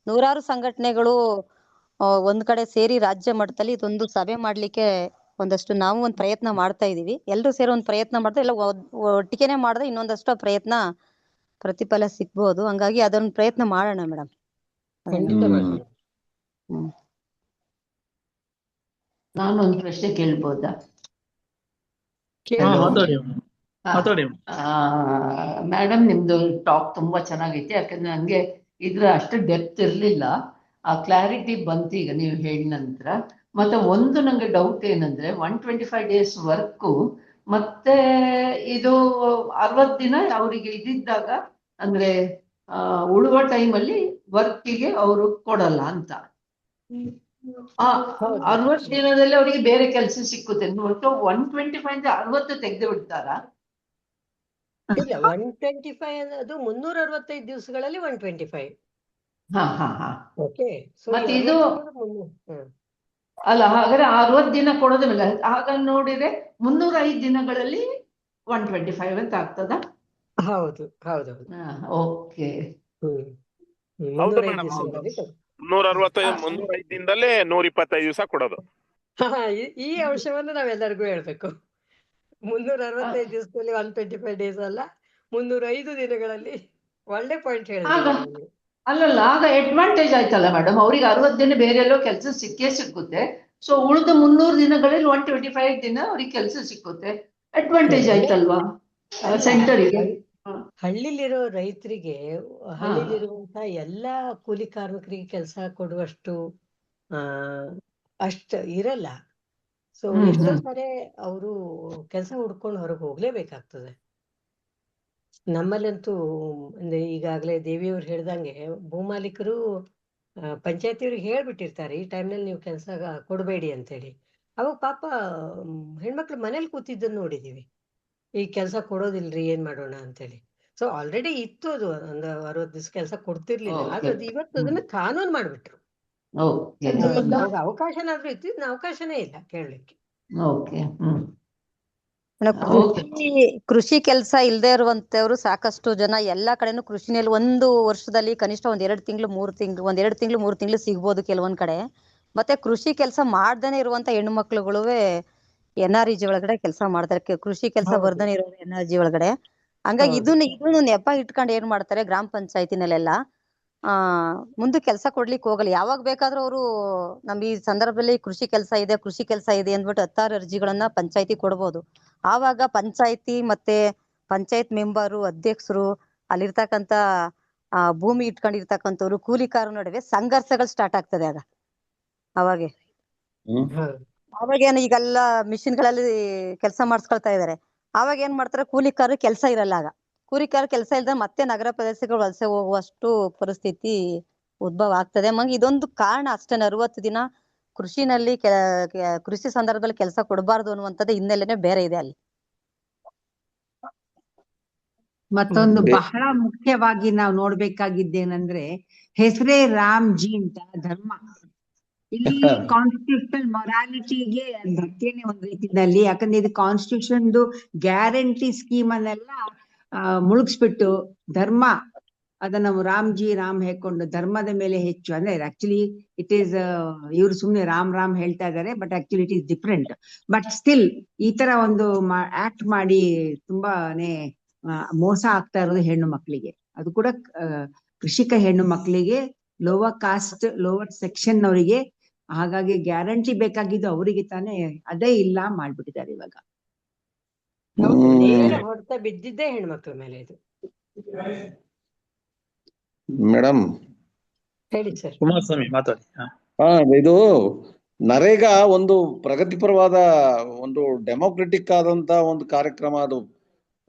ನೂರಾರು ಸಂಘಟನೆಗಳು ಒಂದ್ ಕಡೆ ಸೇರಿ ರಾಜ್ಯ ಮಟ್ಟದಲ್ಲಿ ಇದೊಂದು ಸಭೆ ಮಾಡ್ಲಿಕ್ಕೆ ಒಂದಷ್ಟು ನಾವು ಒಂದ್ ಪ್ರಯತ್ನ ಮಾಡ್ತಾ ಇದೀವಿ. ಎಲ್ರು ಸೇರಿ ಒಂದ್ ಪ್ರಯತ್ನ ಮಾಡಿದ್ರೆ ಎಲ್ಲ ಒಟ್ಟಿಗೆನೆ ಮಾಡಿದ್ರೆ ಇನ್ನೊಂದಷ್ಟು ಪ್ರಯತ್ನ ಪ್ರತಿಫಲ ಸಿಗ್ಬೋದು. ಹಂಗಾಗಿ ಅದೊಂದು ಪ್ರಯತ್ನ ಮಾಡೋಣ ಮೇಡಮ್. ಖಂಡಿತ ಮಾಡೋಣ. ನಾನೊಂದು ಪ್ರಶ್ನೆ ಕೇಳ್ಬೋದಾ? ಮಾತಾಡಿ. ಮೇಡಮ್, ನಿಮ್ದು ಟಾಕ್ ತುಂಬಾ ಚೆನ್ನಾಗೈತೆ. ಯಾಕಂದ್ರೆ ನನಗೆ ಇದ್ರ ಅಷ್ಟು ಡೆಪ್ತ್ ಇರಲಿಲ್ಲ. ಆ ಕ್ಲಾರಿಟಿ ಬಂತು ಈಗ ನೀವು ಹೇಳಿದ ನಂತರ. ಮತ್ತೆ ಒಂದು ನಂಗೆ ಡೌಟ್ ಏನಂದ್ರೆ 125 days ವರ್ಕು ಮತ್ತೆ ಇದು 60 ದಿನ ಅವರಿಗೆ ಇದ್ದಿದ್ದಾಗ ಅಂದ್ರೆ ಉಳುವ ಟೈಮಲ್ಲಿ ವರ್ಕಿಗೆ ಅವರು ಕೊಡಲ್ಲ ಅಂತ. 60 ದಿನದಲ್ಲಿ ಅವರಿಗೆ ಬೇರೆ ಕೆಲಸ ಸಿಕ್ಕುತ್ತೆ. 125 60 ತೆಗೆದು ಬಿಡ್ತಾರ? ಇಲ್ಲ, 125 ಅದು 365 ದಿವಸಗಳಲ್ಲಿ 125. ಓಕೆ. ಮತ್ತೆ ಇದು ಅಲ್ಲ, ಹಾಗಾದ್ರೆ 60 ದಿನ ಕೊಡೋದಿಲ್ಲ. ಆಗ ನೋಡಿದ್ರೆ 305 ದಿನಗಳಲ್ಲಿ 125 ಅಂತ ಆಗ್ತದ? ಹೌದು. ಓಕೆ. 365 ದಿನದಲ್ಲೇ 125 ದಿವಸ ಕೊಡೋದು. ಈ ಅಂಶವನ್ನು ನಾವೆಲ್ಲರಿಗೂ ಹೇಳ್ಬೇಕು. 365 ದಿವಸದಲ್ಲಿ 125 ಡೇಸ್ ಅಲ್ಲ, 305 ದಿನಗಳಲ್ಲಿ. ಒಳ್ಳೆ ಪಾಯಿಂಟ್ ಹೇಳಿದ್ರೆ. ಅಲ್ಲಲ್ಲ, ಆಗ ಅಡ್ವಾಂಟೇಜ್ ಆಯ್ತಲ್ಲ ಮೇಡಮ್, ಅವ್ರಿಗೆ 60 ದಿನ ಬೇರೆ ಎಲ್ಲೋ ಕೆಲಸ ಸಿಕ್ಕುತ್ತೆ. ಸೊ ಉಳಿದ 300 ದಿನಗಳಲ್ಲಿ 125 ದಿನ ಅವ್ರಿಗೆ ಕೆಲಸ ಸಿಕ್ಕುತ್ತೆ. ಅಡ್ವಾಂಟೇಜ್ ಆಯ್ತಲ್ವಾ ಸೆಂಟರಿಗೆ? ಹಳ್ಳಿಲಿರೋ ರೈತರಿಗೆ, ಹಳ್ಳಿಲಿರುವಂತ ಎಲ್ಲಾ ಕೂಲಿ ಕಾರ್ಮಿಕರಿಗೆ ಕೆಲಸ ಕೊಡುವಷ್ಟು ಅಷ್ಟ ಇರಲ್ಲ. ಸೊ ಎಷ್ಟೋ ಸಾರಿ ಅವರು ಕೆಲಸ ಹುಡ್ಕೊಂಡು ಹೊರಗೆ ಹೋಗ್ಲೇಬೇಕಾಗ್ತದೆ. ನಮ್ಮಲ್ಲಂತೂ ಅಂದ್ರೆ ಈಗಾಗಲೇ ದೇವಿಯವ್ರು ಹೇಳ್ದಂಗೆ ಭೂಮಾಲೀಕರು ಪಂಚಾಯತಿಯವ್ರಿಗೆ ಹೇಳ್ಬಿಟ್ಟಿರ್ತಾರೆ, ಈ ಟೈಮ್ನಲ್ಲಿ ನೀವು ಕೆಲಸ ಕೊಡಬೇಡಿ ಅಂತೇಳಿ. ಅವಾಗ ಪಾಪ ಹೆಣ್ಮಕ್ಳು ಮನೇಲಿ ಕೂತಿದ್ದನ್ನು ನೋಡಿದೀವಿ. ಈ ಕೆಲಸ ಕೊಡೋದಿಲ್ರಿ, ಏನ್ ಮಾಡೋಣ ಅಂತೇಳಿ. ಸೊ ಆಲ್ರೆಡಿ ಇತ್ತು ಅದು, ಒಂದು 60 ದಿವಸ ಕೆಲಸ ಕೊಡ್ತಿರ್ಲಿಲ್ಲ. ಆದ್ರೆ ಇವತ್ತು ಅದನ್ನ ಕಾನೂನು ಮಾಡ್ಬಿಟ್ರು. ಅವಕಾಶನಾದ್ರೂ ಇತ್ತು, ಇದನ್ನ ಅವಕಾಶನೇ ಇಲ್ಲ ಕೇಳಲಿಕ್ಕೆ. ಕೃಷಿ ಕೆಲಸ ಇಲ್ಲದೆ ಇರುವಂತವ್ರು ಸಾಕಷ್ಟು ಜನ ಎಲ್ಲಾ ಕಡೆನೂ ಕೃಷಿನಲ್ಲಿ ಒಂದು ವರ್ಷದಲ್ಲಿ ಕನಿಷ್ಠ 1-2 ತಿಂಗಳು 3 ತಿಂಗಳು 1-2 ತಿಂಗಳು 3 ತಿಂಗಳು ಸಿಗ್ಬೋದು ಕೆಲವೊಂದ್ ಕಡೆ. ಮತ್ತೆ ಕೃಷಿ ಕೆಲಸ ಮಾಡ್ದೇನೆ ಇರುವಂತ ಹೆಣ್ಣು ಮಕ್ಳುಗಳುವೆ NREG ಒಳಗಡೆ ಕೆಲಸ ಮಾಡ್ತಾರೆ. ಕೃಷಿ ಕೆಲಸ ಬರ್ದೇನೆ ಇರೋ NREG ಒಳಗಡೆ ಹಂಗಾಗಿ ಹೌದು. ಇದನ್ನು ನೆಪ ಇಟ್ಕೊಂಡು ಏನ್ ಮಾಡ್ತಾರೆ ಗ್ರಾಮ ಪಂಚಾಯತಿನಲ್ಲೆಲ್ಲ ಮುಂದಕ್ಕೆ ಕೆಲಸ ಕೊಡ್ಲಿಕ್ಕೆ ಹೋಗಲ್ಲ. ಯಾವಾಗ ಬೇಕಾದ್ರೂ ಅವರು ನಮ್ ಈ ಸಂದರ್ಭದಲ್ಲಿ ಕೃಷಿ ಕೆಲಸ ಇದೆ ಅಂದ್ಬಿಟ್ಟು 10 ಅರ್ಜಿಗಳನ್ನ ಪಂಚಾಯತಿ ಕೊಡ್ಬೋದು. ಆವಾಗ ಪಂಚಾಯತಿ ಮತ್ತೆ ಪಂಚಾಯತ್ ಮೆಂಬರು, ಅಧ್ಯಕ್ಷರು, ಅಲ್ಲಿರ್ತಕ್ಕಂತ ಭೂಮಿ ಇಟ್ಕೊಂಡಿರ್ತಕ್ಕಂಥವ್ರು, ಕೂಲಿಕಾರರ ನಡುವೆ ಸಂಘರ್ಷಗಳು ಸ್ಟಾರ್ಟ್ ಆಗ್ತದೆ ಅವಾಗೆ. ಅವಾಗೇನು ಈಗೆಲ್ಲ ಮಿಷಿನ್ಗಳಲ್ಲಿ ಕೆಲಸ ಮಾಡಿಸ್ಕೊಳ್ತಾ ಇದಾರೆ. ಅವಾಗ ಏನ್ ಮಾಡ್ತಾರೆ, ಕೂಲಿಕಾರರು ಕೆಲಸ ಇರಲ್ಲ. ಕೂಲಿಕಾರ ಕೆಲಸ ಇಲ್ದ ಮತ್ತೆ ನಗರ ಪ್ರದೇಶಗಳು ವಲಸೆ ಹೋಗುವಷ್ಟು ಪರಿಸ್ಥಿತಿ ಉದ್ಭವ ಆಗ್ತದೆ. ಇದೊಂದು ಕಾರಣ ಅಷ್ಟೇ. 60 ದಿನ ಕೃಷಿನಲ್ಲಿ ಕೃಷಿ ಸಂದರ್ಭದಲ್ಲಿ ಕೆಲಸ ಕೊಡಬಾರ್ದು ಅನ್ನುವಂಥದ್ದು ಹಿನ್ನೆಲೆನೇ ಬೇರೆ ಇದೆ ಅಲ್ಲಿ. ಮತ್ತೊಂದು ಬಹಳ ಮುಖ್ಯವಾಗಿ ನಾವು ನೋಡ್ಬೇಕಾಗಿದ್ದೇನಂದ್ರೆ, ಹೆಸರೇ ರಾಮ್ ಜಿ ಅಂತ ಧರ್ಮ. ಇಲ್ಲಿ ಕಾನ್ಸ್ಟಿಟ್ಯೂಷನಲ್ ಮೊರಾಲಿಟಿಗೆ ಧಕ್ಕೆನೆ ಒಂದ್ ರೀತಿಯಲ್ಲಿ. ಯಾಕಂದ್ರೆ ಇದು ಕಾನ್ಸ್ಟಿಟ್ಯೂಷನ್ ಗ್ಯಾರಂಟಿ ಸ್ಕೀಮ್ ಅನ್ನೆಲ್ಲ ಮುಳುಗಿಸ್ಬಿಟ್ಟು ಧರ್ಮ ಅದನ್ನ ರಾಮ್ ಹೇಳ್ಕೊಂಡು ಧರ್ಮದ ಮೇಲೆ ಹೆಚ್ಚು ಅಂದ್ರೆ ಆಕ್ಚುಲಿ ಇಟ್ ಈಸ್ ಇವ್ರು ಸುಮ್ನೆ ರಾಮ್ ಹೇಳ್ತಾ ಇದಾರೆ, but actually it is different. But still ಈ ತರ ಒಂದು ಆಕ್ಟ್ ಮಾಡಿ ತುಂಬಾನೇ ಮೋಸ ಆಗ್ತಾ ಇರೋದು ಹೆಣ್ಣು ಮಕ್ಕಳಿಗೆ. ಅದು ಕೂಡ ಕೃಷಿಕ ಹೆಣ್ಣು ಮಕ್ಕಳಿಗೆ, ಲೋವರ್ ಕಾಸ್ಟ್ ಲೋವರ್ ಸೆಕ್ಷನ್ ಅವರಿಗೆ. ಹಾಗಾಗಿ ಗ್ಯಾರಂಟಿ ಬೇಕಾಗಿದ್ದು ಅವರಿಗೆ ತಾನೇ, ಅದೇ ಇಲ್ಲ ಮಾಡ್ಬಿಟ್ಟಿದ್ದಾರೆ ಇವಾಗ. ನೇರ ಹೊಡೆತ ಬಿದ್ದಿದ್ದೇ ಹೆಣ್ಮಕ್ಳ ಮೇಲೆ ಇದು. ಮೇಡಮ್ ಹೇಳಿ ಸರ್. ಕುಮಾರಸ್ವಾಮಿ ಮಾತಾಡಿ. ಇದು ನರೇಗಾ ಒಂದು ಪ್ರಗತಿಪರವಾದ ಒಂದು ಡೆಮೋಕ್ರೆಟಿಕ್ ಆದಂತ ಒಂದು ಕಾರ್ಯಕ್ರಮ. ಅದು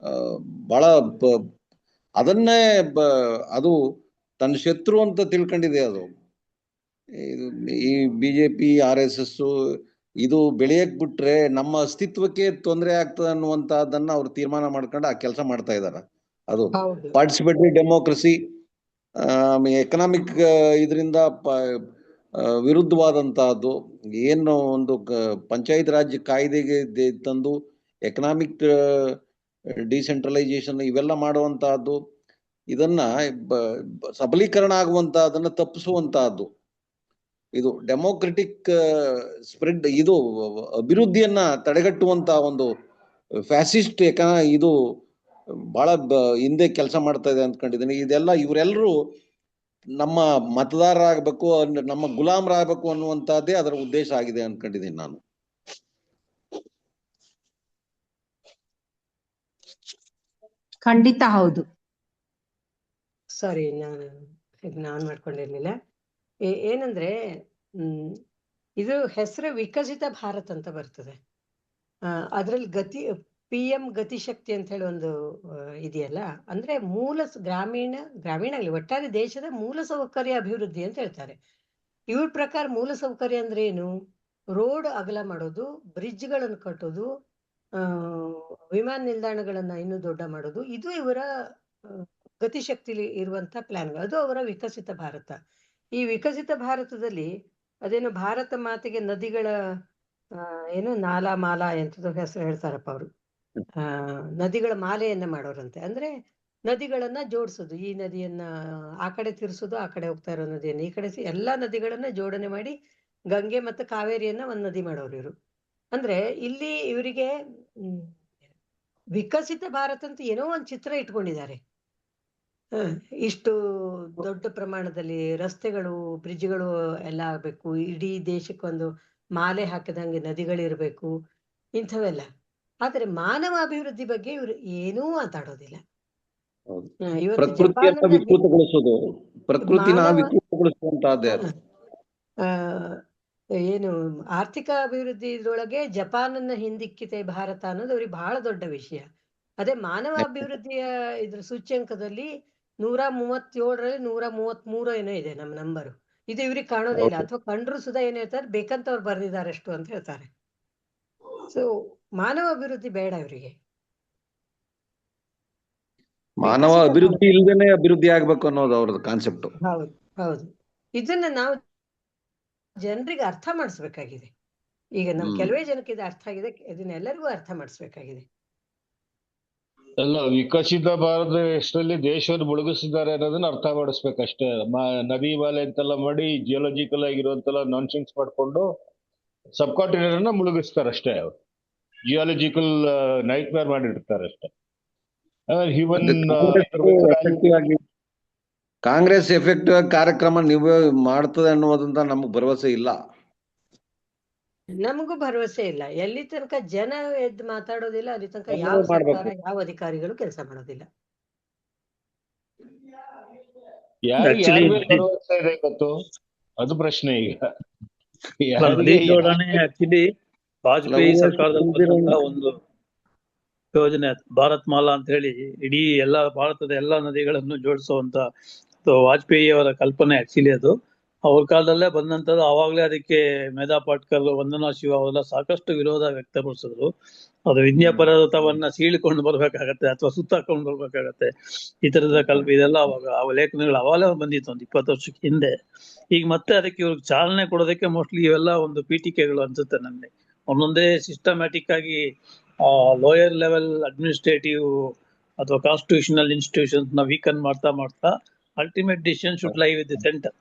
ಬಹಳ ಅದನ್ನೇ ಅದು ತನ್ನ ಶತ್ರು ಅಂತ ತಿಳ್ಕೊಂಡಿದೆ. ಅದು ಈ ಬಿಜೆಪಿ RSS ಇದು ಬೆಳೆಯಕ್ ಬಿಟ್ರೆ ನಮ್ಮ ಅಸ್ತಿತ್ವಕ್ಕೆ ತೊಂದರೆ ಆಗ್ತದೆ ಅನ್ನುವಂತಹದನ್ನ ಅವ್ರು ತೀರ್ಮಾನ ಮಾಡ್ಕೊಂಡು ಆ ಕೆಲಸ ಮಾಡ್ತಾ ಇದಾರೆ. ಅದು ಪಾರ್ಟಿಸಿಪೇಟರಿ ಡೆಮೋಕ್ರಸಿ, ಎಕನಾಮಿಕ್ ಇದರಿಂದ ವಿರುದ್ಧವಾದಂತಹದ್ದು. ಏನು ಒಂದು ಪಂಚಾಯತ್ ರಾಜ್ ಕಾಯ್ದೆಗೆ ತಂದು ಎಕನಾಮಿಕ್ ಡಿಸೆಂಟ್ರಲೈಸೇಷನ್ ಇವೆಲ್ಲ ಮಾಡುವಂತಹದ್ದು, ಇದನ್ನ ಸಬಲೀಕರಣ ಆಗುವಂತಹದನ್ನ ತಪ್ಪಿಸುವಂತಹದ್ದು. ಇದು ಡೆಮೋಕ್ರೆಟಿಕ್ ಸ್ಪ್ರೆಡ್, ಇದು ಅಭಿವೃದ್ಧಿಯನ್ನ ತಡೆಗಟ್ಟುವಂತ ಒಂದು ಫ್ಯಾಸಿಸ್ಟ್ ಇದು ಬಹಳ ಹಿಂದೆ ಕೆಲಸ ಮಾಡ್ತಾ ಇದೆ ಅಂದ್ಕೊಂಡಿದ್ದೀನಿ. ಇದೆಲ್ಲ ಇವರೆಲ್ಲರೂ ನಮ್ಮ ಮತದಾರರಾಗಬೇಕು, ನಮ್ಮ ಗುಲಾಮರಾಗಬೇಕು ಅನ್ನುವಂತಹದ್ದೇ ಅದರ ಉದ್ದೇಶ ಆಗಿದೆ ಅನ್ಕೊಂಡಿದ್ದೀನಿ ನಾನು. ಖಂಡಿತ ಹೌದು. ಸಾರಿ, ನಾನು ಮಾಡ್ಕೊಂಡಿರ್ಲಿಲ್ಲ. ಏನಂದ್ರೆ ಇದು ಹೆಸರು ವಿಕಸಿತ ಭಾರತ್ ಅಂತ ಬರ್ತದೆ. ಅದ್ರಲ್ಲಿ PM ಗತಿಶಕ್ತಿ ಅಂತ ಹೇಳಿ ಒಂದು ಇದೆಯಲ್ಲ, ಅಂದ್ರೆ ಗ್ರಾಮೀಣ ಆಗಲಿ ಒಟ್ಟಾರೆ ದೇಶದ ಮೂಲಸೌಕರ್ಯ ಅಭಿವೃದ್ಧಿ ಅಂತ ಹೇಳ್ತಾರೆ. ಇವ್ರ ಪ್ರಕಾರ ಮೂಲಸೌಕರ್ಯ ಅಂದ್ರೆ ಏನು? ರೋಡ್ ಅಗಲ ಮಾಡೋದು, ಬ್ರಿಡ್ಜ್ಗಳನ್ನು ಕಟ್ಟೋದು, ವಿಮಾನ ನಿಲ್ದಾಣಗಳನ್ನ ಇನ್ನೂ ದೊಡ್ಡ ಮಾಡೋದು, ಇದು ಇವರ ಗತಿಶಕ್ತಿಲಿ ಇರುವಂತ ಪ್ಲಾನ್ಗಳು. ಅದು ಅವರ ವಿಕಸಿತ ಭಾರತ. ಈ ವಿಕಸಿತ ಭಾರತದಲ್ಲಿ ಅದೇನು ಭಾರತ ಮಾತೆಗೆ ನದಿಗಳ ಏನು ನಾಲಾ ಮಾಲಾ ಎಂತದ್ದು ಹೆಸರು ಹೇಳ್ತಾರಪ್ಪ ಅವರು, ನದಿಗಳ ಮಾಲೆಯನ್ನ ಮಾಡೋರಂತೆ. ಅಂದ್ರೆ ನದಿಗಳನ್ನ ಜೋಡಿಸೋದು, ಈ ನದಿಯನ್ನ ಆ ಕಡೆ ತಿರ್ಸೋದು, ಆ ಕಡೆ ಹೋಗ್ತಾ ಇರೋ ನದಿಯನ್ನ ಈ ಕಡೆ ಎಲ್ಲಾ ನದಿಗಳನ್ನ ಜೋಡಣೆ ಮಾಡಿ ಗಂಗೆ ಮತ್ತು ಕಾವೇರಿಯನ್ನ ಒಂದ್ ನದಿ ಮಾಡೋರು ಇವರು. ಅಂದ್ರೆ ಇಲ್ಲಿ ಇವರಿಗೆ ವಿಕಸಿತ ಭಾರತ ಅಂತ ಏನೋ ಒಂದ್ ಚಿತ್ರ ಇಟ್ಕೊಂಡಿದ್ದಾರೆ. ಇಷ್ಟು ದೊಡ್ಡ ಪ್ರಮಾಣದಲ್ಲಿ ರಸ್ತೆಗಳು, ಬ್ರಿಡ್ಜ್ಗಳು ಎಲ್ಲ ಆಗ್ಬೇಕು, ಇಡೀ ದೇಶಕ್ಕೊಂದು ಮಾಲೆ ಹಾಕಿದಂಗೆ ನದಿಗಳಿರ್ಬೇಕು, ಇಂಥವೆಲ್ಲ. ಆದ್ರೆ ಮಾನವ ಅಭಿವೃದ್ಧಿ ಬಗ್ಗೆ ಇವರು ಏನೂ ಮಾತಾಡೋದಿಲ್ಲ. ಪ್ರಕೃತಿಯನ್ನ ವಿಕೃತಗೊಳಿಸೋದು, ಪ್ರಕೃತಿನ ವಿಕೃತಗೊಳಿಸುವಂತಹದ್ದೇ ಅದು. ಏನು ಆರ್ಥಿಕ ಅಭಿವೃದ್ಧಿ ಇದ್ರೊಳಗೆ ಜಪಾನನ್ನ ಹಿಂದಿಕ್ಕಿದೆ ಭಾರತ ಅನ್ನೋದು ಅವ್ರಿಗೆ ಬಹಳ ದೊಡ್ಡ ವಿಷಯ. ಅದೇ ಮಾನವ ಅಭಿವೃದ್ಧಿಯ ಇದ್ರ ಸೂಚ್ಯಂಕದಲ್ಲಿ 137ರಲ್ಲಿ 133 ಏನೋ ಇದೆ ನಮ್ಮ ನಂಬರು. ಇದು ಇವ್ರಿಗೆ ಕಾಣೋದೇ ಇಲ್ಲ, ಅಥವಾ ಕಂಡ್ರು ಸುಧಾ ಏನ್ ಹೇಳ್ತಾರೆ, ಬೇಕಂತ ಅವ್ರು ಬರ್ದಿದ್ದಾರೆ ಅಷ್ಟು ಅಂತ ಹೇಳ್ತಾರೆ. ಸೊ ಮಾನವ ಅಭಿವೃದ್ಧಿ ಬೇಡ ಇವರಿಗೆ. ಮಾನವ ಅಭಿವೃದ್ಧಿ ಇಲ್ದೇನೆ ಅಭಿವೃದ್ಧಿ ಆಗ್ಬೇಕು ಅನ್ನೋದು ಅವ್ರದ್ದು ಕಾನ್ಸೆಪ್ಟ್. ಹೌದು ಹೌದು. ಇದನ್ನ ನಾವು ಜನರಿಗೆ ಅರ್ಥ ಮಾಡಿಸ್ಬೇಕಾಗಿದೆ. ಈಗ ನಮ್ ಕೆಲವೇ ಜನಕ್ಕೆ ಇದು ಅರ್ಥ ಆಗಿದೆ, ಇದನ್ನ ಎಲ್ಲರಿಗೂ ಅರ್ಥ ಮಾಡಿಸ್ಬೇಕಾಗಿದೆ. ಎಲ್ಲ ವಿಕಸಿತ ಭಾರತ ಎಷ್ಟರಲ್ಲಿ ದೇಶವನ್ನು ಮುಳುಗಿಸಿದ್ದಾರೆ ಅನ್ನೋದನ್ನ ಅರ್ಥ ಮಾಡಿಸ್ಬೇಕಷ್ಟೇ. ನದಿ ಮಾಲೆ ಅಂತೆಲ್ಲ ಮಾಡಿ ಜಿಯೋಲಜಿಕಲ್ ಆಗಿರುವಂತೆಲ್ಲ ನಾನ್ಸೆನ್ಸ್ ಮಾಡ್ಕೊಂಡು ಸಬ್ ಕಾಂಟಿನೆಂಟ್ ಅನ್ನ ಮುಳುಗಿಸ್ತಾರೆ ಅಷ್ಟೇ. ಜಿಯಾಲಜಿಕಲ್ ನೈಟ್ ಮೇರ್ ಮಾಡಿರ್ತಾರೆ ಅಷ್ಟೇ. ಇವನ್ ಎಫೆಕ್ಟಿವ್ ಆಗಿ ಕಾಂಗ್ರೆಸ್ ಎಫೆಕ್ಟಿವ್ ಆಗಿ ಕಾರ್ಯಕ್ರಮ ನೀವು ಮಾಡ್ತದೆ ಅನ್ನುವುದಂತ ನಮ್ಗೆ ಭರವಸೆ ಇಲ್ಲ. ನಮಗೂ ಭರವಸೆ ಇಲ್ಲ. ಎಲ್ಲಿ ತನಕ ಜನ ಎದ್ದು ಮಾತಾಡೋದಿಲ್ಲ ಅಲ್ಲಿ ತನಕ ಎಲ್ಲರೂ ಯಾವ ಸರ್ಕಾರ ಮಾಡ್ಬೇಕು. ಯಾವ ಅಧಿಕಾರಿಗಳು ಕೆಲಸ ಮಾಡೋದಿಲ್ಲ. ಯಾರಿಗೆ ಯಾರ Actually, ಮೇಲೆ ಭರವಸೆ ಇದೆ ಇವತ್ತು ಅದು ಪ್ರಶ್ನೆ ಈಗ. ಯಾರಿಗೆ ನದಿ ಜೋಡಣೆ ಆಕ್ಚುಲಿ ವಾಜಪೇಯಿ ಲಘು ಸರ್ಕಾರದಲ್ಲಿ ಬಂದಂತ ಒಂದು ಯೋಜನೆ ಅದು. ಭಾರತ್ ಮಾಲಾ ಅಂತ ಹೇಳಿ ಇಡೀ ಎಲ್ಲಾ ಭಾರತದ ಎಲ್ಲಾ ನದಿಗಳನ್ನು ಜೋಡಿಸುವಂತ ವಾಜಪೇಯಿ ಅವರ ಕಲ್ಪನೆ ಆಕ್ಚುಲಿ ಅದು. ಅವ್ರ ಕಾಲದಲ್ಲೇ ಬಂದಂತದ್ದು. ಆವಾಗ್ಲೇ ಅದಕ್ಕೆ ಮೇಧಾ ಪಾಟ್ಕರ್, ವಂದನಾ ಶಿವ ಅವೆಲ್ಲ ಸಾಕಷ್ಟು ವಿರೋಧ ವ್ಯಕ್ತಪಡಿಸಿದ್ರು. ಅದು ವಿಂಧ್ಯ ಪರ್ವತವನ್ನ ಸೀಳಿಕೊಂಡು ಬರ್ಬೇಕಾಗತ್ತೆ ಅಥವಾ ಸುತ್ತಾಕೊಂಡು ಬರ್ಬೇಕಾಗತ್ತೆ, ಈ ತರದ ಇದೆಲ್ಲ ಅವಾಗ ಆ ಲೇಖನಗಳು ಅವಾಗಲೇ ಬಂದಿತ್ತು ಒಂದು 20 ವರ್ಷಕ್ಕೆ ಹಿಂದೆ. ಈಗ ಮತ್ತೆ ಅದಕ್ಕೆ ಇವ್ರಿಗೆ ಚಾಲನೆ ಕೊಡೋದಕ್ಕೆ ಮೋಸ್ಟ್ಲಿ ಇವೆಲ್ಲ ಒಂದು ಪೀಠಿಕೆಗಳು ಅನ್ಸುತ್ತೆ ನನಗೆ. ಒಂದೊಂದೇ ಸಿಸ್ಟಮ್ಯಾಟಿಕ್ ಆಗಿ ಲೋಯರ್ ಲೆವೆಲ್ ಅಡ್ಮಿನಿಸ್ಟ್ರೇಟಿವ್ ಅಥವಾ ಕಾನ್ಸ್ಟಿಟ್ಯೂಷನಲ್ ಇನ್ಸ್ಟಿಟ್ಯೂಷನ್ಸ್ ನ ವೀಕನ್ ಮಾಡ್ತಾ ಮಾಡ್ತಾ ಅಲ್ಟಿಮೇಟ್ ಡಿಸಿಷನ್ ಶುಡ್ ಲೈ ವಿತ್ ದಿ ಸೆಂಟರ್.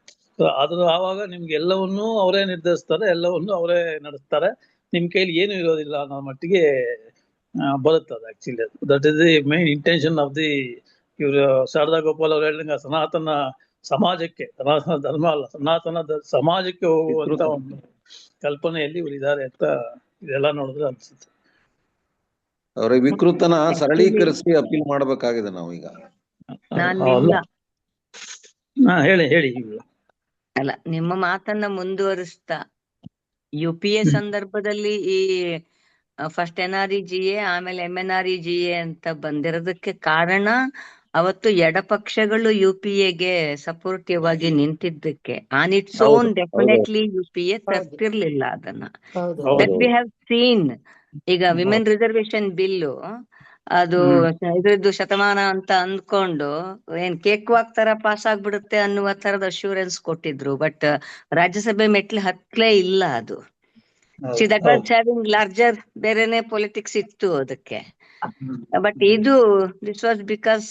ಅದ್ರ ಆವಾಗ ನಿಮ್ಗೆ ಎಲ್ಲವನ್ನೂ ಅವರೇ ನಿರ್ಧರಿಸ್ತಾರೆ, ಎಲ್ಲವನ್ನೂ ಅವರೇ ನಡೆಸ್ತಾರೆ, ನಿಮ್ ಕೈಲಿ ಏನು ಇರೋದಿಲ್ಲ ಅನ್ನೋ ಮಟ್ಟಿಗೆ ಬರುತ್ತದೆ actually. That is the main intention of the ಇವರು ಶಾರದಾ ಗೋಪಾಲ್ ಅವ್ರು ಹೇಳಿದಂಗ ಸನಾತನ ಸಮಾಜಕ್ಕೆ, ಸನಾತನ ಧರ್ಮ ಅಲ್ಲ, ಸನಾತನ ಸಮಾಜಕ್ಕೆ ಹೋಗುವಂತ ಒಂದು ಕಲ್ಪನೆಯಲ್ಲಿ ಇವರು ಇದ್ದಾರೆ ಅಂತ ಇದೆಲ್ಲ ನೋಡಿದ್ರೆ ಅನ್ಸುತ್ತೆ. ಅವರ ವಿಕೃತನ ಸರಳೀಕರಿಸಿ ಅಪೀಲ್ ಮಾಡ್ಬೇಕಾಗಿದೆ ನಾವೀಗ. ಹೇಳಿ. ಅಲ್ಲ, ನಿಮ್ಮ ಮಾತನ್ನ ಮುಂದುವರಿಸ್ತಾ UPA ಸಂದರ್ಭದಲ್ಲಿ ಈ ಫಸ್ಟ್ NREGA ಆಮೇಲೆ MNREGA ಅಂತ ಬಂದಿರೋದಕ್ಕೆ ಕಾರಣ ಅವತ್ತು ಎಡಪಕ್ಷಗಳು UPAಗೆ ಸಪೋರ್ಟಿವ್ ಆಗಿ ನಿಂತಿದ್ದಕ್ಕೆ. On its own definitely UPA ತರ್ತಿರ್ಲಿಲ್ಲ ಅದನ್ನ. That we have seen. ಈಗ ವಿಮೆನ್ ರಿಸರ್ವೇಶನ್ ಬಿಲ್ಲು ಅದು ಇದ್ರದ್ದು ಶತಮಾನ ಅಂತ ಅಂದ್ಕೊಂಡು ಏನ್ ಕೇಕ್ ವಾಕ್ ತರ ಪಾಸ್ ಆಗ್ಬಿಡುತ್ತೆ ಅನ್ನುವ ತರದ ಅಶ್ಯೂರೆನ್ಸ್ ಕೊಟ್ಟಿದ್ರು. ಬಟ್ ರಾಜ್ಯಸಭೆ ಮೆಟ್ಲು ಹತ್ಲೇ ಇಲ್ಲ ಅದು. ದಟ್ ವಾಸ್ ಹ್ಯಾವಿಂಗ್ ಲಾರ್ಜರ್ ಬೇರೆನೆ ಪೊಲಿಟಿಕ್ಸ್ ಇತ್ತು ಅದಕ್ಕೆ. ಬಟ್ ಇದು this was because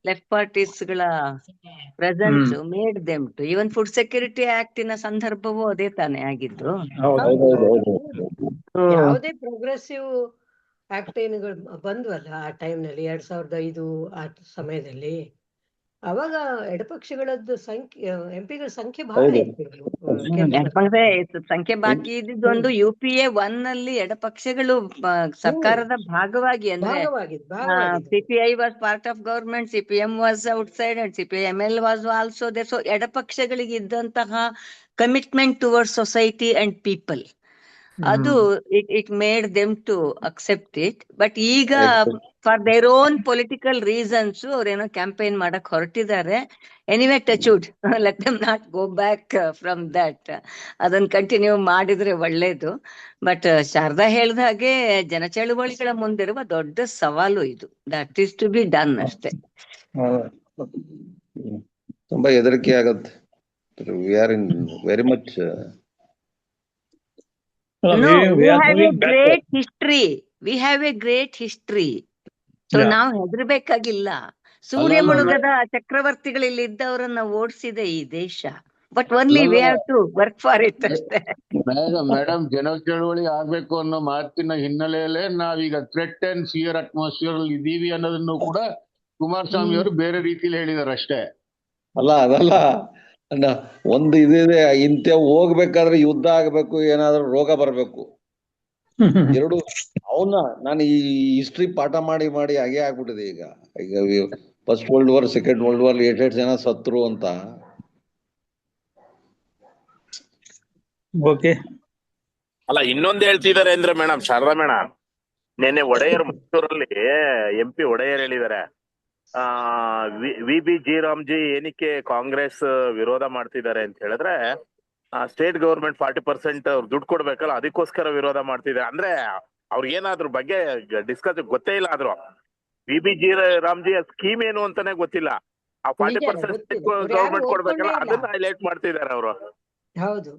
left parties ಗಳ presence made them to. Even food security act ನ ಸಂದರ್ಭವೂ ಅದೇ ತಾನೇ ಆಗಿದ್ದು. ಯಾವುದೇ ಪ್ರೋಗ್ರೆಸಿವ್ ಆಕ್ಟ್ ಏನುಗಳು ಬಂದ್ವಲ್ಲ ಆ ಟೈಮ್ ನಲ್ಲಿ 2005 ಆ ಸಮಯದಲ್ಲಿ, ಅವಾಗ ಎಡಪಕ್ಷಗಳದ್ದು ಸಂಖ್ಯೆ ಎಂಪಿಗಳ ಸಂಖ್ಯೆ ಬಹಳ ಇತ್ತು. ಸಂಖ್ಯೆ ಬಾಕಿ ಇದ್ದಿದ್ದೊಂದು UPA 1 ನಲ್ಲಿ ಎಡಪಕ್ಷಗಳು ಸರ್ಕಾರದ ಭಾಗವಾಗಿ, ಅಂದ್ರೆ CPI was part of government, CPM was outside and CPIML was also there. So ಎಡಪಕ್ಷಗಳಿಗೆ ಇದ್ದಂತಹ commitment towards society and people, ಅದು it made them to accept it. But ಈಗ for their own political reasons ಅವ್ರೇನೋ ಕ್ಯಾಂಪೇನ್ ಮಾಡಕ್ ಹೊರಟಿದ್ದಾರೆ. Anyway touch wood, let them not go back from that. ಅದನ್ನ ಕಂಟಿನ್ಯೂ ಮಾಡಿದ್ರೆ ಒಳ್ಳೇದು. ಬಟ್ ಶಾರದಾ ಹೇಳ್ದ ಹಾಗೆ ಜನಚಳುವಳಿಗಳ ಮುಂದಿರುವ ದೊಡ್ಡ ಸವಾಲು ಇದು. That is to be done ಅಷ್ಟೇ. ತುಂಬಾ ಹೆದರಿಕೆ ಆಗತ್ತೆ. We are in very much we have a great history. So ನಾವು ಹೆದರ್ಬೇಕಾಗಿಲ್ಲ. ಸೂರ್ಯ ಮುಳುಗದ ಚಕ್ರವರ್ತಿಗಳು ಇಲ್ಲಿ ಇದ್ದವರನ್ನ ಓಡಿಸಿದೆ ಈ ದೇಶ. But only we have to work for it ಅಷ್ಟೇ. ಮೇಡಮ್, ಜನ ಚಳುವಳಿ ಆಗ್ಬೇಕು ಅನ್ನೋ ಮಾತಿನ ಹಿನ್ನೆಲೆಯಲ್ಲೇ ನಾವೀಗ ಥ್ರೆಟ್ ಅಂಡ್ ಫಿಯರ್ ಅಟ್ಮಾಸ್ಫಿಯರ್ ಅಲ್ಲಿ ಇದೀವಿ ಅನ್ನೋದನ್ನು ಕೂಡ ಕುಮಾರಸ್ವಾಮಿ ಅವರು ಬೇರೆ ರೀತಿಯಲ್ಲಿ ಹೇಳಿದಾರೆ ಅಷ್ಟೇ. ಅದಲ್ಲ ಒಂದು ಇದಿದೆ, ಇಂಥ ಹೋಗ್ಬೇಕಾದ್ರೆ ಯುದ್ಧ ಆಗ್ಬೇಕು, ಏನಾದ್ರೂ ರೋಗ ಬರ್ಬೇಕು, ಎರಡು ನಾನು ಈ ಹಿಸ್ಟ್ರಿ ಪಾಠ ಮಾಡಿ ಹಾಗೆ ಆಗ್ಬಿಟ್ಟಿದೆ. ಈಗ first world war, second world war ಎಷ್ಟು ಜನ ಸತ್ರು ಅಂತ. ಅಲ್ಲ, ಇನ್ನೊಂದು ಹೇಳ್ತಿದ್ದಾರೆ ಅಂದ್ರೆ ಮೇಡಮ್, ಶಾರದಾ ಮೇಡಮ್, ನಿನ್ನೆ ಒಡೆಯರ್ ಮೈಸೂರಲ್ಲಿ MP ಒಡೆಯರ್ ಹೇಳಿದ್ದಾರೆ, VB ಜಿ ಏನಕ್ಕೆ ಕಾಂಗ್ರೆಸ್ ವಿರೋಧ ಮಾಡ್ತಿದ್ದಾರೆ ಅಂತ ಹೇಳಿದ್ರೆ, ಸ್ಟೇಟ್ ಗವರ್ಮೆಂಟ್ 40% ಅವ್ರು ದುಡ್ಡು ಕೊಡ್ಬೇಕಲ್ಲ, ಅದಕ್ಕೋಸ್ಕರ ವಿರೋಧ ಮಾಡ್ತಿದ್ದಾರೆ. ಅಂದ್ರೆ ಅವ್ರಿಗೇನಾದ್ರ ಬಗ್ಗೆ ಡಿಸ್ಕಸ್ ಗೊತ್ತೇ ಇಲ್ಲ. ಆದ್ರೂ VB ಜಿ ಸ್ಕೀಮ್ ಏನು ಅಂತಾನೆ ಗೊತ್ತಿಲ್ಲ. ಆ 40% ಗವರ್ಮೆಂಟ್ ಕೊಡ್ಬೇಕಲ್ಲ, ಅದನ್ನ ಹೈಲೈಟ್ ಮಾಡ್ತಿದ್ದಾರೆ ಅವರು. ಹೌದು.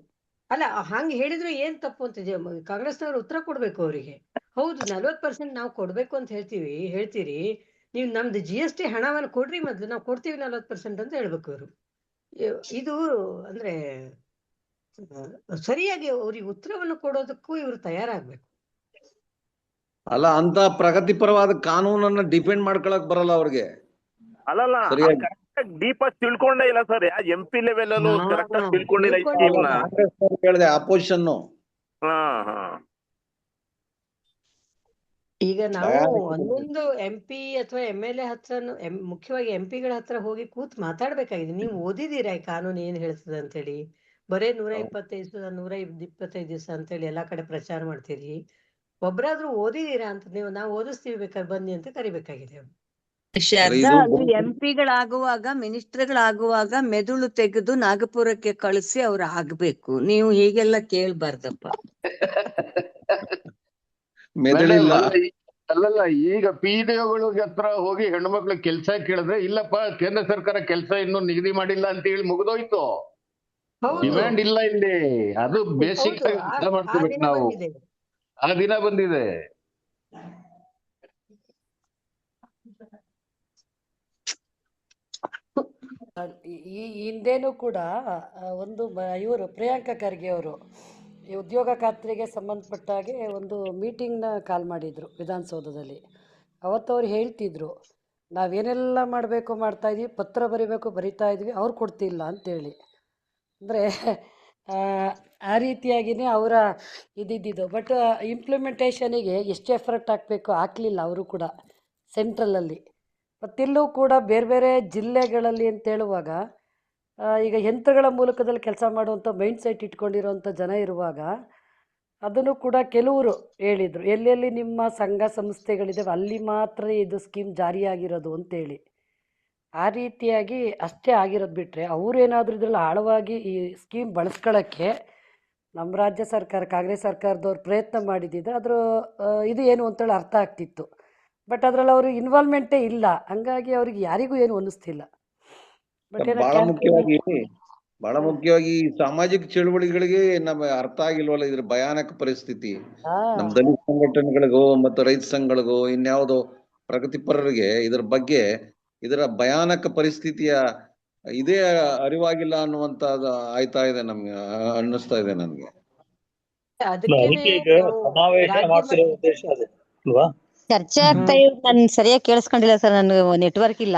ಅಲ್ಲ, ಹಂಗ ಹೇಳಿದ್ರೆ ಏನ್ ತಪ್ಪು ಅಂತಿದೆ? ಕಾಂಗ್ರೆಸ್ನವ್ರು ಉತ್ತರ ಕೊಡ್ಬೇಕು ಅವರಿಗೆ. ಹೌದು, 40% ನಾವು ಕೊಡ್ಬೇಕು ಅಂತ ಹೇಳ್ತೀರಿ, ನೀವು ನಮ್ದು GST ಹಣವನ್ನು ಕೊಡ್ರಿ, ಮೊದ್ಲು ನಾವು ಕೊಡ್ತೀವಿ 40% ಅಂತ ಹೇಳ್ಬೇಕು ಅವರು. ಇದು ಅಂದ್ರೆ ಸರಿಯಾಗಿ ಅವ್ರಿಗೆ ಉತ್ತರವನ್ನು ಕೊಡೋದಕ್ಕೂ ಇವರು ತಯಾರಾಗ್ಬೇಕು. ಅಲ್ಲ, ಅಂತ ಪ್ರಗತಿಪರವಾದ ಕಾನೂನನ್ನ ಡಿಪೆಂಡ್ ಮಾಡ್ಕೊಳಕ್ ಬರಲ್ಲ ಅವ್ರಿಗೆ. ಅಲ್ಲಲ್ಲ ಸರಿಯಾಗಿ ಕರೆಕ್ಟ್ ಡೀಪ್ ಆಗಿ ತಿಳ್ಕೊಂಡೇ ಇಲ್ಲ ಸರ್. MP ಲೆವೆಲ್ ಅಲ್ಲೂ ಕರೆಕ್ಟ್ ಆಗಿ ತಿಳ್ಕೊಂಡಿಲ್ಲ ಈ ತಿಳ್ಕೊಂಡಿಲ್ಲ. ಸ್ಕೀಮ್ ನ. ಕಾಂಗ್ರೆಸ್ ಹೇಳಿದೆ ಅಪೋಸಿಷನ್. ಹಾ ಹಾ ಈಗ ನಾವು ಒಂದೊಂದು MP ಅಥವಾ MLA ಹತ್ರ ಮುಖ್ಯವಾಗಿ MP ಗಳ ಹತ್ರ ಹೋಗಿ ಕೂತ್ ಮಾತಾಡ್ಬೇಕಾಗಿದೆ. ನೀವು ಓದಿದೀರಾ ಈ ಕಾನೂನು ಏನ್ ಹೇಳ್ತದೆ ಅಂತ ಹೇಳಿ? ಬರೇ 125 ದಿವಸ ಅಂತ ಹೇಳಿ ಎಲ್ಲಾ ಕಡೆ ಪ್ರಚಾರ ಮಾಡ್ತೀರಿ. ಒಬ್ರಾದ್ರೂ ಓದಿದೀರಾ ಅಂತ ನಾವು ಓದಿಸ್ತೀವಿ ಬೇಕಾದ್ರೆ ಬನ್ನಿ ಅಂತ ಕರಿಬೇಕಾಗಿದೆ. ಶ್ರದ್ಧಾ, ಅದು MP ಗಳಾಗುವಾಗ ಮಿನಿಸ್ಟರ್ಗಳಾಗುವಾಗ ಮೆದುಳು ತೆಗೆದು ನಾಗಪುರಕ್ಕೆ ಕಳಿಸಿ ಅವ್ರು ಆಗ್ಬೇಕು. ನೀವು ಹೀಗೆಲ್ಲ ಕೇಳ್ಬಾರ್ದಪ್ಪ. ಮೆದುಳಿಲ್ಲ. ಅಲ್ಲಲ್ಲ, ಈಗ PDOಗಳ ಹತ್ರ ಹೋಗಿ ಹೆಣ್ಣು ಮಕ್ಳು ಕೆಲ್ಸ ಕೇಳಿದ್ರೆ ಇಲ್ಲಪ್ಪ ಕೇಂದ್ರ ಸರ್ಕಾರ ಕೆಲಸ ಇನ್ನೂ ನಿಗದಿ ಮಾಡಿಲ್ಲ ಅಂತ ಹೇಳಿ ಮುಗಿದೋಯ್ತು. ಡಿಮ್ಯಾಂಡ್ ಇಲ್ಲ ಇಲ್ಲಿ. ಅದು ಬೇಸಿಕ್ ಆಗಿ ಅರ್ಥ ಮಾಡ್ಕೋಬೇಕು ನಾವು. ಆ ದಿನ ಬಂದಿದೆ. ಈ ಹಿಂದೇನು ಕೂಡ ಒಂದು ಇವರು ಪ್ರಿಯಾಂಕಾ ಖರ್ಗೆ ಅವರು ಈ ಉದ್ಯೋಗ ಖಾತ್ರಿಗೆ ಸಂಬಂಧಪಟ್ಟ ಹಾಗೆ ಒಂದು ಮೀಟಿಂಗ್ನ ಕಾಲ್ ಮಾಡಿದ್ರು ವಿಧಾನಸೌಧದಲ್ಲಿ. ಅವತ್ತು ಅವ್ರು ಹೇಳ್ತಿದ್ರು, ನಾವೇನೆಲ್ಲ ಮಾಡಬೇಕು ಮಾಡ್ತಾಯಿದ್ವಿ, ಪತ್ರ ಬರಿತಾ ಇದ್ವಿ, ಅವ್ರು ಕೊಡ್ತಿಲ್ಲ ಅಂತೇಳಿ. ಅಂದರೆ ಆ ರೀತಿಯಾಗಿಯೇ ಅವರ ಇದ್ದಿದ್ದು. ಬಟ್ ಇಂಪ್ಲಿಮೆಂಟೇಷನಿಗೆ ಎಷ್ಟು ಎಫರ್ಟ್ ಹಾಕಬೇಕು ಹಾಕಲಿಲ್ಲ ಅವರು ಕೂಡ ಸೆಂಟ್ರಲಲ್ಲಿ. ಮತ್ತಿಲ್ಲೂ ಕೂಡ ಬೇರೆ ಬೇರೆ ಜಿಲ್ಲೆಗಳಲ್ಲಿ ಅಂತ ಹೇಳುವಾಗ ಈಗ ಯಂತ್ರಗಳ ಮೂಲಕದಲ್ಲಿ ಕೆಲಸ ಮಾಡುವಂಥ ಮೈಂಡ್ ಸೆಟ್ ಇಟ್ಕೊಂಡಿರೋವಂಥ ಜನ ಇರುವಾಗ ಅದನ್ನು ಕೂಡ ಕೆಲವರು ಹೇಳಿದರು, ಎಲ್ಲೆಲ್ಲಿ ನಿಮ್ಮ ಸಂಘ ಸಂಸ್ಥೆಗಳಿದ್ದಾವೆ ಅಲ್ಲಿ ಮಾತ್ರ ಇದು ಸ್ಕೀಮ್ ಜಾರಿಯಾಗಿರೋದು ಅಂತೇಳಿ. ಆ ರೀತಿಯಾಗಿ ಅಷ್ಟೇ ಆಗಿರೋದು ಬಿಟ್ಟರೆ ಅವರೇನಾದರೂ ಇದರಲ್ಲಿ ಆಳವಾಗಿ ಈ ಸ್ಕೀಮ್ ಬಳಸ್ಕೊಳ್ಳೋಕ್ಕೆ ನಮ್ಮ ರಾಜ್ಯ ಸರ್ಕಾರ ಕಾಂಗ್ರೆಸ್ ಸರ್ಕಾರದವ್ರು ಪ್ರಯತ್ನ ಮಾಡಿದ್ದಿದ್ರೆ ಅದ್ರ ಇದು ಏನು ಅಂತೇಳಿ ಅರ್ಥ ಆಗ್ತಿತ್ತು. ಬಟ್ ಅದರಲ್ಲಿ ಅವರು ಇನ್ವಾಲ್ವ್ಮೆಂಟೇ ಇಲ್ಲ, ಹಂಗಾಗಿ ಅವ್ರಿಗೆ ಯಾರಿಗೂ ಏನು ಅನ್ನಿಸ್ತಿಲ್ಲ. ಬಟ್ ಬಹಳ ಮುಖ್ಯವಾಗಿ ಈ ಸಾಮಾಜಿಕ ಚಳುವಳಿಗಳಿಗೆ ನಮಗೆ ಅರ್ಥ ಆಗಿಲ್ವಲ್ಲ ಇದ್ರ ಭಯಾನಕ ಪರಿಸ್ಥಿತಿ. ನಮ್ ದಲಿತ ಸಂಘಟನೆಗಳಿಗೂ ಮತ್ತು ರೈತ ಸಂಘಗಳಿಗೂ ಇನ್ಯಾವುದೋ ಪ್ರಗತಿಪರರಿಗೆ ಇದ್ರ ಬಗ್ಗೆ ಇದರ ಭಯಾನಕ ಪರಿಸ್ಥಿತಿಯ ಇದೇ ಅರಿವಾಗಿಲ್ಲ ಅನ್ನುವಂತದ್ದು ಆಯ್ತಾ ಇದೆ ನಮ್ಗೆ, ಅನ್ನಿಸ್ತಾ ಇದೆ ನನ್ಗೆ. ಚರ್ಚೆ ಆಗ್ತಾ ಇರೋದು ನಾನು ಸರಿಯಾಗಿ ಕೇಳಿಸ್ಕೊಂಡಿಲ್ಲ ಸರ್, ನಾನು ನೆಟ್ವರ್ಕ್ ಇಲ್ಲ.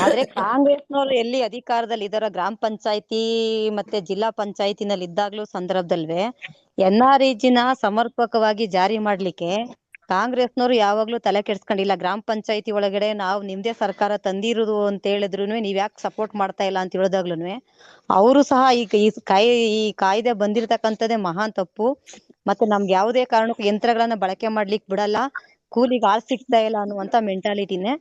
ಆದ್ರೆ ಕಾಂಗ್ರೆಸ್ನವ್ರು ಎಲ್ಲಿ ಅಧಿಕಾರದಲ್ಲಿ ಇದಾರ ಗ್ರಾಮ ಪಂಚಾಯತಿ ಮತ್ತೆ ಜಿಲ್ಲಾ ಪಂಚಾಯತಿನಲ್ಲಿ ಇದ್ದಾಗ್ಲೂ ಸಂದರ್ಭದಲ್ವೇ NREG ಸಮರ್ಪಕವಾಗಿ ಜಾರಿ ಮಾಡ್ಲಿಕ್ಕೆ ಕಾಂಗ್ರೆಸ್ನವ್ರು ಯಾವಾಗ್ಲೂ ತಲೆ ಕೆಡ್ಸ್ಕೊಂಡಿಲ್ಲ. ಗ್ರಾಮ ಪಂಚಾಯತಿ ಒಳಗಡೆ ನಾವು ನಿಮ್ದೇ ಸರ್ಕಾರ ತಂದಿರುದು ಅಂತ ಹೇಳಿದ್ರು ನೀವ್ ಯಾಕೆ ಸಪೋರ್ಟ್ ಮಾಡ್ತಾ ಇಲ್ಲ ಅಂತ ಹೇಳಿದಾಗ್ಲೂ ಅವರು ಸಹ ಈ ಕಾಯ್ದೆ ಬಂದಿರತಕ್ಕಂಥದ್ದೇ ಮಹಾನ್ ತಪ್ಪು. ಮತ್ತೆ ನಮ್ಗೆ ಯಾವುದೇ ಕಾರಣಕ್ಕೂ ಯಂತ್ರಗಳನ್ನ ಬಳಕೆ ಮಾಡ್ಲಿಕ್ಕೆ ಬಿಡಲ್ಲ, ಕೂಲಿಗೆ ಆಳ್ ಸಿಗ್ತಾ ಇಲ್ಲ ಅನ್ನುವಂತ ಮೆಂಟಾಲಿಟಿನೇ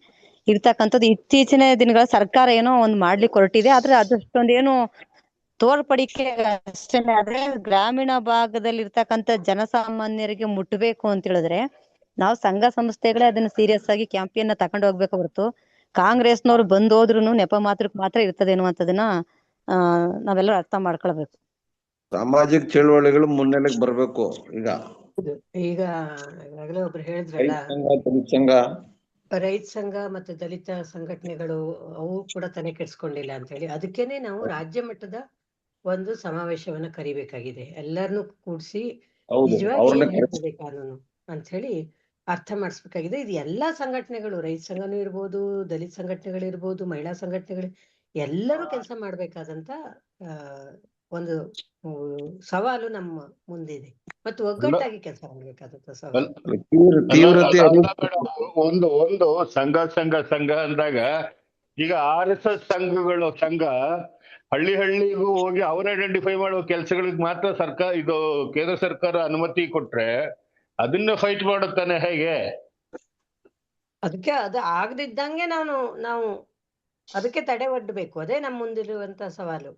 ಇರ್ತಕ್ಕಂಥದ್ದು. ಇತ್ತೀಚಿನ ದಿನಗಳ ಸರ್ಕಾರ ಏನೋ ಒಂದ್ ಮಾಡ್ಲಿಕ್ಕೆ ಹೊರಟಿದೆ, ಆದ್ರೆ ಅದಷ್ಟೊಂದೇನು ತೋರ್ಪಡಿಕೆ ಅಷ್ಟೇನೆ. ಆದ್ರೆ ಗ್ರಾಮೀಣ ಭಾಗದಲ್ಲಿ ಇರ್ತಕ್ಕಂಥ ಜನಸಾಮಾನ್ಯರಿಗೆ ಮುಟ್ಬೇಕು ಅಂತ ಹೇಳಿದ್ರೆ ನಾವು ಸಂಘ ಸಂಸ್ಥೆಗಳೇ ಅದನ್ನ ಸೀರಿಯಸ್ ಆಗಿ ಕ್ಯಾಂಪೇನ್ ತಗೊಂಡು ಹೋಗ್ಬೇಕು ಹೊರತು ಕಾಂಗ್ರೆಸ್ನವ್ರು ಬಂದೋದ್ರುನು ನೆಪ ಮಾತ್ರಕ್ಕೆ ಮಾತ್ರ ಇರ್ತದೆ ಅನ್ನುವಂಥದನ್ನ ನಾವೆಲ್ಲರೂ ಅರ್ಥ ಮಾಡ್ಕೊಳ್ಬೇಕು. ಸಾಮಾಜಿಕ ಚಳುವಳಿಗಳು ಮುನ್ನೆಲೆಗೆ ಬರ್ಬೇಕು. ಈಗ ಈಗಾಗಲೇ ಒಬ್ರು ಹೇಳಿದ್ರಲ್ಲ, ರೈತ ಸಂಘ ಮತ್ತೆ ದಲಿತ ಸಂಘಟನೆಗಳು ಅವು ಕೂಡ ತಲೆ ಕೆಡ್ಸ್ಕೊಂಡಿಲ್ಲ ಅಂತ ಹೇಳಿ, ಅದಕ್ಕೇನೆ ನಾವು ರಾಜ್ಯ ಮಟ್ಟದ ಒಂದು ಸಮಾವೇಶವನ್ನ ಕರಿಬೇಕಾಗಿದೆ. ಎಲ್ಲರನ್ನು ಕೂಡ್ಸಿ ನಿಜವಾಗಿ ಏನ್ ಹೇಳ್ತದೆ ಕಾನೂನು ಅಂತ ಹೇಳಿ ಅರ್ಥ ಮಾಡಿಸ್ಬೇಕಾಗಿದೆ. ಇದು ಎಲ್ಲಾ ಸಂಘಟನೆಗಳು, ರೈತ ಸಂಘನೂ ಇರ್ಬೋದು, ದಲಿತ ಸಂಘಟನೆಗಳಿರ್ಬೋದು, ಮಹಿಳಾ ಸಂಘಟನೆಗಳು ಎಲ್ಲರೂ ಕೆಲಸ ಮಾಡ್ಬೇಕಾದಂತ ಒಂದು ಸವಾಲು ನಮ್ಮ ಮುಂದಿದೆ ಮತ್ತು ಒಗ್ಗಟ್ಟಾಗಿ ಕೆಲಸ ಮಾಡ್ಬೇಕಾದಂತ ಸವಾಲು. ಒಂದು ಸಂಘ ಅಂದಾಗ ಈಗ RSS ಸಂಘ ಹಳ್ಳಿಗೂ ಹೋಗಿ ಅವ್ರು ಐಡೆಂಟಿಫೈ ಮಾಡುವ ಕೆಲಸಗಳಿಗೆ ಮಾತ್ರ ಕೇಂದ್ರ ಸರ್ಕಾರ ಅನುಮತಿ ಕೊಟ್ರೆ ಅದನ್ನ ಫೈಟ್ ಮಾಡುತ್ತಾನೆ ಹೇಗೆ? ಅದಕ್ಕೆ ಅದು ಆಗದಿದ್ದಂಗೆ ನಾವು ಅದಕ್ಕೆ ತಡೆ ಒಡ್ಡಬೇಕು. ಅದೇ ನಮ್ಮ ಮುಂದಿರುವಂತ ಸವಾಲು.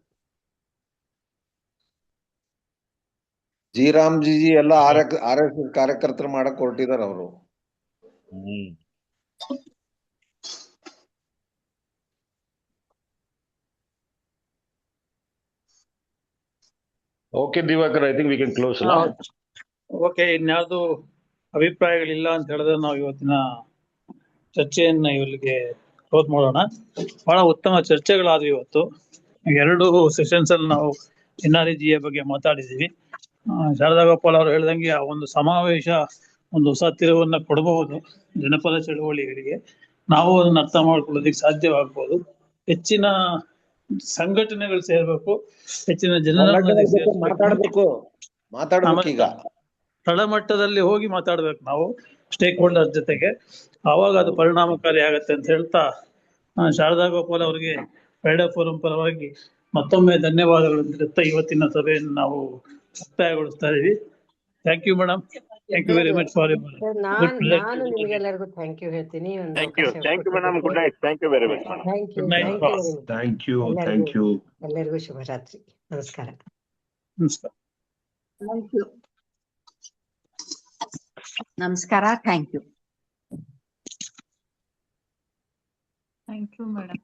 ರಾಮ್ಜಿ ಎಲ್ಲ RSS ಕಾರ್ಯಕರ್ತರು ಮಾಡಕ್ ಹೊರಟಿದಾರ ಅವರು. Okay Diwakar, I think we can close. Okay, ಇನ್ಯಾವುದು ಅಭಿಪ್ರಾಯಗಳಿಲ್ಲ ಅಂತ ಹೇಳಿದ್ರೆ ನಾವು ಇವತ್ತಿನ ಚರ್ಚೆಯನ್ನ ಇಲ್ಲಿಗೆ ಕ್ಲೋಸ್ ಮಾಡೋಣ. ಬಹಳ ಉತ್ತಮ ಚರ್ಚೆಗಳಾದ್ವು ಇವತ್ತು. 2 ಸೆಷನ್ಸ್ ಅಲ್ಲಿ ನಾವು NREG ಬಗ್ಗೆ ಮಾತಾಡಿದೀವಿ. ಶಾರದಾ ಗೋಪಾಲ್ ಅವರು ಹೇಳಿದಂಗೆ ಆ ಒಂದು ಸಮಾವೇಶ ಒಂದು ಹೊಸ ತಿರುವನ್ನ ಕೊಡಬಹುದು ಜನಪದ ಚಳವಳಿಗಳಿಗೆ. ನಾವು ಅದನ್ನ ಅರ್ಥ ಮಾಡ್ಕೊಳ್ಳೋದಕ್ಕೆ ಸಾಧ್ಯವಾಗ್ಬೋದು. ಹೆಚ್ಚಿನ ಸಂಘಟನೆಗಳು ಸೇರ್ಬೇಕು, ಹೆಚ್ಚಿನ ಜನರನ್ನ ಮಾತಾಡ್ಬೇಕು. ಈಗ ತಳಮಟ್ಟದಲ್ಲಿ ಹೋಗಿ ಮಾತಾಡ್ಬೇಕು ನಾವು ಸ್ಟೇಕ್ ಹೋಲ್ಡರ್ ಜೊತೆಗೆ, ಆವಾಗ ಅದು ಪರಿಣಾಮಕಾರಿ ಆಗತ್ತೆ ಅಂತ ಹೇಳ್ತಾ ಶಾರದಾ ಗೋಪಾಲ್ ಅವರಿಗೆ ಫ್ರೈಡೇ ಫೋರಂ ಪರವಾಗಿ ಮತ್ತೊಮ್ಮೆ ಧನ್ಯವಾದಗಳು ಅಂತ ಇವತ್ತಿನ ಸಭೆಯನ್ನು ನಾವು ಮುಕ್ತಾಯಗೊಳಿಸ್ತಾ ಇದೀವಿ. Thank you madam, thank you very much for ನಾನು ನಿಮಗೆಲ್ಲರಿಗೂ ಥ್ಯಾಂಕ್ ಯು ಹೇಳ್ತೀನಿ. Thank you madam, good night. Thank you very much thank you. ಎಲ್ಲರಿಗೂ ಶುಭರಾತ್ರಿ. ನಮಸ್ಕಾರ. ನಮಸ್ಕಾರ. ನಮಸ್ಕಾರ. Thank you madam.